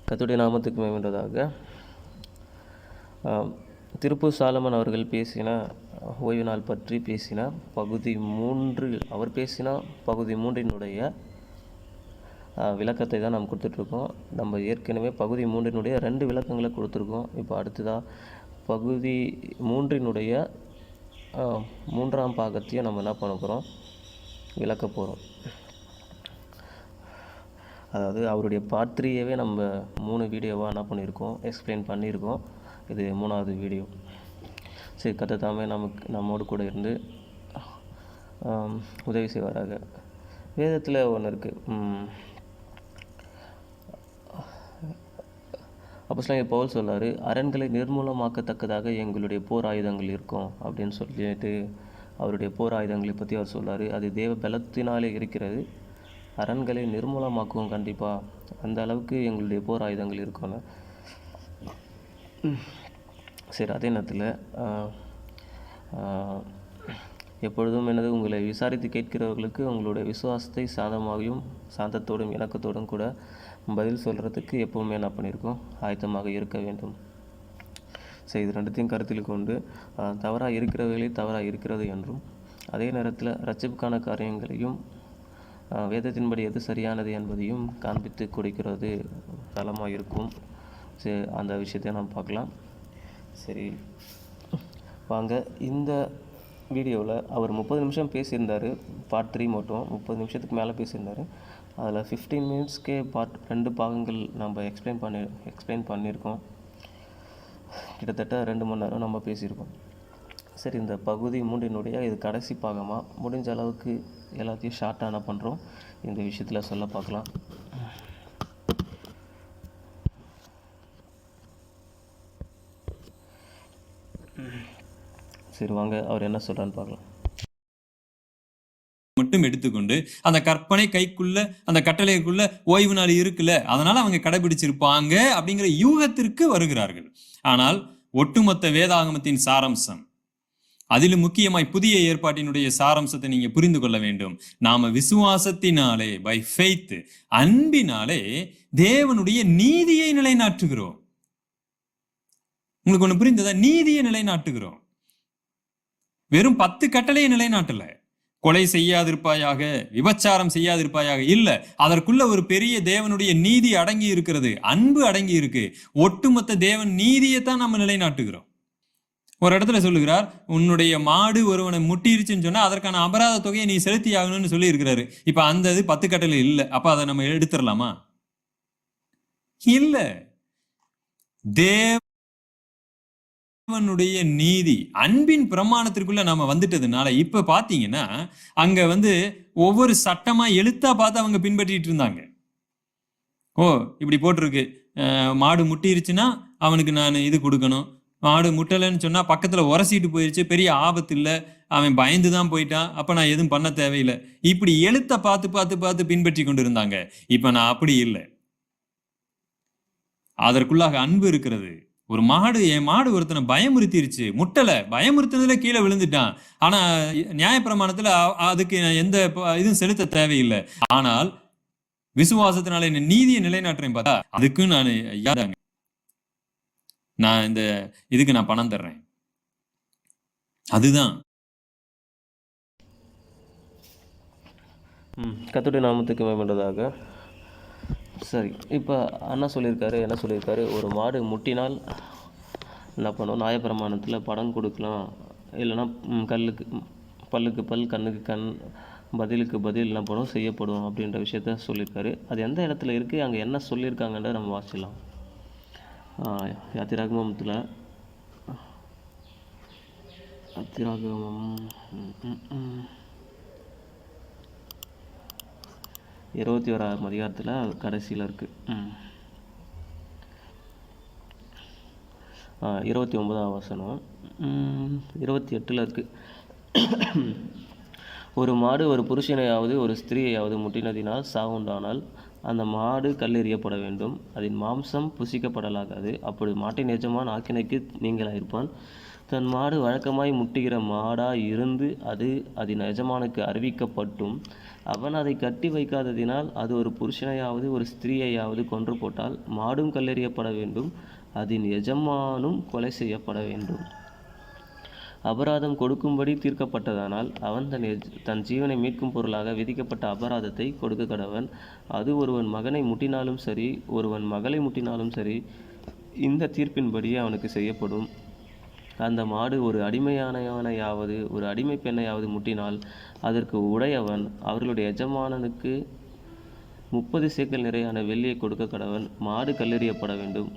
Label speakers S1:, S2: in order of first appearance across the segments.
S1: கர்த்தருடைய நாமத்துக்கு மகிமையுண்டாவதாக. திருப்பூர் சாலமன் அவர்கள் பேசின ஓய்வு நாள் பற்றி பேசின பகுதி 3, அவர் பேசின பகுதி 3னுடைய விளக்கத்தை தான் நாம் கொடுத்துட்ருக்கோம். நம்ம ஏற்கனவே பகுதி 3னுடைய 2 விளக்கங்களை கொடுத்துருக்கோம். இப்போ அடுத்ததாக பகுதி 3னுடைய 3ஆம் பாகத்தையும் நம்ம என்ன பண்ண போகிறோம், விளக்க போகிறோம். அதாவது அவருடைய பார்ட் 3யவே நம்ம 3 வீடியோவாக என்ன பண்ணியிருக்கோம், எக்ஸ்பிளைன் பண்ணியிருக்கோம். இது 3வது வீடியோ. சரி, கர்த்தர் தாமே நம்மோடு கூட இருந்து உதவி செய்வாராக. வேதத்தில் ஒன்று இருக்குது. அப்போஸ்தலன் பவுல் சொல்லார், அரண்களை நிர்மூலமாக்கத்தக்கதாக எங்களுடைய போர் ஆயுதங்கள் இருக்கும் அப்படின்னு சொல்லிட்டு அவருடைய போர் ஆயுதங்களை பற்றி அவர் சொல்லார். அது தேவ பலத்தினாலே இருக்கிறது. அரண்களை நிர்மூலமாக்குவோம் கண்டிப்பாக, அந்த அளவுக்கு எங்களுடைய போர் ஆயுதங்கள் இருக்கணும். சரி, அதே நேரத்தில் எப்பொழுதும் என்னது, உங்களை விசாரித்து கேட்கிறவர்களுக்கு உங்களுடைய விசுவாசத்தை சாந்தத்தோடும் இணக்கத்தோடும் கூட பதில் சொல்கிறதுக்கு எப்போவுமே என்ன பண்ணியிருக்கோம், ஆயத்தமாக இருக்க வேண்டும். சரி, இது ரெண்டுத்தையும் கருத்தில் கொண்டு தவறாக இருக்கிறவர்களே தவறாக இருக்கிறது என்றும், அதே நேரத்தில் ரட்சிப்புக்கான காரியங்களையும் வேதத்தின்படி எது சரியானது என்பதையும் காண்பித்து கொடுக்கிறது நலமாக இருக்கும். சரி, அந்த விஷயத்தை நாம் பார்க்கலாம். சரி வாங்க. இந்த வீடியோவில் அவர் 30 நிமிஷம் பேசியிருந்தார். பார்ட் 3 மட்டும் 30 நிமிஷத்துக்கு மேலே பேசியிருந்தார். அதில் 15 மினிட்ஸ்க்கே 2 பாகங்கள் நம்ம எக்ஸ்பிளைன் பண்ணியிருக்கோம். கிட்டத்தட்ட 2 மணி நேரம் நம்ம பேசியிருக்கோம். சரி, இந்த பகுதி 3னுடைய இது கடைசி பாகமாக முடிஞ்ச அளவுக்கு எல்லாத்தையும் ஷார்ட்டாக என்ன பண்ணுறோம், இந்த விஷயத்தில் சொல்ல பார்க்கலாம். சரி வாங்க, அவர் என்ன சொல்கிறான்னு பார்க்கலாம்.
S2: மட்டும் எடுத்துக்கொண்டு அந்த கற்பனை கைக்குள்ள, அந்த கட்டளைக்குள்ள ஓய்வு நாள் இருக்குல்ல, அதனால அவங்க கடைபிடிச்சிருப்பாங்க அப்படிங்கிற யூகத்திற்கு வருகிறார்கள். ஆனால் ஒட்டுமொத்த வேதாகமத்தின் சாராம்சம், அதிலும் முக்கியமாய் புதிய ஏற்பாட்டினுடைய சாராம்சத்தை நீங்க புரிந்து கொள்ள வேண்டும். நாம விசுவாசத்தினாலே, பை ஃபெய்த், அன்பினாலே தேவனுடைய நீதியை நிலைநாட்டுகிறோம். உங்களுக்கு ஒண்ணு புரிந்ததா? நீதியை நிலைநாட்டுகிறோம். வெறும் 10 கட்டளையை நிலைநாட்டல. கொலை செய்யாதிருப்பாயாக, விபச்சாரம் செய்யாதிருப்பாயாக இல்ல, அதற்குள்ள ஒரு பெரிய தேவனுடைய நீதி அடங்கி இருக்கிறது, அன்பு அடங்கி இருக்கு. ஒட்டுமொத்த தேவன் நீதியைத்தான் நம்ம நிலைநாட்டுகிறோம். ஒரு இடத்துல சொல்லுகிறார், உன்னுடைய மாடு ஒருவனை முட்டிருச்சுன்னு சொன்னா அதற்கான அபராத தொகையை நீ செலுத்தி ஆகணும்னு சொல்லி இருக்கிறாரு. இப்ப அந்த இது 10 கட்டளை இல்லை. அப்ப அதை நம்ம எடுத்துடலாமா? இல்ல. தேவனுடைய நீதி, அன்பின் பிரமாணத்திற்குள்ள நாம வந்துட்டதுனால இப்ப பாத்தீங்கன்னா அங்க ஒவ்வொரு சட்டமா எழுத்தா பார்த்து அவங்க பின்பற்றிட்டு இருந்தாங்க. ஓ, இப்படி போட்டிருக்கு, மாடு முட்டிருச்சுன்னா அவனுக்கு நான் இது கொடுக்கணும், மாடு முட்டலைன்னு சொன்னா பக்கத்துல உரசிட்டு போயிருச்சு, பெரிய ஆபத்து இல்லை, அவன் பயந்துதான் போயிட்டான், அப்ப நான் எதுவும் பண்ண தேவையில்லை. இப்படி எழுத்த பார்த்து பார்த்து பார்த்து பின்பற்றி கொண்டு இருந்தாங்க. இப்ப நான் அப்படி இல்லை. அதற்குள்ளாக அன்பு இருக்கிறது. ஒரு மாடு, என் மாடு ஒருத்தனை பயமுறுத்திருச்சு, முட்டலை, பயமுறுத்தினதுல கீழே விழுந்துட்டான், ஆனா நியாயப்பிரமாணத்துல அதுக்கு எந்த இதுவும் செலுத்த தேவையில்லை. ஆனால் விசுவாசத்தினால என்ன நீதியை நிலைநாட்டுறேன் பார்த்தா, அதுக்கும் நான் இந்த இதுக்கு நான் பணம் தர்றேன். அதுதான்.
S1: கர்த்தருடைய நாமத்துக்கு மகிமையுண்டாவதாக. சரி, இப்போ என்ன சொல்லியிருக்காரு, ஒரு மாடு முட்டினால் என்ன பண்ணும், நியாயப்பிரமாணத்தில் பணம் கொடுக்கலாம், இல்லைன்னா பல்லுக்கு பல், கண்ணுக்கு கண், பதிலுக்கு பதில் என்ன பண்ணும், செய்யப்படும் அப்படின்ற விஷயத்த சொல்லியிருக்காரு. அது எந்த இடத்துல இருக்குது, அங்கே என்ன சொல்லியிருக்காங்கன்றத நம்ம வாசிக்கலாம். யாத்திராகமத்தில் 21ஆம் அதிகாரத்தில் கடைசியில் இருக்குது. 29ஆம் வசனம் 28ல் இருக்குது. ஒரு மாடு ஒரு புருஷனையாவது ஒரு ஸ்திரீயையாவது முட்டினதினால் சாவுண்டானால் அந்த மாடு கல்லெறியப்பட வேண்டும். அதன் மாம்சம் புசிக்கப்படலாகாது. அப்பொழுது மாட்டின் எஜமான் ஆக்கினைக்கு நீங்களாயிருப்பான். தன் மாடு வழக்கமாய் முட்டுகிற மாடாய் இருந்து அது அதன் எஜமானுக்கு அறிவிக்கப்பட்டும் அவன் அதை கட்டி வைக்காததினால் அது ஒரு புருஷனையாவது ஒரு ஸ்திரீயையாவது கொன்று போட்டால் மாடும் கல்லெறியப்பட வேண்டும், அதன் எஜமானும் கொலை செய்யப்பட வேண்டும். அபராதம் கொடுக்கும்படி தீர்க்கப்பட்டதானால் அவன் தன் ஜீவனை மீட்கும் பொருளாக விதிக்கப்பட்ட அபராதத்தை கொடுக்க கடவன். அது ஒருவன் மகனை முட்டினாலும் சரி, ஒருவன் மகளை முட்டினாலும் சரி, இந்த தீர்ப்பின்படியே அவனுக்கு செய்யப்படும். அந்த மாடு ஒரு அடிமையானவனையாவது ஒரு அடிமை பெண்ணையாவது முட்டினால் அதற்கு உடையவன் அவர்களுடைய எஜமானனுக்கு 30 சேக்கல் நிறையான வெள்ளியை கொடுக்க கடவன். மாடு கல்லெறியப்பட வேண்டும்.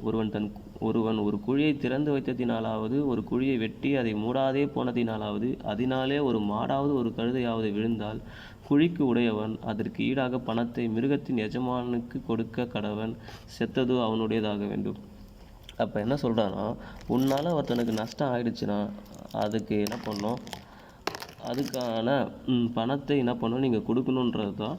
S1: ஒருவன் ஒரு குழியை திறந்து வைத்ததினாலாவது ஒரு குழியை வெட்டி அதை மூடாதே போனதினாலாவது அதனாலே ஒரு மாடாவது ஒரு கழுதையாவது விழுந்தால் குழிக்கு உடையவன் அதற்கு ஈடாக பணத்தை மிருகத்தின் எஜமானுக்கு கொடுக்க கடவன். செத்ததோ அவனுடையதாக வேண்டும். அப்போ என்ன சொல்கிறான்னா, உன்னால் ஒருத்தனுக்கு நஷ்டம் ஆயிடுச்சுன்னா அதுக்கு என்ன பண்ணணும், அதுக்கான பணத்தை என்ன பண்ணணும் நீங்கள் கொடுக்கணுன்றது தான்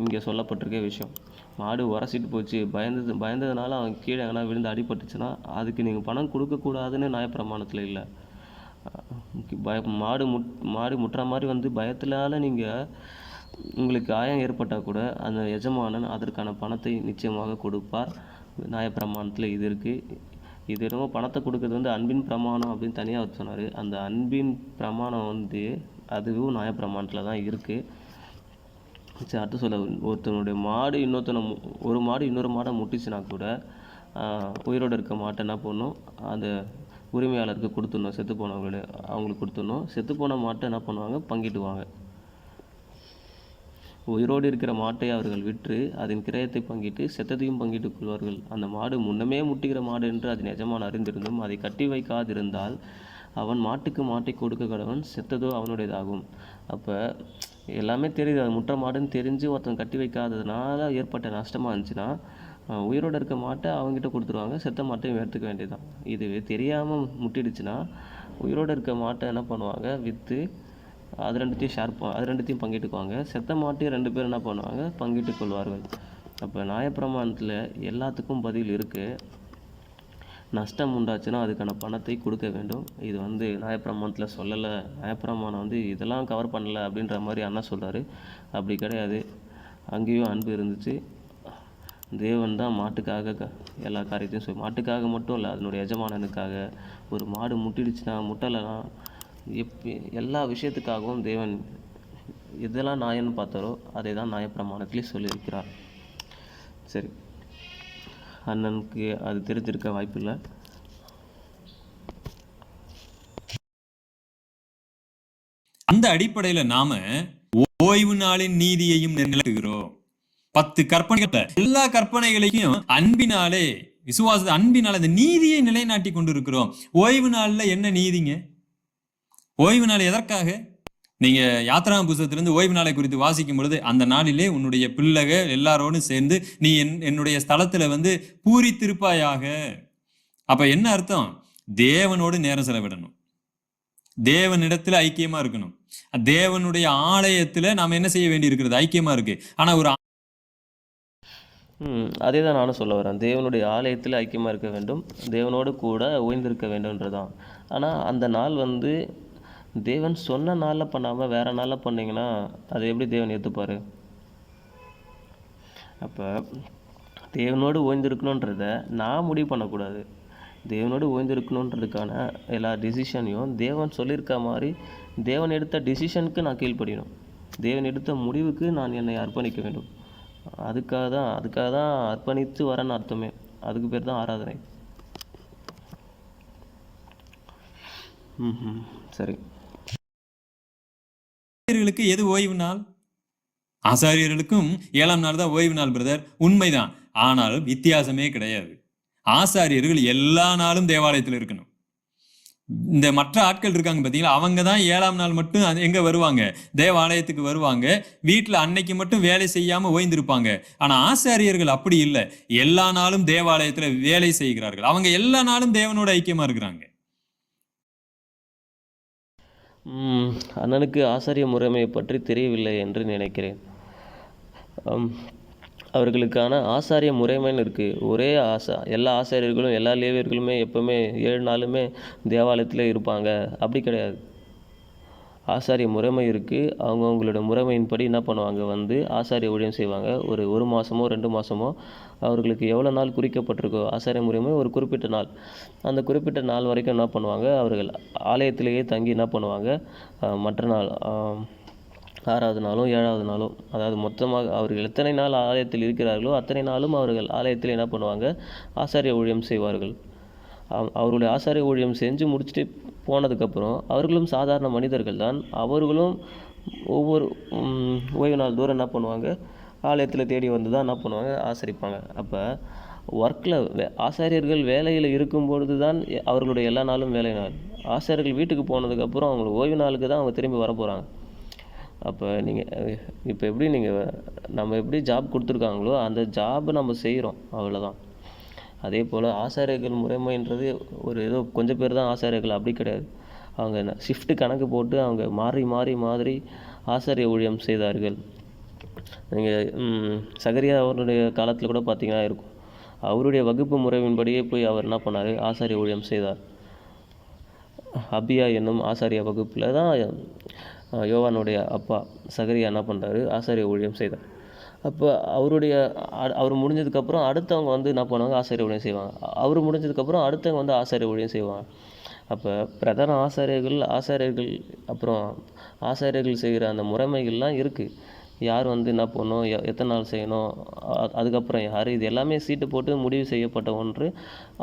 S1: இங்கே சொல்லப்பட்டிருக்க விஷயம். மாடு உரசிட்டு போச்சு, பயந்ததுனால அவன் கீழே எங்கன்னா விழுந்து அடிபட்டுச்சுன்னா அதுக்கு நீங்கள் பணம் கொடுக்கக்கூடாதுன்னு நியாயப்பிரமாணத்தில் இல்லை. மாடு முட்டுற மாதிரி வந்து பயத்தினால நீங்கள் உங்களுக்கு காயம் ஏற்பட்டால் கூட அந்த எஜமானன் அதற்கான பணத்தை நிச்சயமாக கொடுப்பார். நியாயப்பிரமாணத்தில் இது இருக்குது. இது என்னமோ பணத்தை கொடுக்கறது வந்து அன்பின் பிரமாணம் அப்படின்னு தனியாக சொன்னார். அந்த அன்பின் பிரமாணம் வந்து அதுவும் நியாயப்பிரமாணத்தில் தான் இருக்குது. சரி, அடுத்து சொல்ல, ஒருத்தனுடைய மாடு ஒரு மாடு இன்னொரு மாடை முட்டிச்சுனா கூட உயிரோடு இருக்க மாட்டை என்ன பண்ணணும், அந்த உரிமையாளருக்கு கொடுத்துடணும். செத்து போனவங்களே அவங்களுக்கு கொடுத்துடணும். செத்து போன மாட்டை என்ன பண்ணுவாங்க, பங்கிட்டுவாங்க. உயிரோடு இருக்கிற மாட்டை அவர்கள் விற்று அதன் கிரயத்தை பங்கிட்டு செத்ததையும் பங்கிட்டுக் கொள்வார்கள். அந்த மாடு முன்னமே முட்டுகிற மாடு என்று அதன் எஜமான் அறிந்திருந்தும் அதை கட்டி வைக்காதிருந்தால் அவன் மாட்டை கொடுக்க கடவன். செத்ததோ அவனுடையதாகும். அப்போ எல்லாமே தெரியுது, அது முற்ற மாடுன்னு தெரிஞ்சு ஒருத்தன் கட்டி வைக்காததுனால ஏற்பட்ட நஷ்டமாக இருந்துச்சுன்னா உயிரோடு இருக்க மாட்டை அவங்ககிட்ட கொடுத்துருவாங்க, செத்த மாட்டையும் எடுத்துக்க வேண்டியதுதான். இதுவே தெரியாமல் முட்டிடுச்சுன்னா உயிரோடு இருக்க மாட்டை என்ன பண்ணுவாங்க, விற்று அது ரெண்டுத்தையும் பங்கிட்டுக்குவாங்க. செத்த மாட்டையும் 2 பேர் என்ன பண்ணுவாங்க, பங்கிட்டு கொள்வார்கள். அப்போ நியாயப்பிரமாணத்தில் எல்லாத்துக்கும் பதில் இருக்குது. நஷ்டம் உண்டாச்சுன்னா அதுக்கான பணத்தை கொடுக்க வேண்டும். இது வந்து நியாயப்பிரமாணத்தில் சொல்லலை. நியாயப்பிரமாணம் வந்து இதெல்லாம் கவர் பண்ணலை அப்படின்ற மாதிரி அண்ணா சொல்கிறாரு. அப்படி கிடையாது. அங்கேயும் அன்பு இருந்துச்சு. தேவன் தான் மாட்டுக்காக எல்லா காரியத்தையும் மாட்டுக்காக மட்டும் இல்லை, அதனுடைய எஜமானனுக்காக. ஒரு மாடு முட்டிடுச்சுன்னா முட்டலைன்னா எல்லா விஷயத்துக்காகவும் தேவன் இதெல்லாம் நியாயம்னு பார்த்தாரோ அதை தான் நியாயப்பிரமாணத்திலே சொல்லியிருக்கிறார். சரி, அண்ணனுக்கு அது தெரிஞ்சிருக்க வாய்ப்பில்லை.
S2: அந்த அடிப்படையில நாம ஓய்வு நாளின் நீதியையும் நிலைநாட்டுகிறோம். 10 கற்பனைகள், எல்லா கற்பனைகளையும் அன்பினாலே, விசுவாச அன்பினால அந்த நீதியை நிலைநாட்டி கொண்டு இருக்கிறோம். ஓய்வு நாள்ல என்ன நீதிங்க? ஓய்வு நாள் எதற்காக? நீங்க யாத்ரா புஸ்தகத்திலிருந்து ஓய்வு நாளை குறித்து வாசிக்கும் பொழுது, அந்த நாளிலே உன்னுடைய பிள்ளைகள் எல்லாரோடும் சேர்ந்து நீ என்னுடைய ஸ்தலத்துல வந்து பூரித்திருப்பாயாக. அப்ப என்ன அர்த்தம்? தேவனோடு நேரம் செலவிடணும், தேவனிடத்துல ஐக்கியமா இருக்கணும். தேவனுடைய ஆலயத்துல நாம என்ன செய்ய வேண்டி இருக்கிறது? ஐக்கியமா இருக்கு. ஆனா ஒரு
S1: அதே தான் நானும் சொல்ல வரேன். தேவனுடைய ஆலயத்தில் ஐக்கியமாக இருக்க வேண்டும், தேவனோடு கூட ஓய்ந்திருக்க வேண்டும்ன்றதான். ஆனால் அந்த நாள் வந்து தேவன் சொன்ன நாளில் பண்ணாமல் வேறு நாளில் பண்ணிங்கன்னா அதை எப்படி தேவன் ஏற்றுப்பார்? அப்போ தேவனோடு ஓய்ந்திருக்கணுன்றத நான் முடிவு பண்ணக்கூடாது. தேவனோடு ஓய்ந்திருக்கணுன்றதுக்கான எல்லா டிசிஷனையும் தேவன் சொல்லியிருக்க மாதிரி தேவன் எடுத்த டிசிஷனுக்கு நான் கீழ்ப்படியணும். தேவன் எடுத்த முடிவுக்கு நான் என்னை அர்ப்பணிக்க வேண்டும். அதுக்காக தான் அர்ப்பணித்து வரேன்னு அர்த்தமே. அதுக்கு பேர் தான் ஆராதனை. சரி,
S2: ஆசாரியர்களுக்கு எது ஓய்வு நாள்? ஆசாரியர்களுக்கும் 7ஆம் நாள் தான் ஓய்வு நாள் பிரதர், உண்மைதான். ஆனாலும் வித்தியாசமே கிடையாது. ஆசாரியர்கள் எல்லா நாளும் தேவாலயத்தில் இருக்கணும். இந்த மற்ற ஆட்கள் இருக்காங்க பார்த்தீங்களா, அவங்க தான் 7ஆம் நாள் மட்டும் எங்க வருவாங்க, தேவாலயத்துக்கு வருவாங்க. வீட்டில் அன்னைக்கு மட்டும் வேலை செய்யாம ஓய்ந்திருப்பாங்க. ஆனா ஆசாரியர்கள் அப்படி இல்லை, எல்லா நாளும் தேவாலயத்துல வேலை செய்கிறார்கள். அவங்க எல்லா நாளும் தேவனோட ஐக்கியமா இருக்கிறாங்க.
S1: அண்ணனுக்கு ஆசாரிய முறைமையை பற்றி தெரியவில்லை என்று நினைக்கிறேன். அவர்களுக்கான ஆசாரிய முறைமைன்னு இருக்குது. ஒரே எல்லா ஆசாரியர்களும் எல்லா லேவியர்களுமே எப்போவுமே 7 நாளுமே தேவாலயத்தில் இருப்பாங்க அப்படி கிடையாது. ஆசாரிய முறைமை இருக்குது. அவங்கவுங்களோட முறைமையின்படி என்ன பண்ணுவாங்க, வந்து ஆசாரிய ஊழியம் செய்வாங்க. ஒரு மாதமோ 2 மாதமோ அவர்களுக்கு எவ்வளோ நாள் குறிக்கப்பட்டிருக்கோ ஆசாரிய முறைமை ஒரு குறிப்பிட்ட நாள், அந்த குறிப்பிட்ட நாள் வரைக்கும் என்ன பண்ணுவாங்க, அவர்கள் ஆலயத்திலேயே தங்கி என்ன பண்ணுவாங்க, மற்ற நாள் 6வது நாளும் 7வது நாளும், அதாவது மொத்தமாக அவர்கள் எத்தனை நாள் ஆலயத்தில் இருக்கிறார்களோ அத்தனை நாளும் அவர்கள் ஆலயத்தில் என்ன பண்ணுவாங்க, ஆசாரிய ஊழியம் செய்வார்கள். அவருடைய ஆசாரிய ஊழியம் செஞ்சு முடிச்சுட்டு போனதுக்கப்புறம் அவர்களும் சாதாரண மனிதர்கள் தான். அவர்களும் ஒவ்வொரு ஓய்வு நாள் தூரம் என்ன பண்ணுவாங்க, ஆலயத்தில் தேடி வந்து தான் என்ன பண்ணுவாங்க, ஆசரிப்பாங்க. அப்போ ஒர்க்கில் ஆசாரியர்கள் வேலையில் இருக்கும்பொழுது தான் அவர்களுடைய எல்லா நாளும் வேலை நாள். ஆசாரியர்கள் வீட்டுக்கு போனதுக்கப்புறம் அவங்க ஓய்வு நாளுக்கு தான் அவங்க திரும்பி வர போகிறாங்க. அப்போ இப்போ எப்படி நம்ம எப்படி ஜாப் கொடுத்துருக்காங்களோ அந்த ஜாபை நம்ம செய்கிறோம், அவ்வளோதான். அதே போல் ஆசாரியர்கள் முறைமைன்றது ஏதோ கொஞ்சம் பேர் தான் ஆசாரியர்கள் அப்படி கிடையாது. அவங்க ஷிஃப்ட்டு கணக்கு போட்டு அவங்க மாறி ஆசாரிய ஊழியம் செய்தார்கள். நீங்கள் சகரியா அவருடைய காலத்தில் கூட பார்த்தீங்கன்னா இருக்கும், அவருடைய வகுப்பு முறையின்படியே போய் அவர் என்ன பண்ணார், ஆசாரிய ஊழியம் செய்தார். அபியா என்னும் ஆசாரிய வகுப்பில் தான் யோவானுடைய அப்பா சகரியா என்ன பண்ணுறாரு, ஆசாரிய ஊழியம் செய்தார். அப்போ அவர் முடிஞ்சதுக்கப்புறம் அடுத்தவங்க வந்து என்ன பண்ணுவாங்க, ஆசாரிய ஊழியம் செய்வாங்க. அவர் முடிஞ்சதுக்கப்புறம் அடுத்தவங்க வந்து ஆசாரிய ஊழியம் செய்வாங்க. அப்போ பிரதான ஆசாரியர்கள் அப்புறம் ஆசாரியர்கள் செய்கிற அந்த முறைமைகள்லாம் இருக்குது. யார் வந்து என்ன பண்ணணும், எத்தனை நாள் செய்யணும், அதுக்கப்புறம் யார், இது எல்லாமே சீட்டு போட்டு முடிவு செய்யப்பட்ட ஒன்று.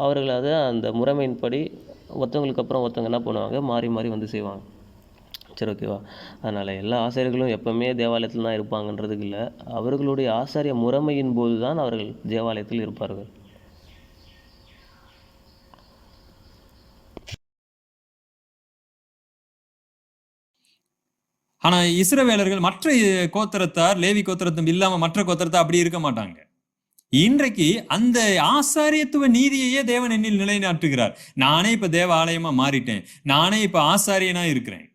S1: அவர்கள் அதை அந்த முறைமையின்படி ஒருத்தவங்களுக்கு அப்புறம் ஒருத்தவங்க என்ன பண்ணுவாங்க, மாறி வந்து செய்வாங்க. சரி, ஓகேவா? அதனால் எல்லா ஆசாரியர்களும் எப்பவுமே தேவாலயத்தில் தான் இருப்பாங்கன்றதுக்கு இல்லை, அவர்களுடைய ஆசாரிய முறைமையின் போது தான் அவர்கள் தேவாலயத்தில் இருப்பார்கள்.
S2: ஆனா இஸ்ரவேலர்கள் மற்ற கோத்திரத்தார், லேவி கோத்திரத்தும் இல்லாம மற்ற கோத்திரத்தார் அப்படி இருக்க மாட்டாங்க. இன்றைக்கு அந்த ஆசாரியத்துவ நீதியையே தேவன் என்னில் நிலைநாட்டுகிறார். நானே இப்ப தேவ ஆலயமா மாறிட்டேன், நானே இப்ப ஆசாரியனா இருக்கிறேன்.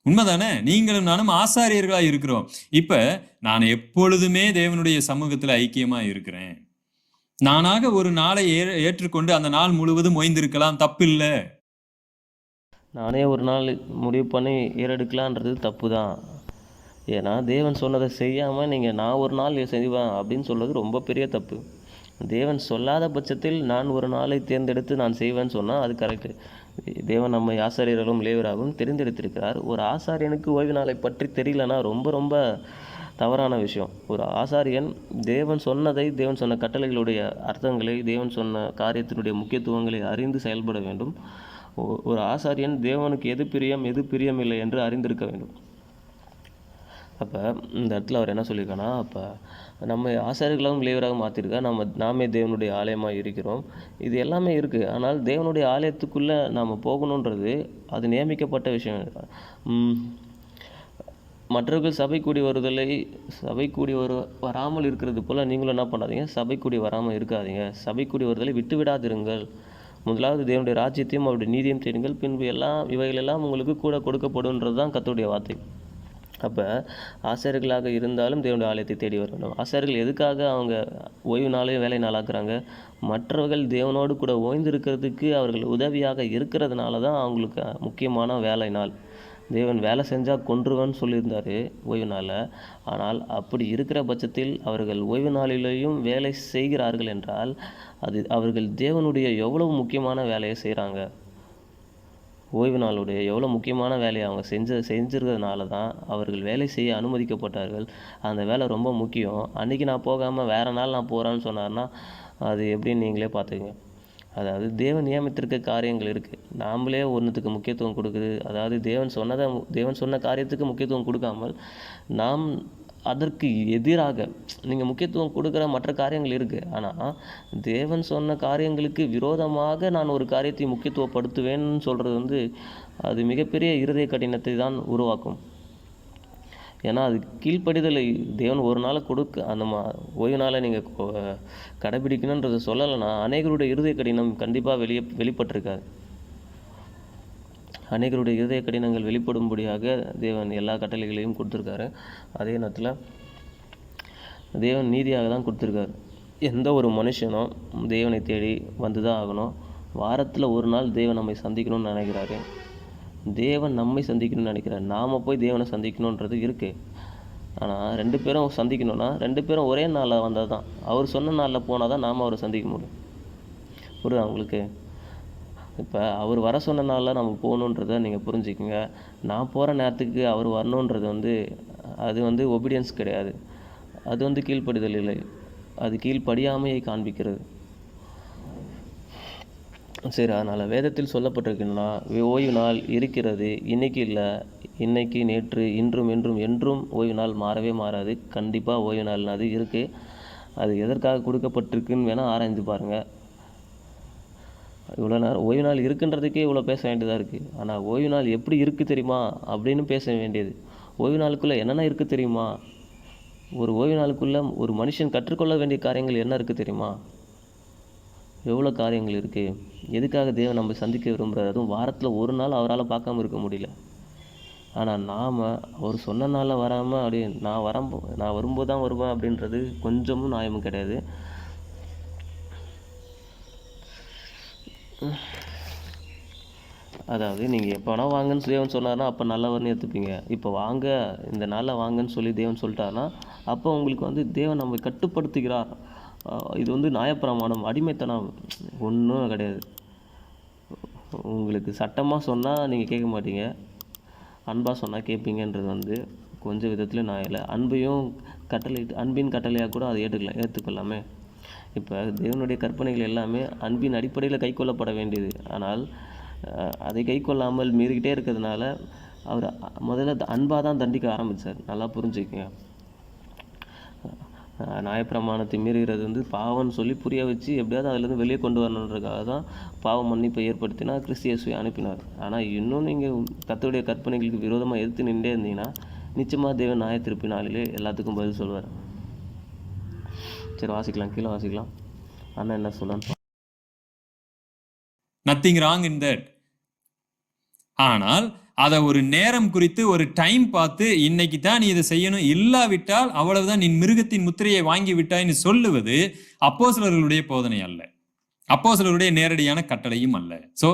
S2: உண்மைதானே? நீங்களும் நானும் ஆசாரியர்களா இருக்கிறோம். இப்ப நான் எப்பொழுதுமே தேவனுடைய சமூகத்துல ஐக்கியமா இருக்கிறேன். நானாக ஒரு நாளை ஏற்றுக்கொண்டு அந்த நாள் முழுவதும் ஓய்ந்திருக்கலாம், தப்பு இல்லை.
S1: நானே ஒரு நாள் முடிவு பண்ணி ஏறெடுக்கலான்றது தப்பு தான். ஏன்னா தேவன் சொன்னதை செய்யாமல் நான் ஒரு நாள் செய்வேன் அப்படின்னு சொல்கிறது ரொம்ப பெரிய தப்பு. தேவன் சொல்லாத பட்சத்தில் நான் ஒரு நாளை தேர்ந்தெடுத்து நான் செய்வேன்னு சொன்னால் அது கரெக்டு. தேவன் நம்மை ஆசாரியர்களும் லேவியராகவும் தெரிந்தெடுத்திருக்கிறார். ஒரு ஆசாரியனுக்கு ஓய்வு நாளை பற்றி தெரியலனா ரொம்ப தவறான விஷயம். ஒரு ஆசாரியன் தேவன் சொன்ன கட்டளைகளுடைய அர்த்தங்களை, தேவன் சொன்ன காரியத்தினுடைய முக்கியத்துவங்களை அறிந்து செயல்பட வேண்டும். ஒரு ஆசாரியன் தேவனுக்கு எது பிரியம் இல்லை என்று அறிந்திருக்க வேண்டும். அப்போ இந்த இடத்துல அவர் என்ன சொல்லியிருக்கான்னா, அப்போ நம்ம ஆசாரியர்களாகவும் லேவியராகவும் மாற்றிருக்கா, நாமே தேவனுடைய ஆலயமாக இருக்கிறோம். இது எல்லாமே இருக்குது. ஆனால் தேவனுடைய ஆலயத்துக்குள்ளே நாம் போகணுன்றது அது நியமிக்கப்பட்ட விஷயம். மற்றவர்கள் சபை கூடி வராமல் இருக்கிறது போல் நீங்களும் என்ன பண்ணாதீங்க, சபை கூடி வராமல் இருக்காதீங்க. சபை கூடி வருதலை விட்டு விடாதிருங்கள். முதலாவது தேவனுடைய ராஜ்யத்தையும் அவருடைய நீதியும் செய்யுங்கள், பின்பு இவைகளெல்லாம் உங்களுக்கு கூட கொடுக்கப்படுன்றது தான் கர்த்தருடைய வார்த்தை. அப்போ ஆசாரியர்களாக இருந்தாலும் தேவனுடைய ஆலயத்தை தேடி வர வேண்டும். ஆசாரியர்கள் எதுக்காக அவங்க ஓய்வு நாளையும் வேலை நாளாக்குறாங்க, மற்றவர்கள் தேவனோடு கூட ஓய்ந்து இருக்கிறதுக்கு அவர்கள் உதவியாக இருக்கிறதுனால தான் அவங்களுக்கு முக்கியமான வேலை நாள். தேவன் வேலை செஞ்சால் கொன்றுவன்னு சொல்லியிருந்தார் ஓய்வு நாளில். ஆனால் அப்படி இருக்கிற பட்சத்தில் அவர்கள் ஓய்வு நாளிலேயும் வேலை செய்கிறார்கள் என்றால் அது அவர்கள் தேவனுடைய எவ்வளவு முக்கியமான வேலையை செய்கிறாங்க. ஓய்வு நாளுடைய எவ்வளோ முக்கியமான வேலையை அவங்க செஞ்சிருக்கிறதுனால தான் அவர்கள் வேலை செய்ய அனுமதிக்கப்பட்டார்கள். அந்த வேலை ரொம்ப முக்கியம். அன்றைக்கி நான் போகாமல் வேறு நாள் நான் போகிறேன்னு சொன்னார்னா அது எப்படின்னு நீங்களே பார்த்துக்கங்க. அதாவது தேவன் நியமித்திருக்க காரியங்கள் இருக்குது, நாமளே ஒன்றுத்துக்கு முக்கியத்துவம் கொடுக்குது. அதாவது தேவன் சொன்ன காரியத்துக்கு முக்கியத்துவம் கொடுக்காமல் நாம் அதற்கு எதிராக நீங்கள் முக்கியத்துவம் கொடுக்குற மற்ற காரியங்கள் இருக்குது. ஆனால் தேவன் சொன்ன காரியங்களுக்கு விரோதமாக நான் ஒரு காரியத்தை முக்கியத்துவப்படுத்துவேன்னு சொல்கிறது அது மிகப்பெரிய இருதய கடினத்தை தான் உருவாக்கும். ஏன்னா அது கீழ்ப்படிதலை தேவன் ஒரு நாளை அந்த ஓய்வு நாளை நீங்கள் கடைபிடிக்கணுன்றதை சொல்லலைன்னா அநேகருடைய இருதய கடினம் கண்டிப்பாக வெளிப்பட்டிருக்காது. அநேகருடைய இருதய கடினங்கள் வெளிப்படும்படியாக தேவன் எல்லா கட்டளைகளையும் கொடுத்துருக்காரு. அதே நேரத்தில் தேவன் நீதியாக தான் கொடுத்துருக்காரு. எந்த ஒரு மனுஷனும் தேவனை தேடி வந்து தான் ஆகணும். வாரத்தில் ஒரு நாள் தேவன் நம்மை சந்திக்கணும்னு நினைக்கிறாரு. தேவன் நம்மை சந்திக்கணும்னு நினைக்கிறார். நாம் போய் தேவனை சந்திக்கணுன்றது இருக்குது. ஆனால் 2 பேரும் சந்திக்கணும்னா 2 பேரும் ஒரே நாளில் வந்தால் தான், அவர் சொன்ன நாளில் போனால் தான் நாம் அவரை சந்திக்க முடியும். புரியுதா உங்களுக்கு? இப்போ அவர் வர சொன்ன நாளில் நம்ம போகணுன்றதை நீங்கள் புரிஞ்சுக்கங்க. நான் போகிற நேரத்துக்கு அவர் வரணுன்றது அது ஒபீடியன்ஸ் கிடையாது. அது கீழ்ப்படிதல் இல்லை. அது கீழ்ப்படியாமையை காண்பிக்கிறது. சரி, அதனால் வேதத்தில் சொல்லப்பட்டிருக்குன்னா ஓய்வு நாள் இருக்கிறது. இன்றைக்கி இல்லை, இன்றைக்கி நேற்று இன்றும் என்றும் என்றும் ஓய்வு நாள் மாறவே மாறாது. கண்டிப்பாக ஓய்வு நாள் அது இருக்குது. அது எதற்காக கொடுக்கப்பட்டிருக்குன்னு வேணால் ஆராய்ந்து பாருங்கள். இவ்வளோ நேரம் ஓய்வு நாள் இருக்குன்றதுக்கே இவ்வளோ பேச வேண்டியதாக இருக்குது. ஆனால் ஓய்வு நாள் எப்படி இருக்குது தெரியுமா அப்படின்னு பேச வேண்டியது. ஓய்வு நாளுக்குள்ளே என்னென்ன இருக்குது தெரியுமா? ஒரு ஓய்வு நாளுக்குள்ளே ஒரு மனுஷன் கற்றுக்கொள்ள வேண்டிய காரியங்கள் என்ன இருக்குது தெரியுமா? எவ்வளோ காரியங்கள் இருக்குது. எதுக்காக தேவன் நம்ம சந்திக்க விரும்புகிறார்? அதுவும் வாரத்தில் ஒரு நாள் அவரால் பார்க்காம இருக்க முடியல. ஆனால் நாம் அவர் சொன்ன நாளில் வராமல் அப்படியே நான் வரும்போது தான் வருவேன் அப்படின்றது கொஞ்சமும் நியாயமும் கிடையாது. அதாவது நீங்கள் எப்போ வேணால் வாங்கன்னு தேவன் சொன்னார்னா அப்போ நல்லவர்னு ஏற்றுப்பீங்க. இப்போ வாங்க, இந்த நாளில் வாங்கன்னு சொல்லி தேவன் சொல்லிட்டாருன்னா அப்போ உங்களுக்கு தேவன் நம்மை கட்டுப்படுத்துகிறார். இது நியாயப்பிரமாணம், அடிமைத்தனம் ஒன்றும் கிடையாது. உங்களுக்கு சட்டமாக சொன்னால் நீங்கள் கேட்க மாட்டீங்க, அன்பாக சொன்னால் கேட்பீங்கன்றது கொஞ்சம் விதத்தில் நான் இல்லை. அன்பின் கட்டளையாக கூட அதை ஏற்றுக்கொள்ளாமே. இப்போ தேவனுடைய கற்பனைகள் எல்லாமே அன்பின் அடிப்படையில் கைக்கொள்ளப்பட வேண்டியது. ஆனால் அதை கைக்கொள்ளாமல் மீறிக்கிட்டே இருக்கிறதுனால அவர் முதல்ல அன்பாக தான் தண்டிக்க ஆரம்பித்தார். நல்லா புரிஞ்சுக்கங்க. நியாயப்பிரமாணத்தை மீறுகிறது பாவம்னு சொல்லி புரிய வச்சு எப்படியாவது அதுலேருந்து வெளியே கொண்டு வரணுன்றதுக்காக தான் பாவ மன்னிப்பை ஏற்படுத்தினா கிறிஸ்து இயேசுவை அனுப்பினார். ஆனால் இன்னும் நீங்கள் கர்த்தருடைய கற்பனைகளுக்கு விரோதமாக எதிர்த்து நின்றே இருந்தீங்கன்னா நிச்சயமாக தேவன் நியாய தீர்ப்பு நாளிலே எல்லாத்துக்கும் பதில் சொல்வார். சரி, வாசிக்கலாம், கீழே வாசிக்கலாம். அண்ணா என்ன சொல்லலாம்?
S2: Nothing wrong in that. ஆனால் அதை ஒரு நேரம் குறித்து ஒரு டைம் பார்த்து இன்னைக்கு தான் நீ இதை செய்யணும், இல்லாவிட்டால் அவ்வளவுதான் நீ மிருகத்தின் முத்திரையை வாங்கி விட்டாய்ன்னு சொல்லுவது அப்போஸ்தலர்களுடைய போதனை அல்ல, அப்போஸ்தலர்களுடைய நேரடியான கட்டளையும் அல்ல. சோ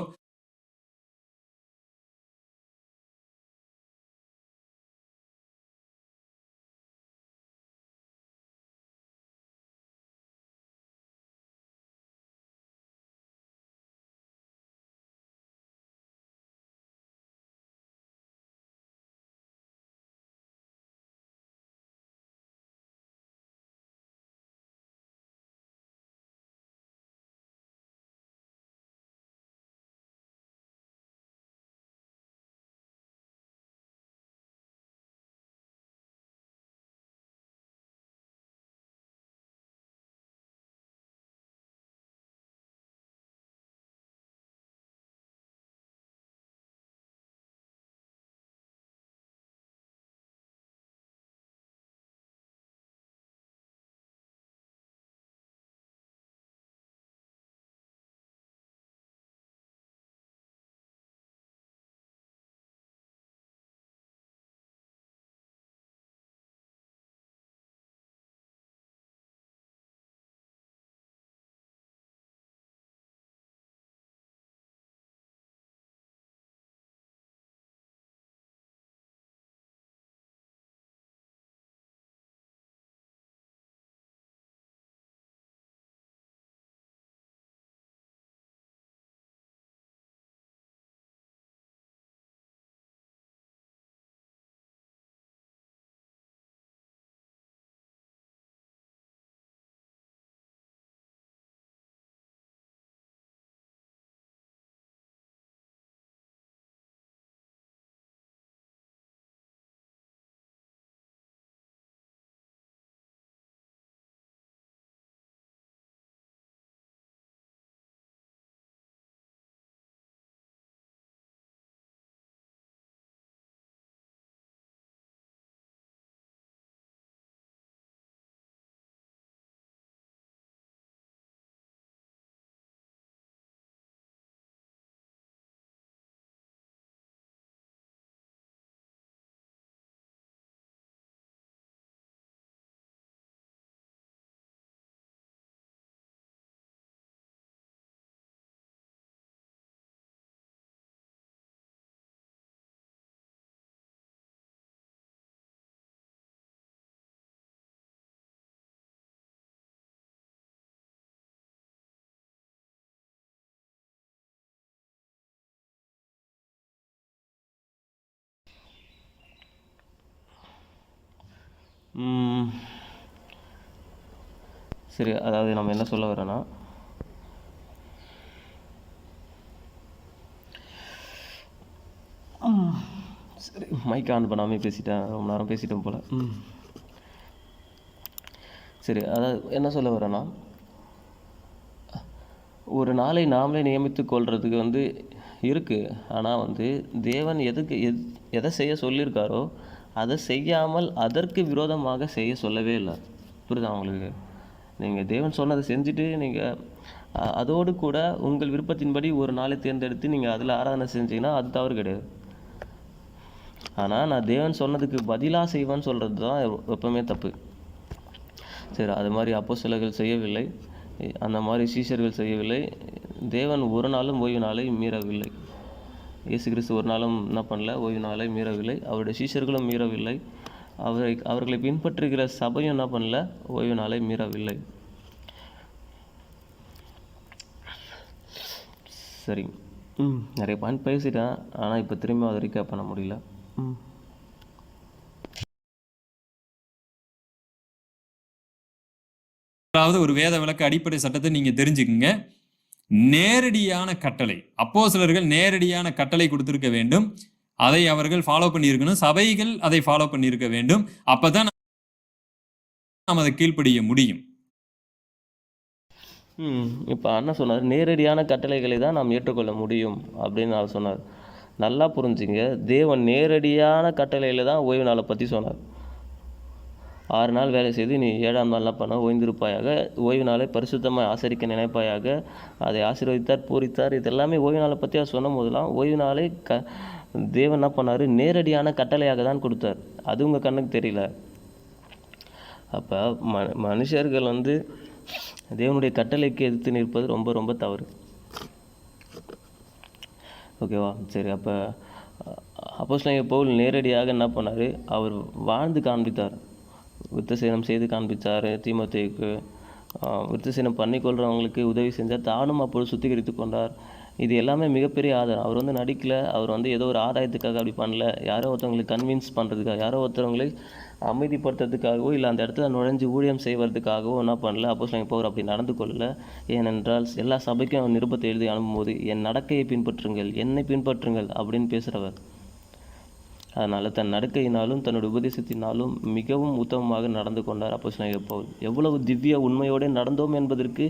S1: ம், சரி, அதாவது நம்ம என்ன சொல்ல வரோன்னா, சரி, மைக் ஆன் பண்ணாமே பேசிட்டேன், ரொம்ப நேரம் பேசிட்டேன் போல். சரி, அதாவது என்ன சொல்ல வரேன்னா, ஒரு நாளை நாமளே நியமித்து கொள்றதுக்கு வந்து இருக்குது. ஆனால் வந்து தேவன் எதை செய்ய சொல்லியிருக்காரோ அதை செய்யாமல் அதற்கு விரோதமாக செய்ய சொல்லவே இல்லை. புரியுதா உங்களுக்கு? நீங்கள் தேவன் சொன்னதை செஞ்சுட்டு நீங்கள் அதோடு கூட உங்கள் விருப்பத்தின்படி ஒரு நாளை தேர்ந்தெடுத்து நீங்கள் அதில் ஆராதனை செஞ்சீங்கன்னா அது தவறு கிடையாது. ஆனால் நான் தேவன் சொன்னதுக்கு பதிலாக செய்வேன்னு சொல்கிறது தான் எப்பவுமே தப்பு. சரி, அது மாதிரி அப்போஸ்தலர்கள் செய்யவில்லை, அந்த மாதிரி சீஷர்கள் செய்யவில்லை. தேவன் ஒரு நாளும் ஓய்வு நாளை மீறவில்லை. இயேசு கிறிஸ்து ஒரு நாளும் என்ன பண்ணல, ஓய்வு நாளை மீறவில்லை. அவருடைய சீஷர்களும் மீறவில்லை. அவர்களை பின்பற்றுகிற சபையும் என்ன பண்ணல, ஓய்வு நாளை மீறவில்லை. சரி, நிறைய பாயிண்ட் பேசிட்டேன், ஆனால் இப்போ திரும்ப அதை ரீகேப் பண்ண முடியல.
S2: அதாவது ஒரு வேத விளக்க அடிப்படை சட்டத்தை நீங்க தெரிஞ்சுக்குங்க. நேரடியான கட்டளை, அப்போஸ்தலர்கள் நேரடியான கட்டளை கொடுத்திருக்க வேண்டும். அதை அவர்கள் ஃபாலோ பண்ணியிருக்கணும். சபைகள் அதை ஃபாலோ பண்ணியிருக்க வேண்டும். அப்பதான் நாம் அதை கீழ்ப்படிய முடியும்.
S1: இப்போ அண்ணா சொன்னார், நேரடியான கட்டளைகளை தான் நாம் ஏற்றுக்கொள்ள முடியும் அப்படின்னு அவர் சொன்னார். நல்லா புரிஞ்சுங்க, தேவன் நேரடியான கட்டளையில் தான் ஓய்வு நாளை பற்றி சொன்னார். 6 நாள் வேலை செய்து நீ 7ஆம் நாள் என்ன பண்ண, ஓய்ந்திருப்பாயாக, ஓய்வு நாளை பரிசுத்தமாக ஆசரிக்க நினைப்பாயாக, அதை ஆசீர்வதித்தார், பூரித்தார். இது எல்லாமே ஓய்வு நாளை பற்றி அவர் சொன்ன போதெல்லாம் ஓய்வு நாளை தேவன் என்ன பண்ணார், நேரடியான கட்டளையாக தான் கொடுத்தார். அது உங்கள் கண்ணுக்கு தெரியல. அப்போ மனுஷர்கள் வந்து தேவனுடைய கட்டளைக்கு எதிர்த்து நிற்பது ரொம்ப ரொம்ப தவறு. ஓகேவா? சரி, அப்போ அப்போஸ்தலனாகிய பவுல் நேரடியாக என்ன பண்ணார், அவர் வாழ்ந்து காண்பித்தார். விருத்தசேதனம் செய்து காண்பித்தார். தீமோத்தேயுக்கு விருத்தசேதனம் பண்ணிக்கொள்கிறவங்களுக்கு உதவி செஞ்சார். தானும் அப்பொழுது சுத்திகரித்து கொண்டார். இது எல்லாமே மிகப்பெரிய ஆதாரம். அவர் வந்து நடிக்கலை, அவர் வந்து ஏதோ ஒரு ஆதாயத்துக்காக அப்படி பண்ணல, யாரோ ஒருத்தவங்களுக்கு கன்வின்ஸ் பண்ணுறதுக்காக, யாரோ ஒருத்தவங்களை அமைதிப்படுத்துறதுக்காகவோ இல்லை அந்த இடத்துல நுழைஞ்சு ஊழியம் செய்வதற்காகவோ என்ன பண்ணல. அப்போஸ்தலனாகிய பவுல் அப்படி நடந்து கொள்ளல. ஏனென்றால் எல்லா சபைக்கும் அவர் நிருபத்தை எழுதி அனுப்பும்போது என் நடக்கையை பின்பற்றுங்கள், என்னை பின்பற்றுங்கள் அப்படின்னு பேசுகிறவர். அதனால் தன் நடக்கையினாலும் தன்னுடைய உபதேசத்தினாலும் மிகவும் உத்தமமாக நடந்து கொண்டார் அப்போஸ்தலனாகிய பவுல். எவ்வளவு திவ்ய உண்மையோடு நடந்தோம் என்பதற்கு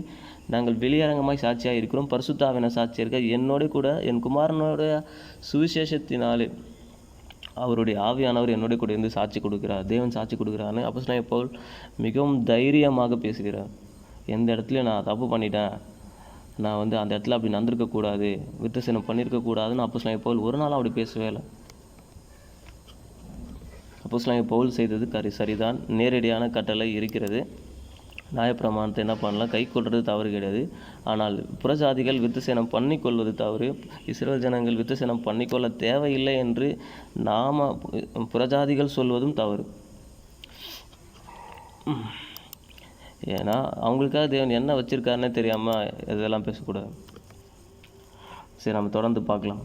S1: நாங்கள் வெளியரங்கமாய் சாட்சியாக இருக்கிறோம். பரிசுத்த ஆவியானவர் சாட்சியாக இருக்க, என்னோட கூட என் குமாரனுடைய சுவிசேஷத்தினாலே அவருடைய ஆவியானவர் என்னோட கூட இருந்து சாட்சி கொடுக்கிறார், தேவன் சாட்சி கொடுக்குறான்னு அப்போஸ்தலனாகிய பவுல் மிகவும் தைரியமாக பேசுகிறார். எந்த இடத்துலையும் நான் தப்பு பண்ணிட்டேன், நான் வந்து அந்த இடத்துல அப்படி நடந்திருக்கக்கூடாது, விருத்தசேதனம் பண்ணியிருக்கக்கூடாதுன்னு அப்போஸ்தலனாகிய பவுல் ஒரு நாளும் அப்படி பேசவே இல்லை. அப்போஸ்தலனாகிய பவுல் செய்தது சரிதான். நேரடியான கட்டளை இருக்கிறது. நியாயப்பிரமாணத்தை என்ன பண்ணலாம், கை கொள்வது தவறு கிடையாது. ஆனால் புறஜாதிகள் விருத்தசேதனம் பண்ணிக்கொள்வது தவறு. இஸ்ரவேல் ஜனங்கள் விருத்தசேதனம் பண்ணிக்கொள்ள தேவையில்லை என்று நாம் புறஜாதிகள் சொல்வதும் தவறு. ஏன்னா அவங்களுக்காக தேவன் என்ன வச்சிருக்காருன்னே தெரியாமல் இதெல்லாம் பேசக்கூடாது. சரி, நம்ம தொடர்ந்து பார்க்கலாம்.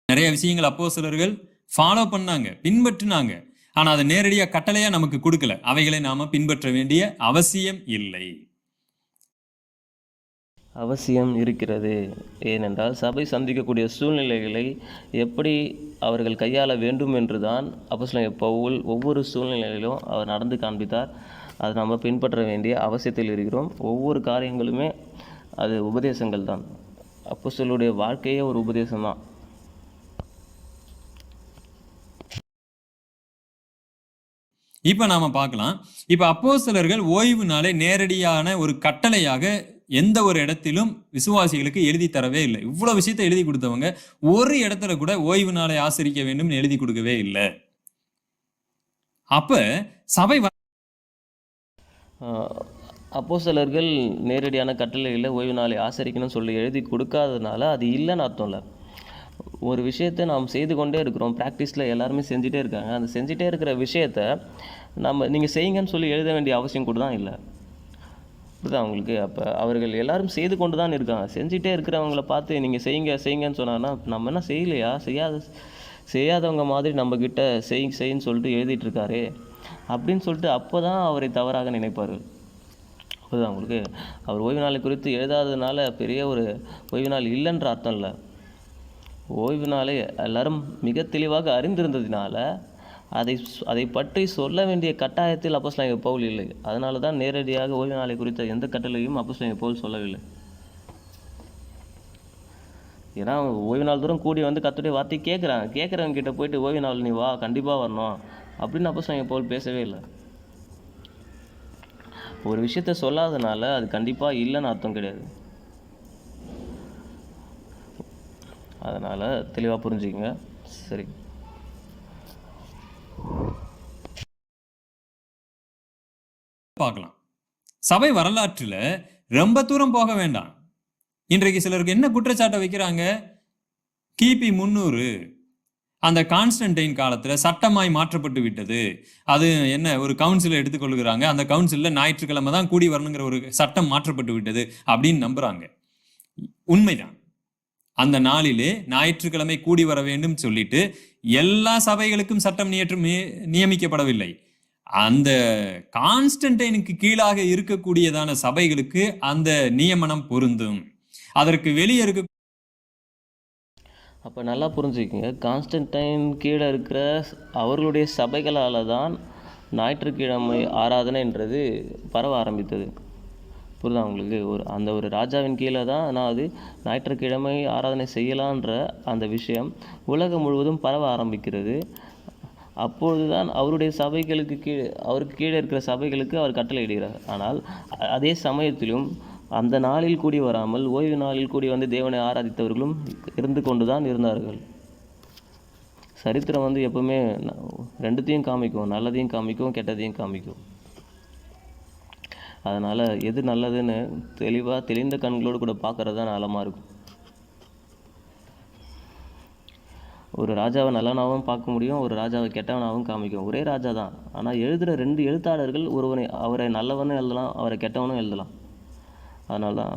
S2: நிறைய விஷயங்கள் அப்போஸ்தலர்கள் ஃபாலோ பண்ணாங்க, பின்பற்றினாங்க. ஆனா அதை நேரடியா கட்டளையா நமக்கு கொடுக்கல. அவைகளை நாம பின்பற்ற வேண்டிய அவசியம் இல்லை.
S1: அவசியம் இருக்கிறது. ஏனென்றால் சபை சந்திக்கக்கூடிய சூழ்நிலைகளை எப்படி அவர்கள் கையாள வேண்டும் என்று தான் அப்போஸ்தலனாகிய பவுல் ஒவ்வொரு சூழ்நிலையிலும் அவர் நடந்து காண்பித்தார். அதை நம்ம பின்பற்ற வேண்டிய அவசியத்தில் இருக்கிறோம். ஒவ்வொரு காரியங்களுமே அது உபதேசங்கள் தான். அப்போஸ்தலருடைய வாழ்க்கையே ஒரு உபதேசம் தான்.
S2: இப்ப நாம பார்க்கலாம். இப்ப அப்போஸ்தலர்கள் ஓய்வு நாளை நேரடியான ஒரு கட்டளையாக எந்த ஒரு இடத்திலும் விசுவாசிகளுக்கு எழுதி தரவே இல்லை. இவ்வளவு விஷயத்தை எழுதி கொடுத்தவங்க ஒரு இடத்துல கூட ஓய்வு நாளை ஆசரிக்க வேண்டும் எழுதி கொடுக்கவே இல்லை. அப்ப சபை
S1: அப்போஸ்தலர்கள் நேரடியான கட்டளையில் ஓய்வு நாளை ஆசரிக்கணும்னு சொல்லி எழுதி கொடுக்காததுனால அது இல்லைன்னு அர்த்தம் இல்லை. ஒரு விஷயத்தை நாம் செய்து கொண்டே இருக்கிறோம். ப்ராக்டிஸில் எல்லாருமே செஞ்சுட்டே இருக்காங்க. அந்த செஞ்சுட்டே இருக்கிற விஷயத்தை நீங்கள் செய்யுங்கன்னு சொல்லி எழுத வேண்டிய அவசியம் கூட தான் இல்லை. புரியுதா அவங்களுக்கு? அப்போ அவர்கள் எல்லாரும் செய்து கொண்டு தான் இருக்காங்க. செஞ்சுட்டே இருக்கிறவங்கள பார்த்து நீங்கள் செய்யுங்கன்னு சொன்னாங்கன்னா நம்ம என்ன செய்யலையா, செய்யாதவங்க மாதிரி நம்மக்கிட்ட செய்ன்னு சொல்லிட்டு எழுதிட்டு இருக்காரே அப்படின்னு சொல்லிட்டு அப்போ தான் அவரை தவறாக நினைப்பார்கள். புரியுதா உங்களுக்கு? அவர் ஓய்வு நாளை குறித்து எழுதாததுனால பெரிய ஒரு ஓய்வு நாள் இல்லைன்ற அர்த்தம் இல்லை. ஓய்வு நாளை எல்லாரும் மிக தெளிவாக அறிந்திருந்ததினால அதை பற்றி சொல்ல வேண்டிய கட்டாயத்தில் அப்போஸ்தலனாகிய பவுல் இல்லை. அதனால தான் நேரடியாக ஓய்வு நாளை குறித்த எந்த கட்டளையும் அப்போஸ்தலனாகிய பவுல் சொல்லவில்லை. ஏன்னா ஓய்வு நாள் தூரம் கூடி வந்து கர்த்தருடைய வார்த்தை கேட்குறவங்க கிட்ட போயிட்டு ஓய்வு நாள் நீ வா கண்டிப்பாக வரணும் அப்படின்னு அப்போஸ்தலனாகிய பவுல் பேசவே இல்லை. ஒரு விஷயத்த சொல்லாதனால அது கண்டிப்பாக இல்லைன்னு அர்த்தம் கிடையாது. அதனால் தெளிவாக புரிஞ்சுக்கங்க. சரி,
S2: பார்க்கலாம். சபை வரலாற்றில் ரொம்ப தூரம் போக வேண்டாம். இன்றைக்கு சிலருக்கு என்ன குற்றச்சாட்டை வைக்கிறாங்க? கிபி 300 அந்த கான்ஸ்டன்டைன் காலத்துல சட்டமாய் மாற்றப்பட்டு விட்டது. அது என்ன, ஒரு கவுன்சிலை எடுத்துக்கொள்கிறாங்க. அந்த கவுன்சிலில் ஞாயிற்றுக்கிழமை தான் கூடி வரணுங்கிற ஒரு சட்டம் மாற்றப்பட்டு விட்டது அப்படின்னு நம்புறாங்க. உண்மைதான். அந்த நாளிலே ஞாயிற்றுக்கிழமை கூடி வர வேண்டும் சொல்லிட்டு எல்லா சபைகளுக்கும் சட்டம் நியமிக்கப்படவில்லை. அந்த கான்ஸ்டன்டைனுக்கு கீழாக இருக்கக்கூடியதான சபைகளுக்கு அந்த நியமனம் பொருந்தும். அதற்கு வெளியே இருக்க
S1: அப்போ நல்லா புரிஞ்சுக்கங்க. கான்ஸ்டன்டைன் கீழே இருக்கிற அவர்களுடைய சபைகளால் தான் ஞாயிற்றுக்கிழமை ஆராதனைன்றது பரவ ஆரம்பித்தது. புரியுதா உங்களுக்கு? ஒரு ராஜாவின் கீழே தான் ஆனால் அது ஞாயிற்றுக்கிழமை ஆராதனை செய்யலான்ற அந்த விஷயம் உலகம் முழுவதும் பரவ ஆரம்பிக்கிறது. அப்பொழுது தான் அவருடைய சபைகளுக்கு அவருக்கு கீழே இருக்கிற சபைகளுக்கு அவர் கட்டளையிடுகிறார். ஆனால் அதே சமயத்திலும் அந்த நாளில் கூடி வராமல் ஓய்வு நாளில் கூடி வந்து தேவனை ஆராதித்தவர்களும் இருந்து கொண்டு தான் இருந்தார்கள். சரித்திரம் எப்பவுமே ரெண்டுத்தையும் காமிக்கும், நல்லதையும் காமிக்கும், கெட்டதையும் காமிக்கும். அதனால் எது நல்லதுன்னு தெளிந்த கண்களோடு கூட பார்க்கறது தான் நலமாக இருக்கும். ஒரு ராஜாவை நல்லவனாகவும் பார்க்க முடியும், ஒரு ராஜாவை கெட்டவனாகவும் காமிக்கும். ஒரே ராஜா தான், ஆனால் எழுதுகிற 2 எழுத்தாளர்கள் அவரை நல்லவனும் எழுதலாம், அவரை கெட்டவனும் எழுதலாம். அதனால தான்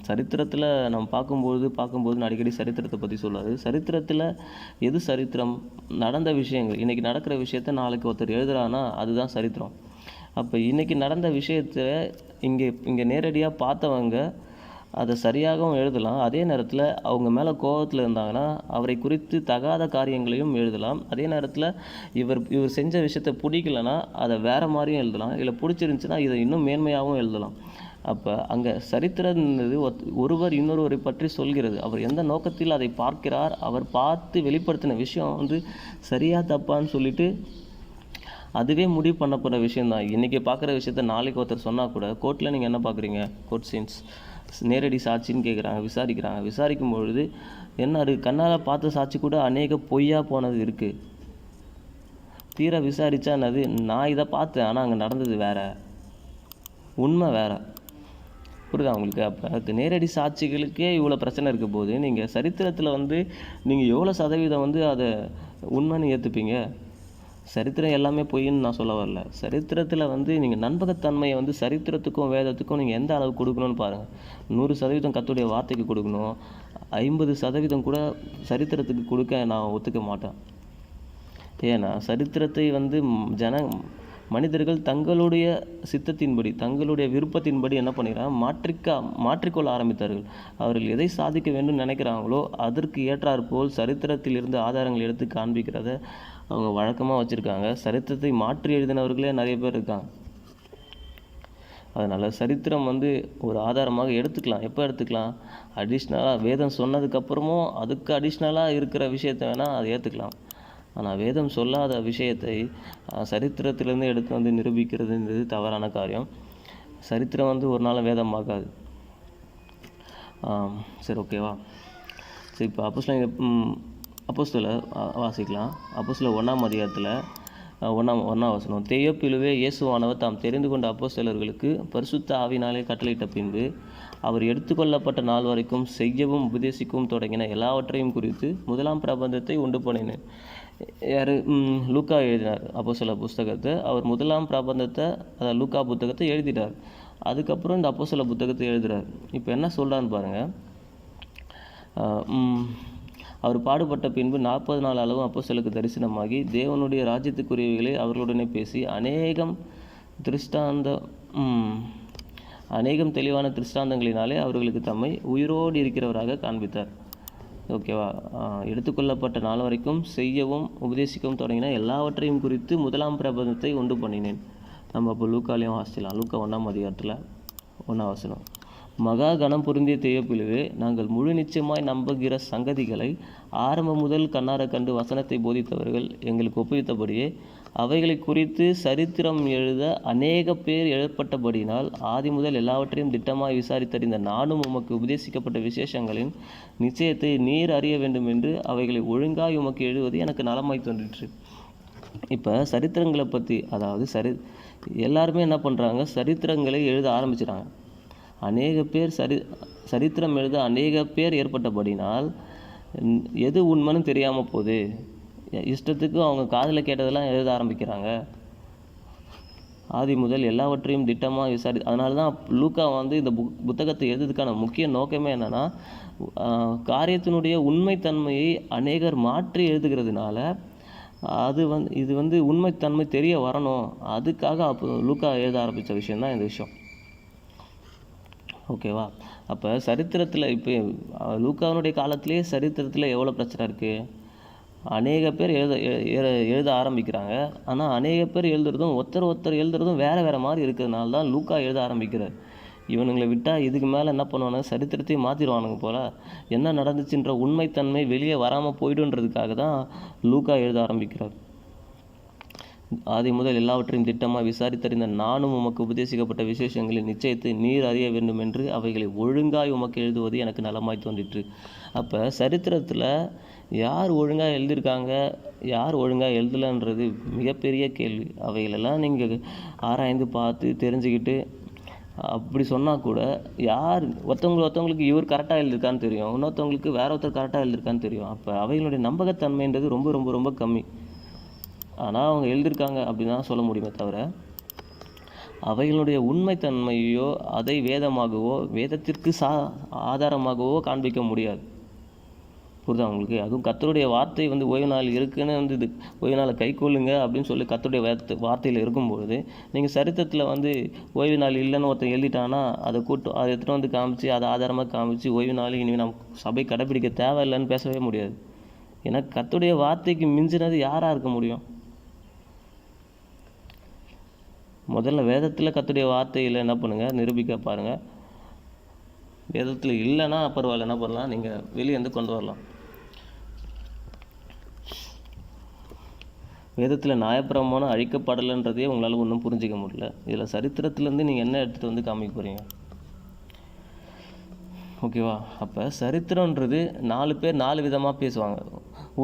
S1: சரித்திரத்தில் நம்ம பார்க்கும்போது அடிக்கடி சரித்திரத்தை பற்றி சொல்லாது. சரித்திரத்தில் எது சரித்திரம்? நடந்த விஷயங்கள். இன்றைக்கி நடக்கிற விஷயத்த நாளைக்கு ஒருத்தர் எழுதுறான்னா அதுதான் சரித்திரம். அப்போ இன்றைக்கி நடந்த விஷயத்தை இங்கே நேரடியாக பார்த்தவங்க அதை சரியாகவும் எழுதலாம். அதே நேரத்தில் அவங்க மேலே கோபத்தில் இருந்தாங்கன்னா அவரை குறித்து தகாத காரியங்களையும் எழுதலாம். அதே நேரத்தில் இவர் செஞ்ச விஷயத்தை பிடிக்கலன்னா அதை வேறு மாதிரியும் எழுதலாம். இல்லை பிடிச்சிருந்துச்சுன்னா இதை இன்னும் மேன்மையாகவும் எழுதலாம். அப்போ அங்கே சரித்திரம்ன்றது ஒருவர் இன்னொருவரை பற்றி சொல்கிறது. அவர் எந்த நோக்கத்தில் அதை பார்க்கிறார், அவர் பார்த்து வெளிப்படுத்தின விஷயம் சரியா தப்பான்னு சொல்லிட்டு அதுவே முடிவு பண்ணப்படுற விஷயந்தான். இன்றைக்கி பார்க்குற விஷயத்த நாளைக்கு ஒருத்தர் சொன்னால் கூட கோர்ட்டில் நீங்கள் என்ன பார்க்குறீங்க? கோர்ட் சீன்ஸ் நேரடி சாட்சின்னு கேட்குறாங்க, விசாரிக்கும் பொழுது என்ன அது கண்ணால் பார்த்த சாட்சி கூட அநேக பொய்யா போனது இருக்குது. தீர விசாரித்தா என்னது, நான் இதை பார்த்தேன் ஆனால் அங்கே நடந்தது வேற, உண்மை வேற. புரியுதா உங்களுக்கு? அப்போ நேரடி சாட்சிகளுக்கே இவ்வளோ பிரச்சனை இருக்க போது நீங்கள் சரித்திரத்தில் நீங்கள் எவ்வளோ சதவீதம் அதை உண்மைன்னு ஏற்றுப்பீங்க? சரித்திரம் எல்லாமே பொய்ன்னு நான் சொல்ல வரல. சரித்திரத்தில் நீங்கள் நம்பகத்தன்மையை சரித்திரத்துக்கும் வேதத்துக்கும் நீங்கள் எந்த அளவு கொடுக்கணும்னு பாருங்கள். 100% கர்த்தருடைய வார்த்தைக்கு கொடுக்கணும். 50% கூட சரித்திரத்துக்கு கொடுக்க நான் ஒத்துக்க மாட்டேன். ஏன்னா சரித்திரத்தை மனிதர்கள் தங்களுடைய சித்தத்தின்படி, தங்களுடைய விருப்பத்தின்படி என்ன பண்ணிக்கிறாங்க, மாற்றிக்கொள்ள ஆரம்பித்தார்கள். அவர்கள் எதை சாதிக்க வேண்டும் நினைக்கிறாங்களோ அதற்கு ஏற்றாற்போல் சரித்திரத்தில் இருந்து ஆதாரங்கள் எடுத்து காண்பிக்கிறத அவங்க வழக்கமாக வச்சுருக்காங்க. சரித்திரத்தை மாற்றி எழுதினவர்களே நிறைய பேர் இருக்காங்க. அதனால் சரித்திரம் ஒரு ஆதாரமாக எடுத்துக்கலாம். எப்போ எடுத்துக்கலாம்? அடிஷ்னலாக வேதம் சொன்னதுக்கப்புறமும் அதுக்கு அடிஷ்னலாக இருக்கிற விஷயத்தை வேணால் அதை ஏற்றுக்கலாம். ஆனால் வேதம் சொல்லாத விஷயத்தை சரித்திரத்திலேருந்து எடுத்து நிரூபிக்கிறதுன்றது தவறான காரியம். சரித்திரம் ஒரு நாள் வேதமாகாது. சரி, ஓகேவா? சரி, இப்போ அப்போஸ்தலர் வாசிக்கலாம். அப்போஸ்தலர் 1ஆம் அதிகாரத்தில் 1ஆம் வசனம். தெயோப்பிலுவே இயேசுவானவர் தாம் தெரிந்து கொண்ட அப்போஸ்தலர்களுக்கு பரிசுத்த ஆவியினாலே கட்டளையிட்ட பின்பு அவர் எடுத்துக்கொள்ளப்பட்ட நாள் வரைக்கும் செய்யவும் உபதேசிக்கவும் தொடங்கின எல்லாவற்றையும் குறித்து முதலாம் பிரபந்தத்தை உண்டு பண்ணினேன். யார்? லூக்கா எழுதினார் அப்போஸ்தலர் புத்தகத்தை. அவர் முதலாம் பிரபந்தத்தை, அதாவது லூக்கா புத்தகத்தை எழுதிட்டார். அதுக்கப்புறம் இந்த அப்போஸ்தலர் புத்தகத்தை எழுதுகிறார். இப்போ என்ன சொல்கிறான்னு பாருங்கள். அவர் பாடுபட்ட பின்பு 40 நாள் அளவு அப்போஸ்தலருக்கு தரிசனமாகி தேவனுடைய ராஜ்யத்துக்குரியவைகளை அவர்களுடனே பேசி அநேகம் தெளிவான திருஷ்டாந்தங்களினாலே அவர்களுக்கு தம்மை உயிரோடு இருக்கிறவராக காண்பித்தார். ஓகேவா? எடுத்துக்கொள்ளப்பட்ட நாள் வரைக்கும் செய்யவும் உபதேசிக்கவும் தொடங்கின எல்லாவற்றையும் குறித்து முதலாம் பிரபந்தத்தை உண்டு பண்ணினேன். நம்ம அப்போ லூக்காலையும் வாசிக்கலாம். லூக்கா 1ஆம் அதிகாரத்தில் 1ஆம் வசனம். மகா கணம் பொருந்திய தேவப்பிலுவே, நாங்கள் முழு நிச்சயமாய் நம்புகிற சங்கதிகளை ஆரம்பம் முதல் கண்ணார கண்டு வசனத்தை போதித்தவர்கள் எங்களுக்கு ஒப்புவித்தபடியே அவைகளை குறித்து சரித்திரம் எழுத அநேக பேர் எழுப்பப்பட்டபடியினால் ஆதி முதல் எல்லாவற்றையும் திட்டமாய் விசாரித்தறிந்த நானும் உமக்கு உபதேசிக்கப்பட்ட விசேஷங்களின் நிச்சயத்தை நீர் அறிய வேண்டும் என்று அவைகளை ஒழுங்காய் உமக்கு எழுதுவது எனக்கு நலமாய் தோன்றிற்று. இப்போ சரித்திரங்களை பற்றி, அதாவது எல்லாருமே என்ன பண்ணுறாங்க, சரித்திரங்களை எழுத ஆரம்பிச்சிட்டாங்க. அநேக பேர் சரித்திரம் எழுத அநேக பேர் ஏற்பட்டபடினால் எது உண்மைன்னு தெரியாமல் போகுது. இஷ்டத்துக்கு அவங்க காதில் கேட்டதெல்லாம் எழுத ஆரம்பிக்கிறாங்க. ஆதி முதல் எல்லாவற்றையும் திட்டமாக அதனால தான் லூக்கா இந்த புத்தகத்தை எழுதுறதுக்கான முக்கிய நோக்கமே என்னென்னா, காரியத்தினுடைய உண்மைத்தன்மையை அநேகர் மாற்றி எழுதுகிறதுனால இது உண்மைத்தன்மை தெரிய வரணும். அதுக்காக லூக்கா எழுத ஆரம்பித்த விஷயந்தான் இந்த விஷயம். ஓகேவா? அப்போ சரித்திரத்தில் இப்போ லூக்காவினுடைய காலத்திலே சரித்திரத்தில் எவ்வளோ பிரச்சனை இருக்குது. அநேக பேர் எழுத ஆரம்பிக்கிறாங்க. ஆனால் அநேக பேர் எழுதுறதும் ஒருத்தர் எழுதுறதும் வேறு மாதிரி இருக்கிறதுனால தான் லூக்கா எழுத ஆரம்பிக்கிறார். இவனுங்களை விட்டால் இதுக்கு மேலே என்ன பண்ணுவானுங்க, சரித்திரத்தையும் மாற்றிடுவானுங்க போல். என்ன நடந்துச்சுன்ற உண்மைத்தன்மை வெளியே வராமல் போய்டுன்றதுக்காக தான் லூக்கா எழுத ஆரம்பிக்கிறார். ஆதி முதல் எல்லாவற்றையும் திட்டமாக விசாரித்தறிந்த நானும் உமக்கு உபதேசிக்கப்பட்ட விசேஷங்களின் நிச்சயத்தை நீர் அறிய வேண்டும் என்று அவைகளை ஒழுங்காய் உமக்கு எழுதுவது எனக்கு நலமாய் தோன்றிற்று. அப்போ சரித்திரத்தில் யார் ஒழுங்காக எழுதியிருக்காங்க, யார் ஒழுங்காக எழுதலைன்றது மிகப்பெரிய கேள்வி. அவைகளெல்லாம் நீங்கள் ஆராய்ந்து பார்த்து தெரிஞ்சுக்கிட்டு அப்படி சொன்னால் கூட ஒருத்தவங்களுக்கு இவர் கரெக்டாக எழுதியிருக்கான்னு தெரியும், இன்னொருத்தவங்களுக்கு வேற ஒருத்தர் கரெக்டாக எழுதியிருக்கான்னு தெரியும். அப்போ அவைகளுடைய நம்பகத்தன்மைன்றது ரொம்ப ரொம்ப ரொம்ப கம்மி. ஆனால் அவங்க எழுதியிருக்காங்க அப்படின்னு தான் சொல்ல முடியுமே தவிர அவைகளுடைய உண்மைத்தன்மையோ அதை வேதத்திற்கு ஆதாரமாகவோ காண்பிக்க முடியாது. புரியுதா உங்களுக்கு? அதுவும் கர்த்தருடைய வார்த்தை ஓய்வு நாள் இருக்குன்னு இது ஓய்வு நாளை கை கொள்ளுங்க அப்படின்னு சொல்லி கர்த்தருடைய வார்த்தையில் இருக்கும்பொழுது நீங்கள் சரித்திரத்தில் ஓய்வு நாள் இல்லைன்னு ஒருத்தன் எழுதிட்டான்னா அதை எடுத்துகிட்டு காமிச்சு அதை ஆதாரமாக காமிச்சு ஓய்வு நாள் இனிமேல் நம்ம சபை கடைப்பிடிக்க தேவையில்லைன்னு பேசவே முடியாது. ஏன்னா கர்த்தருடைய வார்த்தைக்கு மிஞ்சினது யாராக இருக்க முடியும்? முதல்ல வேதத்தில் கர்த்தருடைய வார்த்தையில் என்ன பண்ணுங்கள், நிரூபிக்க பாருங்கள். வேதத்தில் இல்லைன்னா பரவாயில்ல, என்ன பண்ணலாம், நீங்கள் வெளியே கொண்டு வரலாம். வேதத்தில் நியாயப்பிரமாணம் அழிக்கப்படலைன்றதே உங்களால் ஒன்றும் புரிஞ்சிக்க முடியல. இதில் சரித்திரத்துலேருந்து நீங்கள் என்ன எடுத்துகிட்டு காமிக்க போகிறீங்க? ஓகேவா? அப்போ சரித்திரன்றது 4 பேர் 4 விதமாக பேசுவாங்க.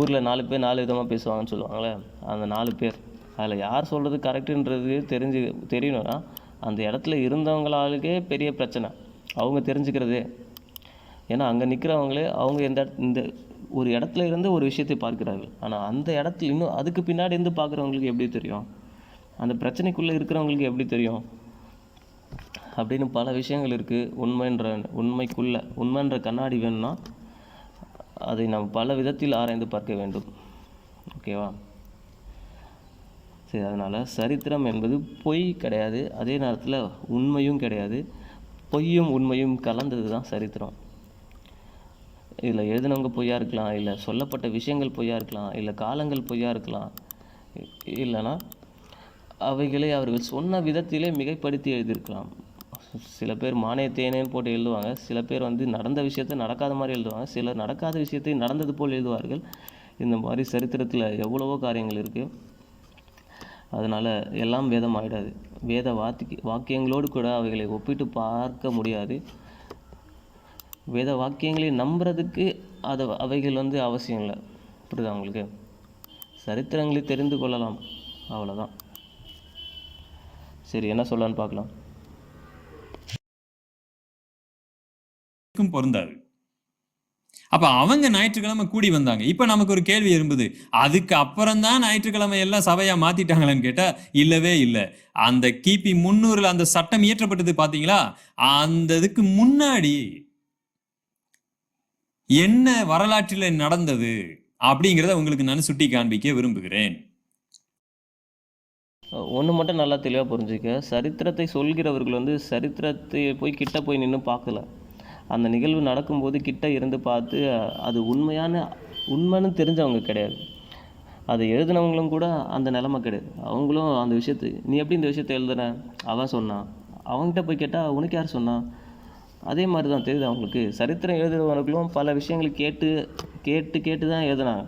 S1: ஊரில் 4 பேர் 4 விதமாக பேசுவாங்கன்னு சொல்லுவாங்களே, அந்த 4 பேர் அதில் யார் சொல்கிறது கரெக்டுன்றது தெரியணும்னா அந்த இடத்துல இருந்தவங்களாலுக்கே பெரிய பிரச்சனை அவங்க தெரிஞ்சுக்கிறதே. ஏன்னா அங்கே நிற்கிறவங்களே அவங்க இந்த ஒரு இடத்துல இருந்து ஒரு விஷயத்தை பார்க்கிறார்கள். ஆனால் அந்த இடத்துல இன்னும் அதுக்கு பின்னாடி இருந்து பார்க்குறவங்களுக்கு எப்படி தெரியும், அந்த பிரச்சனைக்குள்ளே இருக்கிறவங்களுக்கு எப்படி தெரியும் அப்படின்னு பல விஷயங்கள் இருக்குது. உண்மைன்ற கண்ணாடி வேணும்னா அதை நாம் பல விதத்தில் ஆராய்ந்து பார்க்க வேண்டும். ஓகேவா? சரி, அதனால் சரித்திரம் என்பது பொய் கிடையாது, அதே நேரத்தில் உண்மையும் கிடையாது. பொய்யும் உண்மையும் கலந்தது தான் சரித்திரம். இதில் எழுதினவங்க பொய்யா இருக்கலாம், இல்லை சொல்லப்பட்ட விஷயங்கள் பொய்யா இருக்கலாம், இல்லை காலங்கள் பொய்யா இருக்கலாம், இல்லைன்னா அவைகளை அவர்கள் சொன்ன விதத்திலே மிகைப்படுத்தி எழுதியிருக்கலாம். சில பேர் மானே தேனேன்னு போட்டு எழுதுவாங்க, சில பேர் நடந்த விஷயத்தை நடக்காத மாதிரி எழுதுவாங்க, சிலர் நடக்காத விஷயத்தை நடந்தது போல் எழுதுவார்கள். இந்த மாதிரி சரித்திரத்தில் எவ்வளவோ காரியங்கள் இருக்குது. அதனால் எல்லாம் வேதம் ஆகிடாது. வாக்கியங்களோடு கூட அவைகளை ஒப்பிட்டு பார்க்க முடியாது. வேத வாக்கியங்களை நம்புறதுக்கு அவைகள் அவசியம் இல்லை. புரியுதா உங்களுக்கு? சரித்திரங்களை தெரிந்து கொள்ளலாம், அவ்வளோதான். சரி, என்ன சொல்லலான்னு பார்க்கலாம்.
S2: பொருந்தாது. அப்ப அவங்க ஞாயிற்றுக்கிழமை கூடி வந்தாங்க. இப்ப நமக்கு ஒரு கேள்வி எழும்புது, அதுக்கு அப்புறம் தான் ஞாயிற்றுக்கிழமை எல்லாம் சபையா மாத்திட்டாங்களான்னு கேட்டா இல்லவே இல்லை. அந்த கிபி 300 அந்த சட்டம் இயற்றப்பட்டது பாத்தீங்களா? அந்த இதுக்கு முன்னாடி என்ன வரலாற்றில் நடந்தது அப்படிங்கிறத உங்களுக்கு நான் சுட்டி காண்பிக்க விரும்புகிறேன்.
S1: ஒன்று மட்டும் நல்லா தெளிவாக புரிஞ்சுக்க, சரித்திரத்தை சொல்கிறவர்கள் வந்து சரித்திரத்தை போய் கிட்ட போய் நின்று பார்க்கல. அந்த நிகழ்வு நடக்கும்போது கிட்ட இருந்து பார்த்து அது உண்மைன்னு தெரிஞ்சவங்க கிடையாது. அதை எழுதினவங்களும் கூட அந்த நிலமை கிடையாது. அவங்களும் அந்த நீ எப்படி இந்த விஷயத்தை எழுதுன, அவன் சொன்னான், அவங்ககிட்ட போய் கேட்டால் உனக்கு யார் சொன்னான், அதே மாதிரி தான் தெரியுது அவங்களுக்கு. சரித்திரம் எழுதுறவர்களும் பல விஷயங்களை கேட்டு தான் எழுதுனாங்க.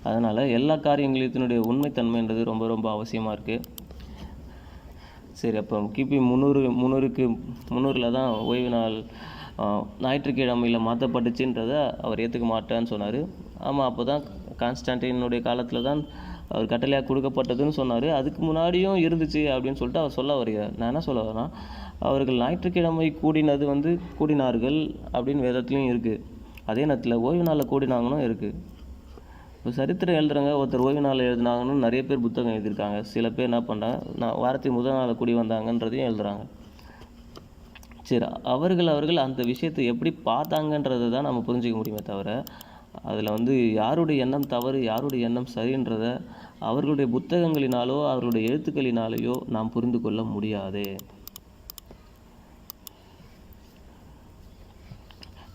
S1: அதனால் எல்லா காரியங்களினுடைய உண்மைத்தன்மைன்றது ரொம்ப ரொம்ப அவசியமாக இருக்குது. சரி, அப்போ கிபி 300 தான் ஓய்வு நாள் ஞாயிற்றுக்கிழமையில் மாற்றப்பட்டுச்சுன்றதை அவர் ஏற்றுக்க மாட்டேன்னு சொன்னார். ஆமாம், அப்போ தான் கான்ஸ்டான்டினுடைய காலத்தில் தான் அவர் கட்டளையாக கொடுக்கப்பட்டதுன்னு சொன்னார். அதுக்கு முன்னாடியும் இருந்துச்சு அப்படின்னு சொல்லிட்டு அவர் சொல்ல வருகிறார். நான் என்ன சொல்ல வரேன்னா, அவர்கள் ஞாயிற்றுக்கிழமை கூடினார்கள் அப்படின்னு வேதத்துலேயும் இருக்குது. அதே நேரத்தில் ஓய்வு நாளில் கூடினாங்கன்னு இருக்குது. இப்போ சரித்திரம் எழுதுறவங்க ஒருத்தர் ஓய்வு நாள் எழுதுனாங்கன்னு நிறைய பேர் புத்தகம் எழுதியிருக்காங்க. சில பேர் என்ன பண்ணுறாங்க, நான் வாரத்தின் முதல் நாள் கூடி வந்தாங்கன்றதையும் எழுதுகிறாங்க. சரி, அவர்கள் அந்த விஷயத்தை எப்படி பார்த்தாங்கன்றதை தான் நம்ம புரிஞ்சிக்க முடியுமே தவிர, அதில் வந்து யாருடைய எண்ணம் தவறு யாருடைய எண்ணம் சரின்றத அவர்களுடைய புத்தகங்களினாலோ அவர்களுடைய எழுத்துக்களினாலேயோ நாம் புரிந்து கொள்ள முடியாது.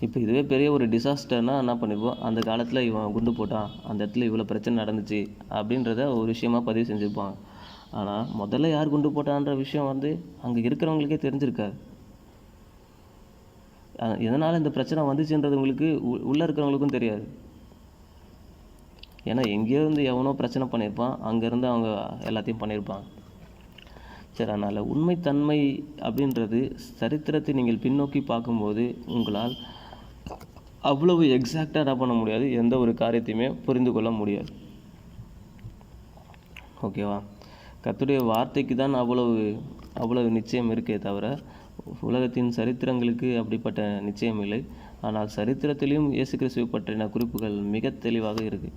S1: இப்போ இதுவே பெரிய ஒரு டிசாஸ்டர்னால் என்ன பண்ணிப்போம், அந்த காலத்தில் இவன் குண்டு போட்டான், அந்த இடத்துல இவ்வளோ பிரச்சனை நடந்துச்சு அப்படின்றத ஒரு விஷயமா பதிவு செஞ்சுருப்பாங்க. ஆனால் முதல்ல யார் குண்டு போட்டான்ற விஷயம் வந்து அங்கே இருக்கிறவங்களுக்கே தெரிஞ்சிருக்காது. எதனால் இந்த பிரச்சனை வந்துச்சுன்றது உங்களுக்கு உள்ளே இருக்கிறவங்களுக்கும் தெரியாது. ஏன்னா எங்கேயோ இருந்து எவனோ பிரச்சனை பண்ணியிருப்பான், அங்கேருந்து அவங்க எல்லாத்தையும் பண்ணியிருப்பாங்க. சரி, அதனால் உண்மைத்தன்மை அப்படின்றது சரித்திரத்தை நீங்கள் பின்னோக்கி பார்க்கும்போது உங்களால் அவ்வளவு எக்ஸாக்டாக என்ன பண்ண முடியாது, எந்த ஒரு காரியத்தையுமே புரிந்து கொள்ள முடியாது. ஓகேவா? கர்த்தருடைய வார்த்தைக்கு தான் அவ்வளவு நிச்சயம் இருக்கே தவிர உலகத்தின் சரித்திரங்களுக்கு அப்படிப்பட்ட நிச்சயம் இல்லை. ஆனால் சரித்திரத்திலையும் இயேசு கிறிஸ்துவை பற்றின குறிப்புகள் மிக தெளிவாக இருக்கு.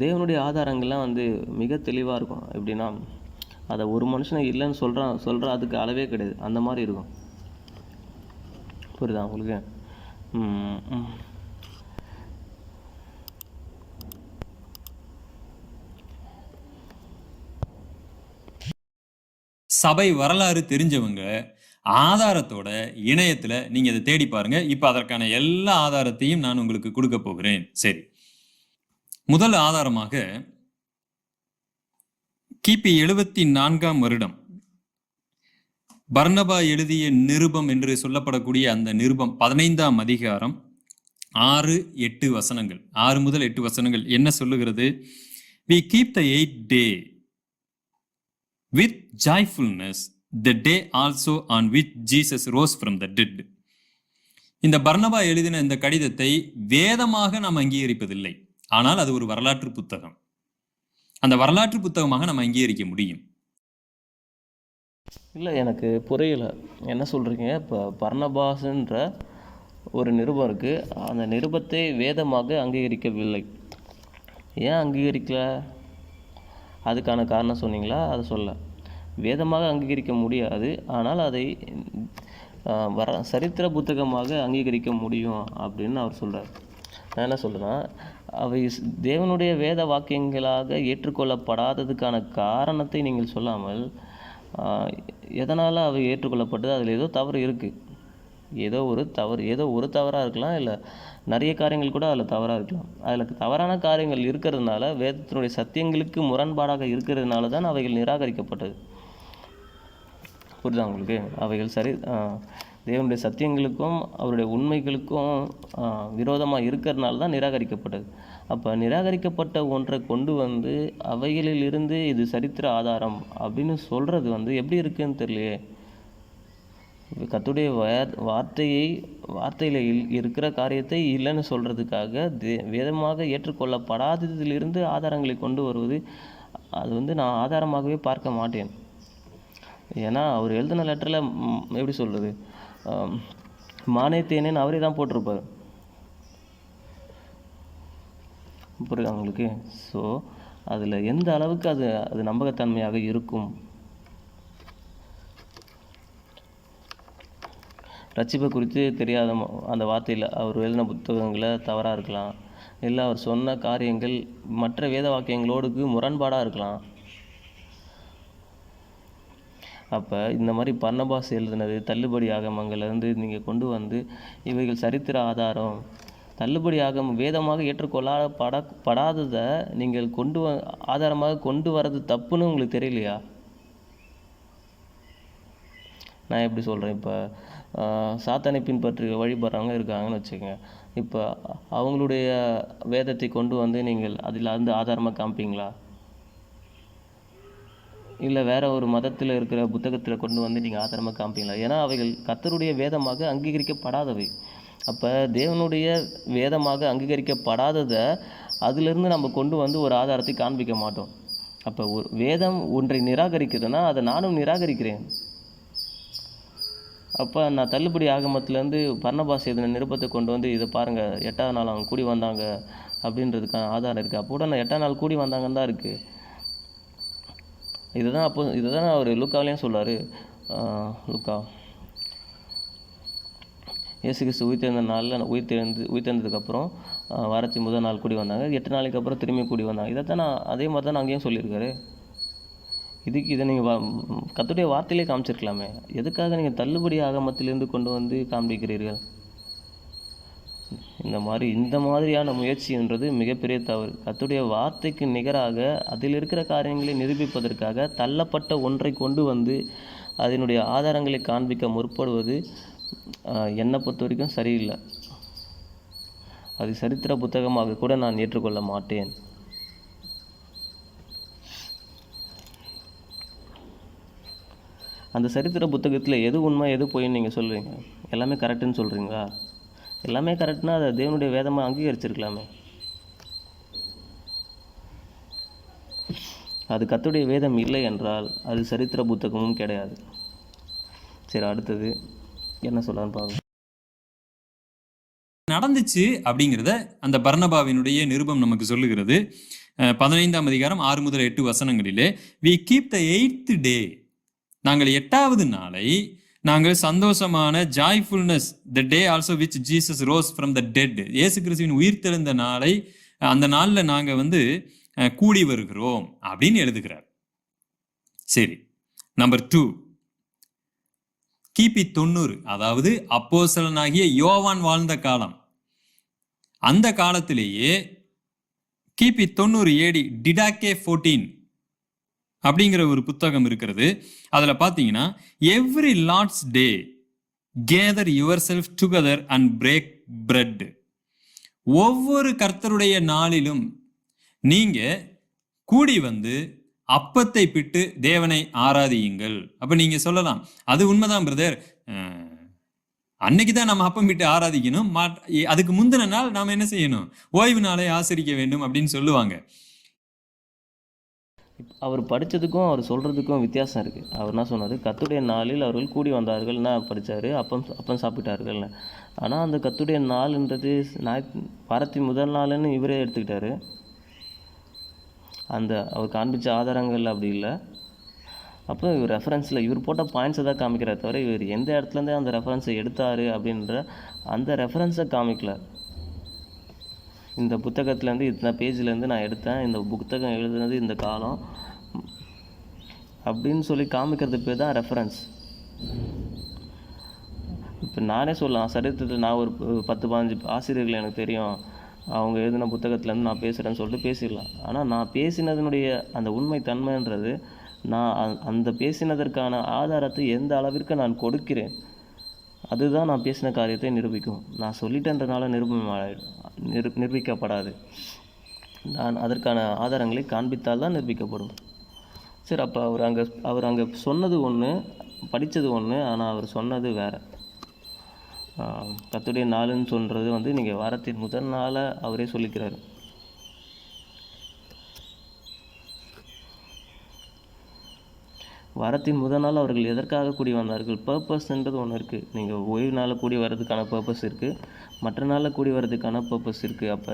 S1: தேவனுடைய ஆதாரங்கள்லாம் வந்து மிக தெளிவாக இருக்கும். எப்படின்னா, அதை ஒரு மனுஷனை இல்லைன்னு சொல்கிற அதுக்கு அளவே கிடையாது, அந்த மாதிரி இருக்கும். புரியுதா உங்களுக்கு?
S2: சபை வரலாறு தெரிஞ்சவங்க ஆதாரத்தோட இணையத்துல நீங்க இதை தேடி பாருங்க. இப்ப அதற்கான எல்லா ஆதாரத்தையும் நான் உங்களுக்கு கொடுக்க போகிறேன். சரி, முதல் ஆதாரமாக கிபி 74ஆம் வருடம் பர்னபா எழுதிய நிருபம் என்று சொல்லப்படக்கூடிய அந்த நிருபம் 15ஆம் அதிகாரம் 6-8 வசனங்கள், 6 முதல் 8 வசனங்கள் என்ன சொல்லுகிறது? We keep the 8th day with joyfulness, the day also on which Jesus rose from the dead. இந்த பர்னபா எழுதின இந்த கடிதத்தை வேதமாக நாம் அங்கீகரிப்பதில்லை, ஆனால் அது ஒரு வரலாற்று புத்தகம். அந்த வரலாற்று புத்தகமாக நம்ம அங்கீகரிக்க முடியும்.
S1: இல்லை, எனக்கு புரியல என்ன சொல்கிறீங்க. இப்போ பர்னபாஸ்ன்ற ஒரு நிருபம் இருக்குது, அந்த நிருபத்தை வேதமாக அங்கீகரிக்கவில்லை. ஏன் அங்கீகரிக்கல? அதுக்கான காரணம் சொன்னீங்களா? அதை சொல்ல. வேதமாக அங்கீகரிக்க முடியாது, ஆனால் அதை சரித்திர புத்தகமாக அங்கீகரிக்க முடியும் அப்படின்னு அவர் சொல்கிறார். நான் என்ன சொல்கிறேன்னா, அவை தேவனுடைய வேத வாக்கியங்களாக ஏற்றுக்கொள்ளப்படாததுக்கான காரணத்தை நீங்கள் சொல்லாமல், எதனால் அவை ஏற்றுக்கொள்ளப்பட்டது, அதில் ஏதோ தவறு இருக்குது, ஏதோ ஒரு தவறாக இருக்கலாம், இல்லை நிறைய காரியங்கள் கூட அதில் தவறாக இருக்கலாம். அதில் தவறான காரியங்கள் இருக்கிறதுனால, வேதத்தினுடைய சத்தியங்களுக்கு முரண்பாடாக இருக்கிறதுனால தான் அவைகள் நிராகரிக்கப்பட்டது. புரியுதா உங்களுக்கு? அவைகள் தேவனுடைய சத்தியங்களுக்கும் அவருடைய உண்மைகளுக்கும் விரோதமாக இருக்கிறதுனால தான் நிராகரிக்கப்பட்டது. அப்போ நிராகரிக்கப்பட்ட ஒன்றை கொண்டு வந்து அவைகளிலிருந்து இது சரித்திர ஆதாரம் அப்படின்னு சொல்கிறது வந்து எப்படி இருக்குன்னு தெரியலையே. கர்த்தருடைய வார்த்தையில் இருக்கிற காரியத்தை இல்லைன்னு சொல்கிறதுக்காக வேதமாக ஏற்றுக்கொள்ளப்படாததிலிருந்து ஆதாரங்களை கொண்டு வருவது, அது வந்து நான் ஆதாரமாகவே பார்க்க மாட்டேன். ஏன்னா அவர் எழுதின லெட்டரில் எப்படி சொல்கிறது, மானே தேனேன்னு அவரே தான் போட்டிருப்பார். புரியுதா உங்களுக்கு? ஸோ அதில் எந்த அளவுக்கு அது நம்பகத்தன்மையாக இருக்கும்? ரட்சிப்பை குறித்து தெரியாத அந்த வார்த்தையில் அவர் எழுதின புத்தகங்களை தவறாக இருக்கலாம், இல்லை அவர் சொன்ன காரியங்கள் மற்ற வேத வாக்கியங்களோடு முரண்பாடாக இருக்கலாம். அப்போ இந்த மாதிரி பர்னபாஸ் எழுதுனது தள்ளுபடி ஆகமங்கள்லேருந்து நீங்கள் கொண்டு வந்து இவைகள் சரித்திர ஆதாரம், தள்ளுபடி ஆகமம் வேதமாக ஏற்றுக்கொள்ளப்படாததை நீங்கள் ஆதாரமாக கொண்டு வர்றது தப்புன்னு உங்களுக்கு தெரியலையா? நான் எப்படி சொல்கிறேன், இப்போ சாத்தானை பின்பற்றி வழிபடுறவங்க இருக்காங்கன்னு வச்சுக்கோங்க. இப்போ அவங்களுடைய வேதத்தை கொண்டு வந்து நீங்கள் அதில் ஆதாரமாக காமிப்பீங்களா? இல்லை வேற ஒரு மதத்தில் இருக்கிற புத்தகத்தில் கொண்டு வந்து நீங்கள் ஆதாரமாக காமிப்பீங்களா? ஏன்னா அவைகள் கர்த்தருடைய வேதமாக அங்கீகரிக்கப்படாதவை. அப்போ தேவனுடைய வேதமாக அங்கீகரிக்கப்படாததை அதிலிருந்து நம்ம கொண்டு வந்து ஒரு ஆதாரத்தை காண்பிக்க மாட்டோம். அப்போ ஒரு வேதம் ஒன்றை நிராகரிக்குதுன்னா அதை நானும் நிராகரிக்கிறேன். அப்போ நான் தள்ளுபடி ஆகமத்திலேருந்து பர்னபாஸ் எழுதின நிருபத்தை கொண்டு வந்து இதை பாருங்கள் 8ஆவது நாள் அவங்க கூடி வந்தாங்க அப்படின்றதுக்கான ஆதாரம் இருக்குது. அப்போ கூட நான் 8ஆம் நாள் கூடி வந்தாங்கன்னு தான் இருக்குது. இதை தான் அவர் லூக்காவிலையும் சொல்றாரு. லூக்கா இயேசு கிறிஸ்து உயிர்த்தெழுந்த நாளில் உயிர்த்தெழுந்ததுக்கப்புறம் வாரத்தின் முதல் நாள் கூடி வந்தாங்க, 8 நாளைக்கு அப்புறம் திரும்பி கூடி வந்தாங்க. இதைத்தான் நான் அதே மாதிரி தான் அங்கேயும் சொல்லியிருக்காரு. இதை நீங்கள் கர்த்தருடைய வார்த்தையிலே காமிச்சிருக்கலாமே. எதுக்காக நீங்கள் தள்ளுபடி ஆகமத்திலிருந்து கொண்டு வந்து காண்பிக்கிறீர்கள்? இந்த மாதிரியான முயற்சின்றது மிகப்பெரிய தவறு. கர்த்தருடைய வார்த்தைக்கு நிகராக அதில் இருக்கிற காரியங்களை நிரூபிப்பதற்காக தள்ளப்பட்ட ஒன்றை கொண்டு வந்து அதனுடைய ஆதாரங்களை காண்பிக்க முற்படுவது என்னை பொறுத்த வரைக்கும் சரியில்லை. அது சரித்திர புத்தகமாக கூட நான் ஏற்றுக்கொள்ள மாட்டேன். அந்த சரித்திர புத்தகத்தில் எது உண்மை எது பொய்ன்னு நீங்கள் சொல்கிறீங்க? எல்லாமே கரெக்டுன்னு சொல்கிறீங்களா? எல்லாமே கரெக்ட்னா அதை தேவனுடைய வேதமாக அங்கீகரிச்சிருக்கலாமே. அது கர்த்தருடைய வேதம் இல்லை என்றால் அது சரித்திர புத்தகமும் கிடையாது. சரி, அடுத்தது என்ன சொல்லலான்னு பாருங்க.
S2: நடந்துச்சு அப்படிங்கிறத அந்த பர்னபாவினுடைய நிருபம் நமக்கு சொல்லுகிறது. 15ஆம் அதிகாரம் 6 முதல் 8 வசனங்களிலே, we keep the 8th day, நாங்கள் 8வது நாளை நாங்கள் சந்தோஷமான joyfulness, the day also which Jesus rose from the dead, இயேசு கிறிஸ்துவின் உயிர்த்தெழுந்த நாளை, அந்த நாளில் நாங்கள் கூடி வருகிறோம் அப்படின்னு எழுதுகிறார். சரி, நம்பர் 2, கிபி 90, அதாவது அப்போஸ்தலனாகிய யோவான் வாழ்ந்த காலம். அந்த காலத்திலேயே கிபி 90 AD டிடாக்கே 14 அப்படிங்கிற ஒரு புத்தகம் இருக்கிறது. அதில் பார்த்தீங்கன்னா, every Lord's day gather yourself together and break bread, ஒவ்வொரு கர்த்தருடைய நாளிலும் நீங்க கூடி வந்து அப்பத்தை பிட்டு தேவனை ஆராதியுங்கள். அப்ப நீங்க சொல்லலாம், அது உண்மைதான் பிரதர், அன்னைக்கு தான் நம்ம அப்பம் விட்டு ஆராதிக்கணும், அதுக்கு முந்தின நாள் நாம என்ன செய்யணும், ஓய்வு நாளை ஆசரிக்க வேண்டும் அப்படின்னு சொல்லுவாங்க.
S1: அவர் படித்ததுக்கும் அவர் சொல்கிறதுக்கும் வித்தியாசம் இருக்குது. அவர் என்ன சொன்னார், கர்த்தருடைய நாளில் அவர்கள் கூடி வந்தார்கள்னா படித்தார், அப்பம் சாப்பிட்டார்கள்னு. ஆனால் அந்த கர்த்தருடைய நாள்ன்றது வாரத்தின் முதல் நாள்னு இவரே எடுத்துக்கிட்டாரு. அவர் காண்பித்த ஆதாரங்கள் அப்படி இல்லை. அப்போ இவர் ரெஃபரன்ஸில் இவர் போட்ட பாயிண்ட்ஸை தான் காமிக்கிறார் தவிர இவர் எந்த இடத்துலேருந்தே அந்த ரெஃபரன்ஸை எடுத்தார் அப்படின்ற அந்த ரெஃபரன்ஸை காமிக்கல. இந்த புத்தகத்துலேருந்து இத்தனை பேஜ்லேருந்து நான் எடுத்தேன், இந்த புத்தகம் எழுதுனது இந்த காலம் அப்படின்னு சொல்லி காமிக்கிறது பேர் தான் ரெஃபரன்ஸ். இப்போ நானே சொல்லலாம், சரித்திரத்தில் நான் ஒரு 10-15 ஆசிரியர்கள் எனக்கு தெரியும், அவங்க எழுதின புத்தகத்துலேருந்து நான் பேசுகிறேன்னு சொல்லிட்டு பேசிடலாம். ஆனால் நான் பேசினதனுடைய அந்த உண்மை தன்மைன்றது, நான் அந்த பேசினதற்கான ஆதாரத்தை எந்த அளவிற்கு நான் கொடுக்கிறேன், அதுதான் நான் பேசின காரியத்தை நிரூபிக்கும். நான் சொல்லிட்டேன்றனால நிரூபிக்கப்படாது. நான் அதற்கான ஆதாரங்களை காண்பித்தால் தான் நிரூபிக்கப்படும். சரி, அப்போ அவர் அங்கே சொன்னது ஒன்று, படித்தது ஒன்று, ஆனால் அவர் சொன்னது வேறு. கர்த்தருடைய நாளுன்னு சொல்கிறது நீங்கள் வாரத்தின் முதல் நாளை அவரே சொல்லிக்கிறாரு. வாரத்தின் முதல் நாள் அவர்கள் எதற்காக கூடி வந்தார்கள், பர்பஸ்ன்றது ஒன்று இருக்குது. நீங்கள் ஓய்வு நாளில் கூடி வர்றதுக்கான பர்பஸ் இருக்குது, மற்ற நாளில் கூடி வர்றதுக்கான பர்பஸ் இருக்குது. அப்போ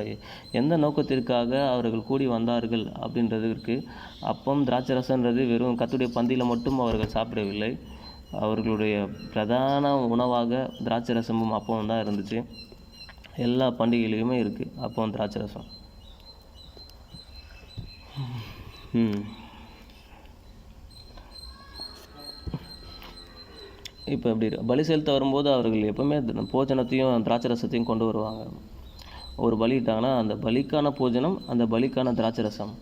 S1: எந்த நோக்கத்திற்காக அவர்கள் கூடி வந்தார்கள் அப்படின்றது இருக்குது. அப்பம் திராட்சை ரசன்றது வெறும் கர்த்தருடைய பந்தியில் மட்டும் அவர்கள் சாப்பிடவில்லை, அவர்களுடைய பிரதான உணவாக திராட்சை ரசமும் அப்பமும் தான் இருந்துச்சு. எல்லா பண்டிகையிலையுமே இருக்குது அப்பம் திராட்சை ரசம். இப்போ எப்படி பலி செலுத்த வரும்போது அவர்கள் எப்பவுமே போஜனத்தையும் திராட்சை ரசத்தையும் கொண்டு வருவாங்க. ஒரு பலிட்டாங்கன்னா அந்த பலிக்கான போஜனம், அந்த பலிக்கான திராட்சை ரசம்,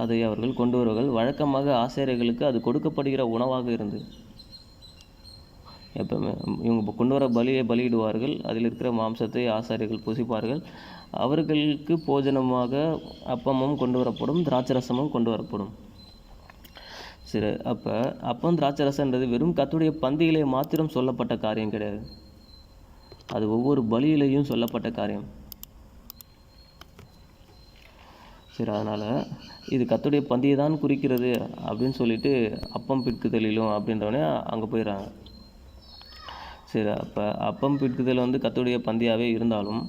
S1: அதை அவர்கள் கொண்டு வருவார்கள். வழக்கமாக ஆசாரியர்களுக்கு அது கொடுக்கப்படுகிற உணவாக இருந்து எப்பவுமே இவங்க கொண்டு வர பலியை பலியிடுவார்கள். அதில் இருக்கிற மாம்சத்தை ஆசாரியர்கள் புசிப்பார்கள். அவர்களுக்கு போஜனமாக அப்பமும் கொண்டு வரப்படும், திராட்சை ரசமும் கொண்டு வரப்படும். சரி, அப்போ அப்பம் திராட்சை ரசன்றது வெறும் கர்த்தருடைய பந்தியிலே மாத்திரம் சொல்லப்பட்ட காரியம் கிடையாது, அது ஒவ்வொரு பலியிலையும் சொல்லப்பட்ட காரியம். சரி, அதனால் இது கர்த்தருடைய பந்தியை தான் குறிக்கிறது அப்படின்னு சொல்லிட்டு அப்பம் பிற்குதலிலும் அப்படின்றவனே அங்கே போயிடுறாங்க. சரி, அப்போ அப்பம் பிற்குதல் கர்த்தருடைய பந்தியாகவே இருந்தாலும்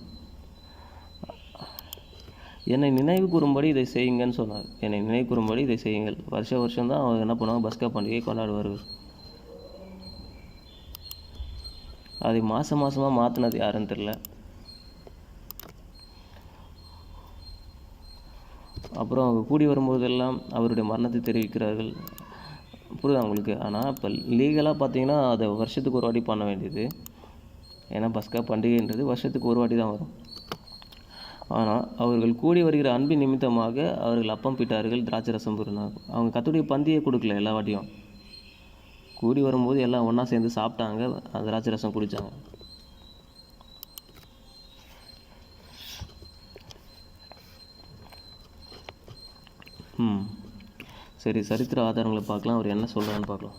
S1: என்னை நினைவு கூறும்படி இதை செய்யுங்கன்னு சொன்னார். என்னை நினைவு கூறும்படி இதை செய்யுங்கள். வருஷம் தான் அவங்க என்ன பண்ணுவாங்க, பஸ்கா பண்டிகை கொண்டாடுவார்கள். அதை மாதமாக மாற்றினது யாருன்னு தெரியல. அப்புறம் அவங்க கூடி வரும்போதெல்லாம் அவருடைய மரணத்தை தெரிவிக்கிறார்கள். புரியுது அவங்களுக்கு. ஆனால் இப்போ லீகலாக பார்த்தீங்கன்னா அதை வருஷத்துக்கு ஒரு வாட்டி பண்ண வேண்டியது. ஏன்னா பஸ்கா பண்டிகைன்றது வருஷத்துக்கு ஒரு வாட்டி தான் வரும். ஆனால் அவர்கள் கூடி வருகிற அன்பின் நிமித்தமாக அவர்கள் அப்பம் பிட்டார்கள், திராட்சை ரசம் புரினாங்க. அவங்க கர்த்தருடைய பந்தியை கொடுக்கல, எல்லா வாட்டியும் கூடி வரும்போது எல்லாம் ஒன்றா சேர்ந்து சாப்பிட்டாங்க, அந்த திராட்சை ரசம் குடித்தாங்க. சரி, சரித்திர ஆதாரங்களை பார்க்கலாம், அவர் என்ன சொல்கிறான்னு பார்க்கலாம்.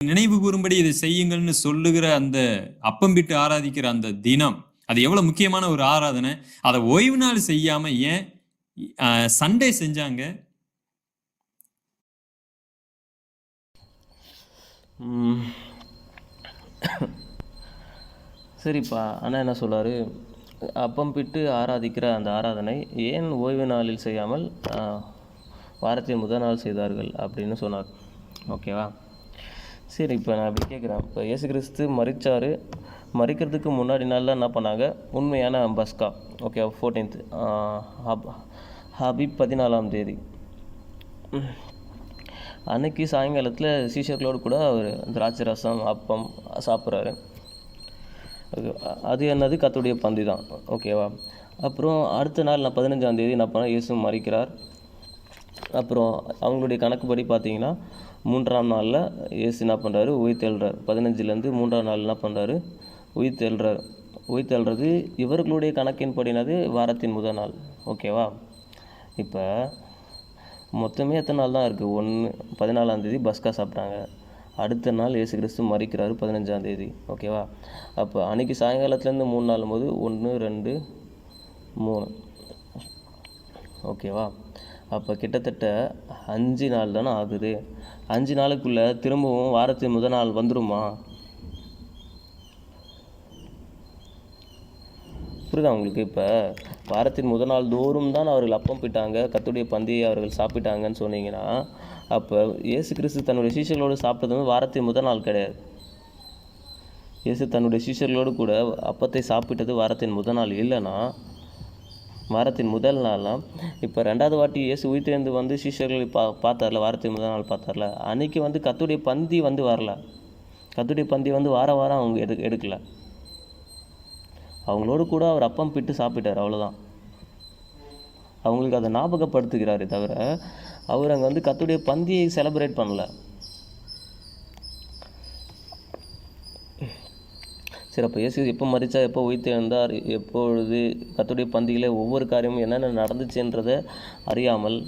S2: நினைவு கூறும்படி இதை செய்யுங்கள்னு சொல்லுகிற அந்த அப்பம் பிட்டு ஆராதிக்கிற அந்த தினம், அது எவ்வளவு முக்கியமான ஒரு ஆராதனை. அதை ஓய்வு நாள் செய்யாம ஏன் சண்டே செஞ்சாங்க?
S1: சரிப்பா, ஆனால் என்ன சொல்றாரு, அப்பம் பிட்டு ஆராதிக்கிற அந்த ஆராதனை ஏன் ஓய்வு நாளில் செய்யாமல் வாரத்தின் முதல் நாள் செய்தார்கள் அப்படின்னு சொன்னார். ஓகேவா? சரி, இப்போ நான் அப்படி கேட்குறேன். இப்போ இயேசு கிறிஸ்து மறிக்கிறதுக்கு முன்னாடி நாளில் என்ன பண்ணாங்க, உண்மையான பஸ்கா. ஓகே, 14th ஹபீப் 14ஆம் தேதி அன்னைக்கு சாயங்காலத்தில் சீஷர்களோடு கூட அவர் திராட்சை ரசம் அப்பம் சாப்பிட்றாரு. அது என்னது, கர்த்தருடைய பந்தி தான். ஓகேவா? அப்புறம் அடுத்த நாள் 15ஆம் தேதி என்ன பண்ணால் இயேசு மறிக்கிறார். அப்புறம் அவங்களுடைய கணக்குப்படி பார்த்தீங்கன்னா 3ஆம் நாளில் இயேசு என்ன பண்ணுறாரு, உயிர்த்தெழுறார். 15லேருந்து 3ஆம் நாள் என்ன பண்ணுறாரு, உயிர்த்தெழுறார். உயிர்த்தெழுறது இவர்களுடைய கணக்கின்படினது வாரத்தின் முதல் நாள். ஓகேவா? இப்போ மொத்தமே எத்தனை நாள் தான் இருக்குது? 14ஆம் தேதி பஸ்கா சாப்பிட்டாங்க. அடுத்த நாள் இயேசு கிறிஸ்து மறிக்கிறாரு 15ஆம் தேதி. ஓகேவா? அப்போ அன்றைக்கி சாயங்காலத்துலேருந்து 3 நாள் போது 1 2 3. ஓகேவா? அப்போ கிட்டத்தட்ட 5 நாள் தானே ஆகுது. 5 நாளுக்குள்ளே திரும்பவும் வாரத்தின் முதல் நாள் வந்துடுமா? புரியுதா உங்களுக்கு? இப்போ வாரத்தின் முதல் நாள் தோறும் தான் அவர்கள் அப்பம் பிட்டாங்க, கர்த்தருடைய பந்தியை அவர்கள் சாப்பிட்டாங்கன்னு சொன்னீங்கன்னா, அப்போ இயேசு கிறிஸ்து தன்னுடைய சீஷர்களோடு சாப்பிட்டது வாரத்தின் முதல் நாள் கிடையாது. இயேசு தன்னுடைய சீஷர்களோடு கூட அப்பத்தை சாப்பிட்டது வாரத்தின் முதல் நாள் இல்லைன்னா, வாரத்தின் முதல் நாள்லாம் இப்போ 2வது வாட்டி இயேசு உயிர்த்தெழுந்து சீஷர்களை பார்த்தார்ல, வாரத்தின் முதல் நாள் பார்த்தார்ல, அன்றைக்கி கர்த்தருடைய பந்தி வரல. கர்த்தருடைய பந்தி வாரம் அவங்க எடுக்கல. அவங்களோடு கூட அவர் அப்பம் பிட்டு சாப்பிட்டார், அவ்வளோதான். அவங்களுக்கு அதை ஞாபகப்படுத்துகிறாரே தவிர அவர் அங்கே கர்த்தருடைய பந்தியை செலிப்ரேட் பண்ணல. சரி, அப்போ இயேசு எப்போ மரித்தார், எப்போ உயிர்த்தெழுந்தார், எப்பொழுது கர்த்தருடைய பந்தியில் ஒவ்வொரு காரியமும் என்னென்ன நடந்துச்சுன்றதை அறியாமல்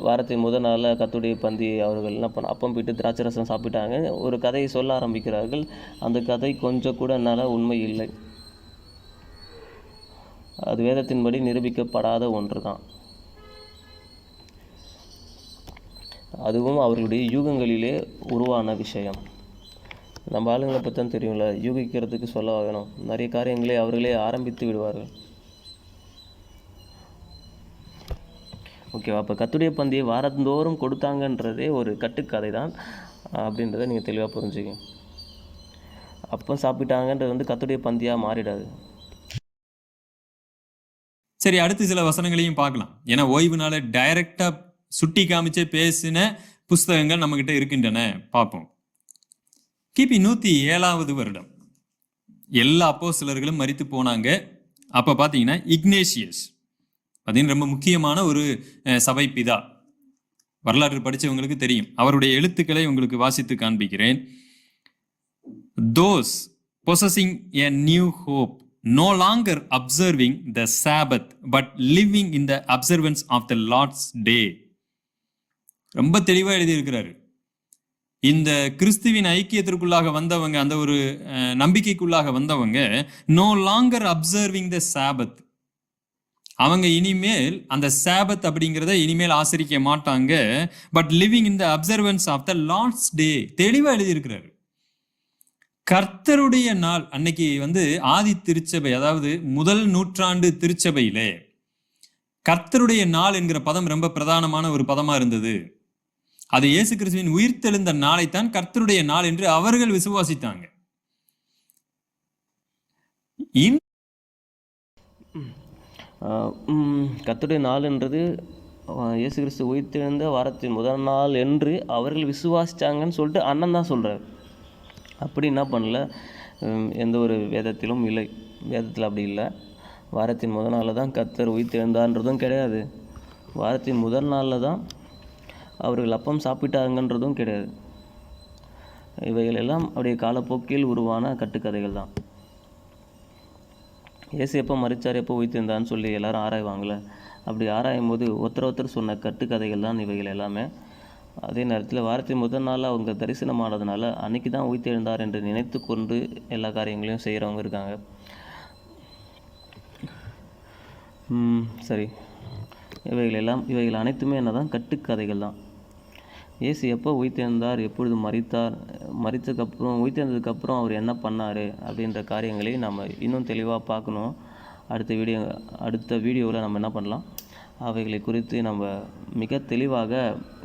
S1: வாரத்தின் முதல் நாளில் கர்த்தருடைய பந்தி அவர்கள் என்ன பண்ண அப்பம் பிட்டு திராட்சை ரசம் சாப்பிட்டாங்க ஒரு கதையை சொல்ல ஆரம்பிக்கிறார்கள். அந்த கதை கொஞ்சம் கூட என்னால் உண்மை இல்லை. அது வேதத்தின்படி நிரூபிக்கப்படாத ஒன்று தான். அதுவும் அவர்களுடைய யூகங்களிலே உருவான விஷயம். நம்ம ஆளுங்களை பற்றி தான் தெரியும்ல, யூகிக்கிறதுக்கு சொல்ல வேணும். நிறைய காரியங்களை அவர்களே ஆரம்பித்து விடுவார்கள். ஓகே, ஓகேவா? அப்போ கர்த்தருடைய பந்தியை வாரந்தோறும் கொடுத்தாங்கன்றதே ஒரு கட்டுக்கதை தான் அப்படின்றத நீங்கள் தெளிவாக புரிஞ்சுக்கங்க. அப்போ சாப்பிட்டாங்கன்றது வந்து கர்த்தருடைய பந்தியாக மாறிடாது.
S2: சரி, அடுத்து சில வசனங்களையும் பார்க்கலாம். ஏன்னா ஓய்வு நாளை டைரக்டா சுட்டி காமிச்சே பேசின புஸ்தகங்கள் நம்ம கிட்ட இருக்கின்றன. பார்ப்போம். கிபி 107வது வருடம் எல்லா அப்போஸ்தலர்களும் மரித்து போனாங்க. அப்ப பாத்தீங்கன்னா இக்னேஷியஸ் அப்படின்னு ரொம்ப முக்கியமான ஒரு சபை பிதா, வரலாற்று படிச்சவங்களுக்கு தெரியும். அவருடைய எழுத்துக்களை உங்களுக்கு வாசித்து காண்பிக்கிறேன். Those possessing a new hope, no longer observing the Sabbath, but living in the observance of the Lord's day. ரொம்ப தெளிவா எழுதியிருக்கிறாரு. இந்த கிறிஸ்துவின் ஐக்கியத்திற்குள்ளாக வந்தவங்க, அந்த ஒரு நம்பிக்கைக்குள்ளாக வந்தவங்க no longer observing the Sabbath, அவங்க இனிமேல் அந்த சாபத் அப்படிங்கிறத இனிமேல் ஆசரிக்க மாட்டாங்க. But living in the observance of the Lord's day. தெளிவா எழுதியிருக்கிறாரு. கர்த்தருடைய நாள் அன்னைக்கு வந்து ஆதி திருச்சபை, அதாவது முதல் நூற்றாண்டு திருச்சபையிலே கர்த்தருடைய நாள் என்கிற பதம் ரொம்ப பிரதானமான ஒரு பதமா இருந்தது. அது இயேசு கிறிஸ்துவின் உயிர்த்தெழுந்த நாளைத்தான் கர்த்தருடைய நாள் என்று அவர்கள் விசுவாசித்தாங்க.
S1: கர்த்தருடைய நாள்ன்றது இயேசு கிறிஸ்து உயிர்த்தெழுந்த வாரத்தின் முதல் நாள் என்று அவர்கள் விசுவாசித்தாங்கன்னு சொல்லிட்டு அண்ணன் தான் சொல்கிறார். அப்படி என்ன பண்ணல, எந்த ஒரு வேதத்திலும் இல்லை. வேதத்தில் அப்படி இல்லை. வாரத்தின் முதல் நாளில் தான் கர்த்தர் உயிர்த்தெழுந்தான்றதும் கிடையாது. வாரத்தின் முதல் நாளில் தான் அவர்கள் அப்பம் சாப்பிட்டாங்கன்றதும் கிடையாது. இவைகள் எல்லாம் அப்படியே காலப்போக்கில் உருவான கட்டுக்கதைகள் தான். இயேசு எப்போ மரிச்சார், எப்போ உயிர்த்தெழுந்தான்னு சொல்லி எல்லாரும் ஆராய்வாங்களே, அப்படி ஆராயும் போது ஒருத்தர் சொன்ன கட்டுக்கதைகள் தான் இவைகள் எல்லாமே. அதே நேரத்தில் வாரத்தின் முதல் நாளில் அவங்க தரிசனமானதுனால அன்னைக்கு தான் உயிர்த்தெழுந்தார் என்று நினைத்து கொண்டு எல்லா காரியங்களையும் செய்கிறவங்க இருக்காங்க. சரி, இவைகள் அனைத்துமே என்ன தான் கட்டுக்கதைகள் தான். இயேசு எப்போ உயிர்த்தெழுந்தார், எப்பொழுது மரித்ததுக்கப்புறம் உயிர்த்தெழுந்ததுக்கப்புறம் அவர் என்ன பண்ணார் அப்படின்ற காரியங்களை நம்ம இன்னும் தெளிவாக பார்க்கணும். அடுத்த வீடியோவில் நம்ம என்ன பண்ணலாம், அவைகளை குறித்து நம்ம மிக தெளிவாக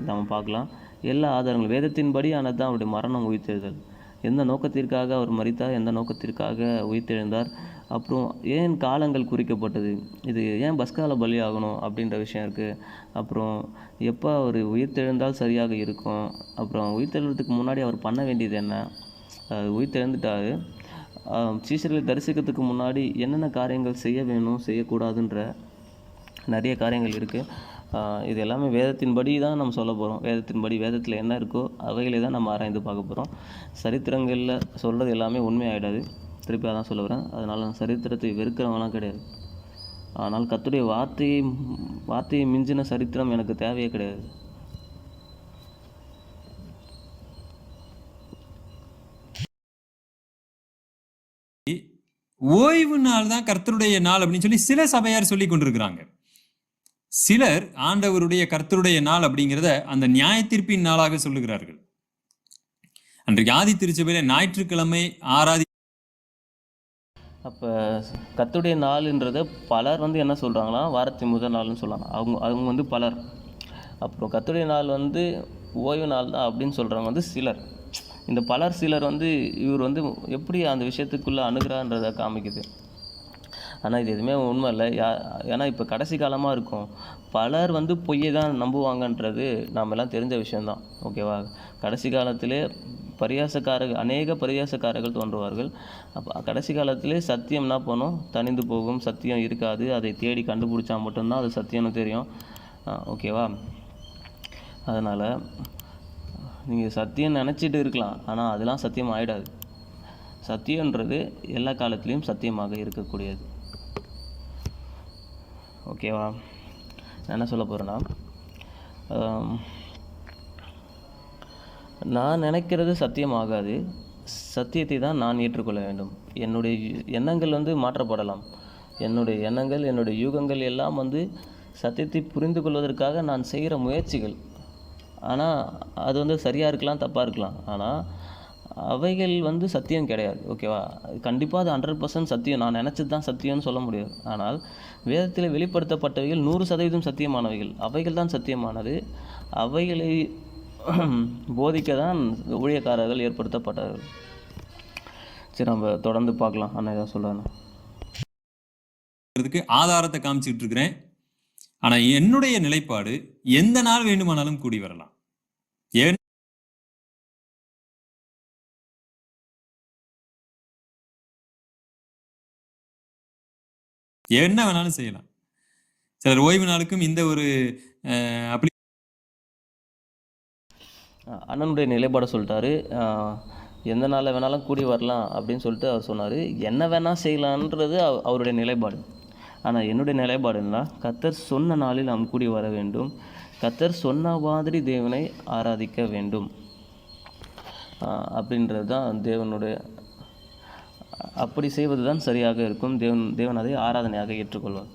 S1: நம்ம பார்க்கலாம். எல்லா ஆதாரங்களும் வேதத்தின்படி ஆனது தான் அவருடைய மரணம், உயிர்த்தெழுதல். எந்த நோக்கத்திற்காக அவர் மரித்தார், எந்த நோக்கத்திற்காக உயிர்த்தெழுந்தார், அப்புறம் ஏன் காலங்கள் குறிக்கப்பட்டது, இது ஏன் பஸ்கால பலி ஆகணும் அப்படின்ற விஷயம் இருக்குது. அப்புறம் எப்போ அவர் உயிர்த்தெழுந்தால் சரியாக இருக்கும், அப்புறம் உயிர்த்தெழுறதுக்கு முன்னாடி அவர் பண்ண வேண்டியது என்ன, உயிர்த்தெழுந்துட்டார், சீஷர்களை தரிசிக்கிறதுக்கு முன்னாடி என்னென்ன காரியங்கள் செய்ய வேணும், செய்யக்கூடாதுன்ற நிறைய காரியங்கள் இருக்குது. இது எல்லாமே வேதத்தின்படி தான் நம்ம சொல்ல போகிறோம். வேதத்தில் என்ன இருக்கோ அவைகளை தான் நம்ம ஆராய்ந்து பார்க்க போகிறோம். சரித்திரங்களில் சொல்கிறது எல்லாமே உண்மையாகிடாது. திருப்பி அதான் சொல்ல வரேன். அதனால் நான் சரித்திரத்தை வெறுக்கிறவங்களாம் கிடையாது. ஆனால் கர்த்தருடைய வார்த்தையை மிஞ்சின சரித்திரம் எனக்கு தேவையே கிடையாது.
S2: ஓய்வு நாள் தான் கர்த்தருடைய நாள் அப்படின்னு சொல்லி சில சபையார் சொல்லி கொண்டிருக்கிறாங்க. சிலர் ஆண்டவருடைய கர்த்தருடைய நாள் அப்படிங்கிறத அந்த நியாயத்தீர்ப்பின் நாளாக சொல்லுகிறார்கள். அன்றைக்கு ஆதி திருச்சபையில ஞாயிற்றுக்கிழமை
S1: அப்போ கர்த்தருடைய நாள்ன்றதை பலர் வந்து என்ன சொல்கிறாங்களா, வாரத்தின் முதல் நாள்னு சொல்கிறாங்க. அவங்க வந்து பலர். அப்புறம் கர்த்தருடைய நாள் வந்து ஓய்வு நாள் தான் அப்படின்னு சொல்கிறவங்க வந்து சிலர். இந்த சிலர் வந்து இவர் வந்து எப்படி அந்த விஷயத்துக்குள்ளே அணுகிறான்றதை காமிக்குது. ஆனால் இது எதுவுமே உண்மை இல்லை. ஏன்னா இப்போ கடைசி காலமாக இருக்கும். பலர் வந்து பொய்யை தான் நம்புவாங்கன்றது நாம் எல்லாம் தெரிஞ்ச விஷயந்தான். ஓகேவா? கடைசி காலத்திலே அநேக பரியாசக்காரர்கள் தோன்றுவார்கள். அப்போ கடைசி காலத்திலே சத்தியம் என்ன பண்ணும், தனிந்து போகும். சத்தியம் இருக்காது. அதை தேடி கண்டுபிடிச்சா மட்டும்தான் அது சத்தியம்னு தெரியும். ஓகேவா? அதனால் நீங்கள் சத்தியம் நினச்சிட்டு இருக்கலாம், ஆனால் அதெல்லாம் சத்தியம் ஆகிடாது. சத்தியன்றது எல்லா காலத்துலேயும் சத்தியமாக இருக்கக்கூடியது. ஓகேவா? நான் என்ன சொல்ல போகிறேன்னா, நான் நினைக்கிறது சத்தியமாகாது. சத்தியத்தை தான் நான் ஏற்றுக்கொள்ள வேண்டும். என்னுடைய எண்ணங்கள் வந்து மாற்றப்படலாம். என்னுடைய எண்ணங்கள், என்னுடைய யூகங்கள் எல்லாம் வந்து சத்தியத்தை புரிந்து கொள்வதற்காக நான் செய்கிற முயற்சிகள். ஆனால் அது வந்து சரியாக இருக்கலாம், தப்பாக இருக்கலாம். ஆனால் அவைகள் வந்து சத்தியம் கிடையாது. ஓகேவா? கண்டிப்பாக அது 100% சத்தியம். நான் நினச்சது தான் சத்தியம்னு சொல்ல முடியாது. ஆனால் வேதத்தில் வெளிப்படுத்தப்பட்டவைகள் 100% சத்தியமானவைகள். அவைகள் தான் சத்தியமானது. அவைகளை போதிக்க தான் ஊழியக்காரர்கள் ஏற்படுத்தப்பட்டார்கள். சரி, நம்ம தொடர்ந்து பார்க்கலாம். அண்ணா ஏதாவது சொல்கிறாங்க.
S2: ஆதாரத்தை காமிச்சிட்டு இருக்கிறேன். ஆனா என்னுடைய நிலைப்பாடு எந்த நாள் வேண்டுமானாலும் கூடி வரலாம். என்ன வேணாலும் செய்யலாம். சிலர் ஓய்வு நாளுக்கும் இந்த ஒரு
S1: அண்ணனுடைய நிலைப்பாடை சொல்லிட்டாரு. எந்த நாளில் வேணாலும் கூடி வரலாம் அப்படின்னு சொல்லிட்டு அவர் சொன்னார். என்ன வேணால் செய்யலான்றது அவருடைய நிலைப்பாடு. ஆனால் என்னுடைய நிலைப்பாடு என்ன, கர்த்தர் சொன்ன நாளில் நாம் கூடி வர வேண்டும். கர்த்தர் சொன்ன மாதிரி தேவனை ஆராதிக்க வேண்டும் அப்படின்றது தான் தேவனுடைய. அப்படி செய்வது தான் சரியாக இருக்கும். தேவன் அதை ஆராதனையாக ஏற்றுக்கொள்வார்.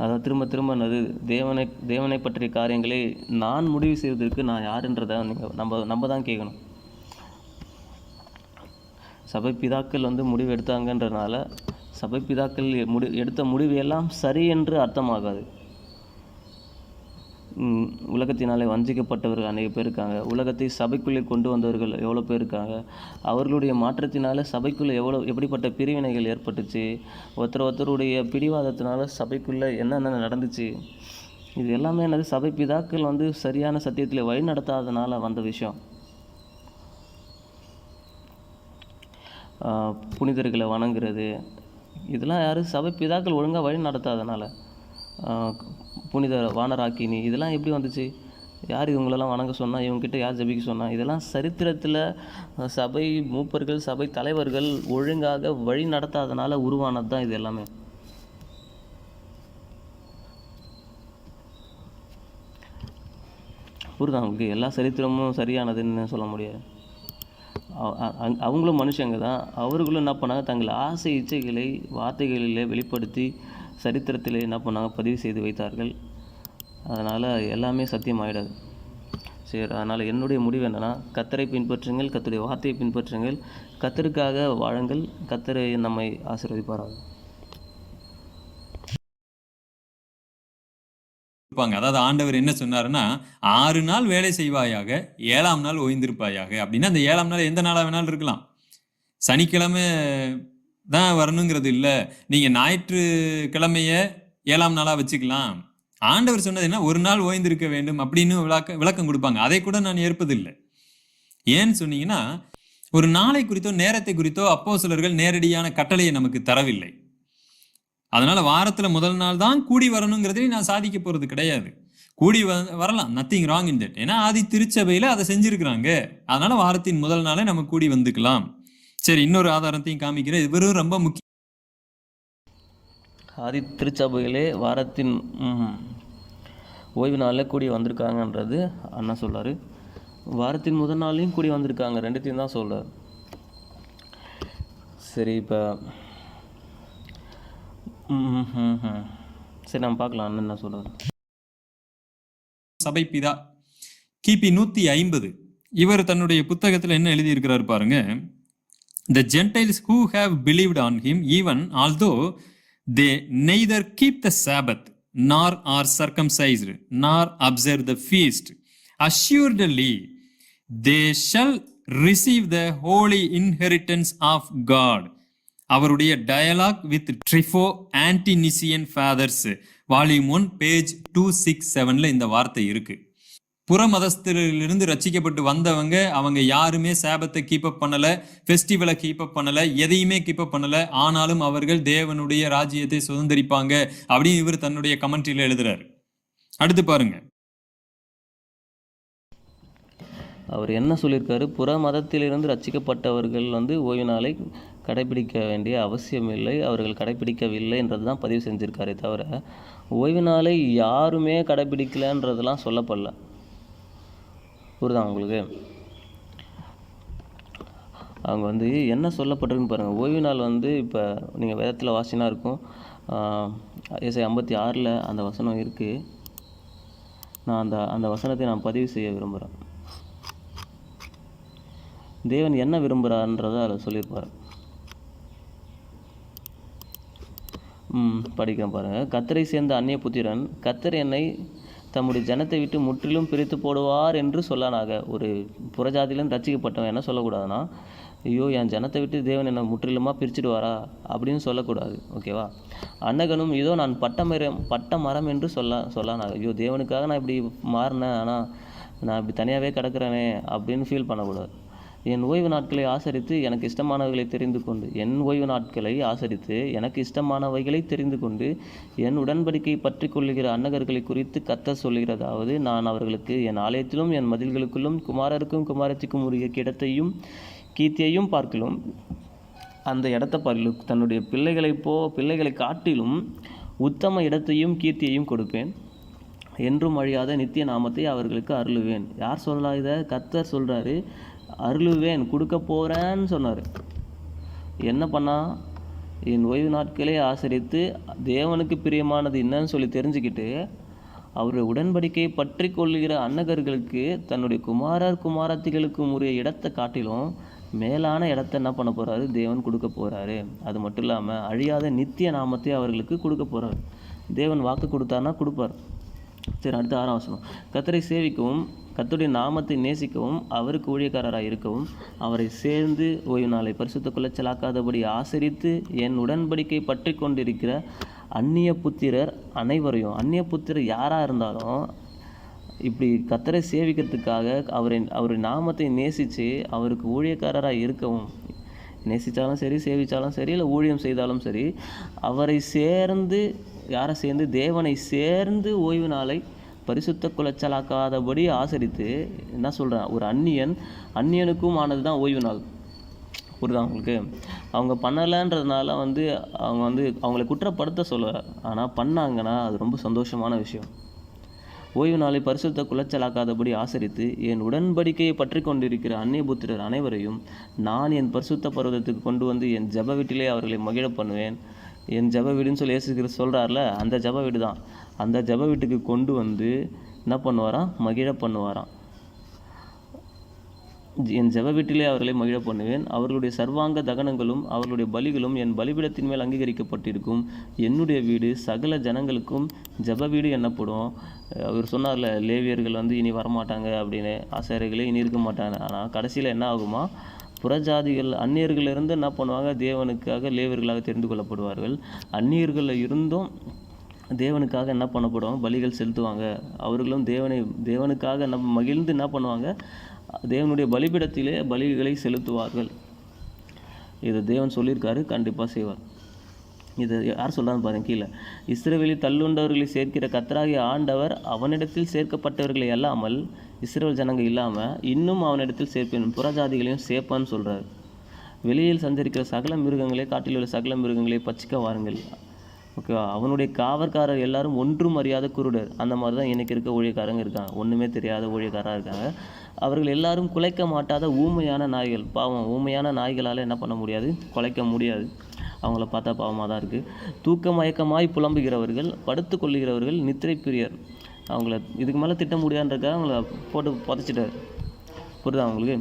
S1: அதாவது திரும்ப திரும்ப அது தேவனை பற்றிய காரியங்களை நான் முடிவு செய்வதற்கு நான் யாருன்றதை நம்ம தான் கேட்கணும். சபை பிதாக்கள் வந்து முடிவு எடுத்தாங்கன்றனால சபை பிதாக்கள் எடுத்த முடிவு எல்லாம் சரி என்று அர்த்தமாகாது. உலகத்தினாலே வஞ்சிக்கப்பட்டவர்கள் அநேக பேர் இருக்காங்க. உலகத்தை சபைக்குள்ளே கொண்டு வந்தவர்கள் எவ்வளோ பேர் இருக்காங்க. அவர்களுடைய மாற்றத்தினால சபைக்குள்ளே எப்படிப்பட்ட பிரிவினைகள் ஏற்பட்டுச்சு, ஒருத்தருடைய பிடிவாதத்தினால சபைக்குள்ளே என்னென்ன நடந்துச்சு, இது எல்லாமே என்னது, சபை பிதாக்கள் வந்து சரியான சத்தியத்தில் வழி நடத்தாதனால வந்த விஷயம். புனிதர்களை வணங்குறது, இதெல்லாம் யார், சபை பிதாக்கள் ஒழுங்காக வழி நடத்தாதனால. புனித வானராக்கினி, இதெல்லாம் எப்படி வந்துச்சு, யார் இவங்களெல்லாம் வணங்க சொன்னால், இவங்ககிட்ட யார் ஜபிக்க சொன்னால், இதெல்லாம் சரித்திரத்தில் சபை மூப்பர்கள் சபை தலைவர்கள் ஒழுங்காக வழி நடத்தாதனால உருவானது தான் இது எல்லாமே. புரியுதா அவங்களுக்கு? எல்லா சரித்திரமும் சரியானதுன்னு சொல்ல முடியாது. அவங்களும் மனுஷங்க தான். அவர்களும் என்ன பண்ணாங்க, தங்கள் ஆசை இச்சைகளை வார்த்தைகளிலே வெளிப்படுத்தி சரித்திரத்தில் என்ன பண்ணாங்க, பதிவு செய்து வைத்தார்கள். அதனால் எல்லாமே சத்தியம் ஆகிடாது. சரி, அதனால் என்னுடைய முடிவு என்னென்னா, கர்த்தரை பின்பற்றுங்கள், கர்த்தருடைய வார்த்தையை பின்பற்றுங்கள், கர்த்தருக்காக வாழுங்கள், கர்த்தரை நம்மை ஆசீர்வதிப்பார்கள்.
S2: அதாவது ஆண்டவர் என்ன சொன்னாருன்னா, 6 நாள் வேலை செய்வாயாக, 7ஆம் நாள் ஓய்ந்திருப்பாயாக. அப்படின்னா அந்த 7ஆம் நாள் எந்த நாளாக வேணாலும் இருக்கலாம். சனிக்கிழமை தான் வரணுங்கிறது இல்லை. நீங்க ஞாயிற்றுக்கிழமைய 7ஆம் நாளா வச்சுக்கலாம். ஆண்டவர் சொன்னது என்ன, ஒரு நாள் ஓய்ந்திருக்க வேண்டும் அப்படின்னு விளக்கம் கொடுப்பாங்க. அதை கூட நான் ஏற்பதில்லை. ஏன்னு சொன்னீங்கன்னா, ஒரு நாளை குறித்தோ நேரத்தை குறித்தோ அப்போஸ்தலர்கள் நேரடியான கட்டளையை நமக்கு தரவில்லை. அதனால வாரத்துல முதல் நாள் தான் கூடி வரணுங்கிறதையும் நான் சாதிக்க போறது கிடையாது. கூடி வரலாம், நத்திங் ராங் இன் தட். ஏன்னா ஆதி திருச்சபையில அதை செஞ்சிருக்கிறாங்க. அதனால வாரத்தின் முதல் நாளே நம்ம கூடி வந்துக்கலாம். சரி, இன்னொரு ஆதாரத்தையும் காமிக்கிறேன். இவரும் ரொம்ப முக்கியம்.
S1: ஆதி திருச்சபையிலே வாரத்தின் ஓய்வு நாளில் கூடி வந்திருக்காங்கன்றது அண்ணா சொல்றாரு. வாரத்தின் முதல் நாளையும் கூடி வந்திருக்காங்க, ரெண்டுத்தையும் தான் சொல்றாரு. சரி, இப்போ சரி நம்ம பார்க்கலாம் அண்ணன் என்ன சொல்றாரு.
S2: சபை பிதா கிபி 150 இவர் தன்னுடைய புத்தகத்தில் என்ன எழுதியிருக்கிறார் பாருங்க. The Gentiles who have believed on him, even although they neither keep the Sabbath nor are circumcised nor observe the feast, assuredly they shall receive the holy inheritance of God. அவருடைய dialogue with Trypho Ante Nicene fathers volume 1 page 267 இந்த வார்த்தை இருக்கு. புற மதஸ்தரிலிருந்து ரட்சிக்கப்பட்டு வந்தவங்க, அவங்க யாருமே சாபத்தை கீப்பப் பண்ணல, ஃபெஸ்டிவலை கீப்பப் பண்ணல, எதையுமே கீப்பப் பண்ணல, ஆனாலும் அவர்கள் தேவனுடைய ராஜ்யத்தை சுதந்திரிப்பாங்க அப்படின்னு இவர் தன்னுடைய கமெண்ட்ரியில எழுதுறாரு. அடுத்து பாருங்க,
S1: அவர் என்ன சொல்லியிருக்காரு, புற மதத்திலிருந்து ரட்சிக்கப்பட்டவர்கள் ஓய்வு நாளை கடைபிடிக்க வேண்டிய அவசியம் இல்லை, அவர்கள் கடைபிடிக்கவில்லை என்றது தான் பதிவு செஞ்சுருக்காரே தவிர ஓய்வு நாளை யாருமே கடைபிடிக்கலன்றதெல்லாம் சொல்லப்படல. புரியுதா உங்களுக்கு? அவங்க என்ன சொல்லப்பட்டிருக்குன்னு பாருங்கள். ஓய்வு நாள் இப்போ நீங்கள் வேதத்தில் வாசினா இருக்கும். ஏசாயா 56 அந்த வசனம் இருக்குது. நான் அந்த வசனத்தை நான் பதிவு செய்ய விரும்புகிறேன். தேவன் என்ன விரும்புகிறான்றதை அதில் சொல்லியிருப்பார். படிக்கிறேன் பாருங்கள். கர்த்தரை சேர்ந்த அந்நிய புத்திரன் கர்த்தர் என்னை தம்முடைய ஜனத்தை விட்டு முற்றிலும் பிரித்து போடுவார் என்று சொல்லானாக. ஒரு புறஜாதியிலும் ரட்சிக்கப்பட்டவன் என்ன சொல்லக்கூடாதுன்னா, ஐயோ என் ஜனத்தை விட்டு தேவன் என்னை முற்றிலுமாக பிரிச்சுடுவாரா அப்படின்னு சொல்லக்கூடாது. ஓகேவா? அன்னகனும் இதோ நான் பட்ட மரம் என்று சொல்லானாக. ஐயோ தேவனுக்காக நான் இப்படி மாறினேன், ஆனால் நான் இப்படி தனியாகவே கிடக்கிறேனே அப்படின்னு ஃபீல் பண்ணக்கூடாது. என் ஓய்வு நாட்களை ஆசரித்து எனக்கு இஷ்டமானவைகளை தெரிந்து கொண்டு என் உடன்படிக்கை பற்றி கொள்ளுகிற அன்னகர்களை குறித்து கர்த்தர் சொல்லுகிறதாவது, நான் அவர்களுக்கு என் ஆலயத்திலும் என் மதில்களுக்குள்ளும் குமாரருக்கும் குமாரத்திக்கும் உரிய இடத்தையும் கீர்த்தியையும் பார்க்கலும் அந்த இடத்தை பார்க்கலும் தன்னுடைய பிள்ளைகளை காட்டிலும் உத்தம இடத்தையும் கீர்த்தியையும் கொடுப்பேன். என்றும் அழியாத நித்திய நாமத்தை அவர்களுக்கு அருளுவேன். யார் சொல்லா இதை? கர்த்தர் சொல்கிறாரு. அருளுவேன், கொடுக்க போகிறேன்னு சொன்னார். என்ன பண்ணா? என் ஓய்வு நாட்களே ஆசரித்து தேவனுக்கு பிரியமானது என்னன்னு சொல்லி தெரிஞ்சுக்கிட்டு அவருடைய உடன்படிக்கையை பற்றி கொள்ளுகிற அன்னகர்களுக்கு தன்னுடைய குமாரத்திகளுக்கு உரிய இடத்தை காட்டிலும் மேலான இடத்த என்ன பண்ண போகிறாரு? தேவன் கொடுக்க போகிறாரு. அது மட்டும் இல்லாமல் அழியாத நித்திய நாமத்தை அவர்களுக்கு கொடுக்க போகிறார். தேவன் வாக்கு கொடுத்தாருன்னா கொடுப்பார். சரி, அடுத்த 6ஆம் வசனம். கர்த்தரை சேவிக்கவும் கர்த்தருடைய நாமத்தை நேசிக்கவும் அவருக்கு ஊழியக்காரராக இருக்கவும் அவரை சேர்ந்து ஓய்வு நாளை பரிசுத்த குலைச்சலாக்காதபடி ஆசரித்து என் உடன்படிக்கை பற்றி கொண்டிருக்கிற அந்நிய புத்திரர் அனைவரையும், அந்நிய புத்திரர் யாராக இருந்தாலும் இப்படி கர்த்தரை சேவிக்கிறதுக்காக அவருடைய நாமத்தை நேசித்து அவருக்கு ஊழியக்காரராக இருக்கவும், நேசித்தாலும் சரி, சேவித்தாலும் சரி, இல்லை ஊழியம் செய்தாலும் சரி, அவரை சேர்ந்து, யாரை சேர்ந்து? தேவனை சேர்ந்து ஓய்வு நாளை பரிசுத்த குலைச்சலாக்காதபடி ஆசரித்து என்ன சொல்கிறேன்? ஒரு அந்நியனுக்கும் ஆனது தான் ஓய்வு நாள். புரியுதா உங்களுக்கு? அவங்க பண்ணலைன்றதுனால அவங்களை குற்றப்படுத்த சொல்ல, ஆனால் பண்ணாங்கன்னா அது ரொம்ப சந்தோஷமான விஷயம். ஓய்வு நாளை பரிசுத்த குலைச்சலாக்காதபடி ஆசரித்து என் உடன்படிக்கையை பற்றி கொண்டிருக்கிற அந்நிய புத்திரர் அனைவரையும் நான் என் பரிசுத்த பர்வதத்துக்கு கொண்டு வந்து என் ஜெப வீட்டிலே அவர்களை மகிழ பண்ணுவேன். என் ஜெப வீடுன்னு சொல்லி இயேசு கிறிஸ்து சொல்கிறார்ல, அந்த ஜெப வீடு தான். அந்த ஜெப வீட்டுக்கு கொண்டு வந்து என்ன பண்ணுவாராம்? மகிழ பண்ணுவாராம். என் ஜெப வீட்டிலே அவர்களை மகிழ பண்ணுவேன். அவர்களுடைய சர்வாங்க தகனங்களும் அவர்களுடைய பலிகளும் என் பலிபீடத்தின் மேல் அங்கீகரிக்கப்பட்டிருக்கும். என்னுடைய வீடு சகல ஜனங்களுக்கும் ஜெப வீடு என்னப்படும். அவர் சொன்னார்ல, லேவியர்கள் இனி வரமாட்டாங்க அப்படின்னு, ஆசாரியர்களே இனி இருக்க மாட்டாங்க. ஆனால் கடைசியில் என்ன ஆகுமா? புறஜாதிகள் அந்நியர்களிலிருந்து என்ன பண்ணுவாங்க? தேவனுக்காக லேவியர்களாக தெரிந்து கொள்ளப்படுவார்கள். அந்நியர்களில் இருந்தும் தேவனுக்காக என்ன பண்ணப்படுவாங்க? பலிகள் செலுத்துவாங்க. அவர்களும் தேவனுக்காக மகிழ்ந்து என்ன பண்ணுவாங்க? தேவனுடைய பலிபீடத்திலே பலிகளை செலுத்துவார்கள். இதை தேவன் சொல்லியிருக்காரு, கண்டிப்பாக செய்வார். இதை யார் சொல்கிறான்னு பாருங்க கீழே. இஸ்ரவேலில் தள்ளுண்டவர்களை சேர்க்கிற கர்த்தராகிய ஆண்டவர் அவனிடத்தில் சேர்க்கப்பட்டவர்களை அல்லாமல் இஸ்ரவேல் ஜனங்கள் இல்லாமல் இன்னும் அவனிடத்தில் சேர்ப்பேன், புறஜாதிகளையும் சேர்ப்பான்னு சொல்கிறார். வெளியில் சஞ்சரிக்கிற சகல மிருகங்களே, காட்டில் உள்ள சகல மிருகங்களே பச்சிக்க வாருங்கள். ஓகேவா? அவனுடைய காவற்காரர் எல்லாரும் ஒன்றும் அறியாத குருடர். அந்த மாதிரி தான் எனக்கு இருக்க ஊழியக்காரங்க இருக்காங்க, ஒன்றுமே தெரியாத ஊழியக்காராக இருக்காங்க. அவர்கள் எல்லாரும் குலைக்க மாட்டாத ஊமையான நாய்கள். பாவம், ஊமையான நாய்களால் என்ன பண்ண முடியாது? குலைக்க முடியாது. அவங்கள பார்த்தா பாவமாக தான் இருக்குது. தூக்க மயக்கமாய் புலம்புகிறவர்கள், படுத்து கொள்ளுகிறவர்கள், நித்திரை பிரியர். அவங்கள இதுக்கு மேலே திட்ட முடியாதுன்றக்காக அவங்கள போட்டு புதைச்சிட்டார். புரியுதா அவங்களுக்கு?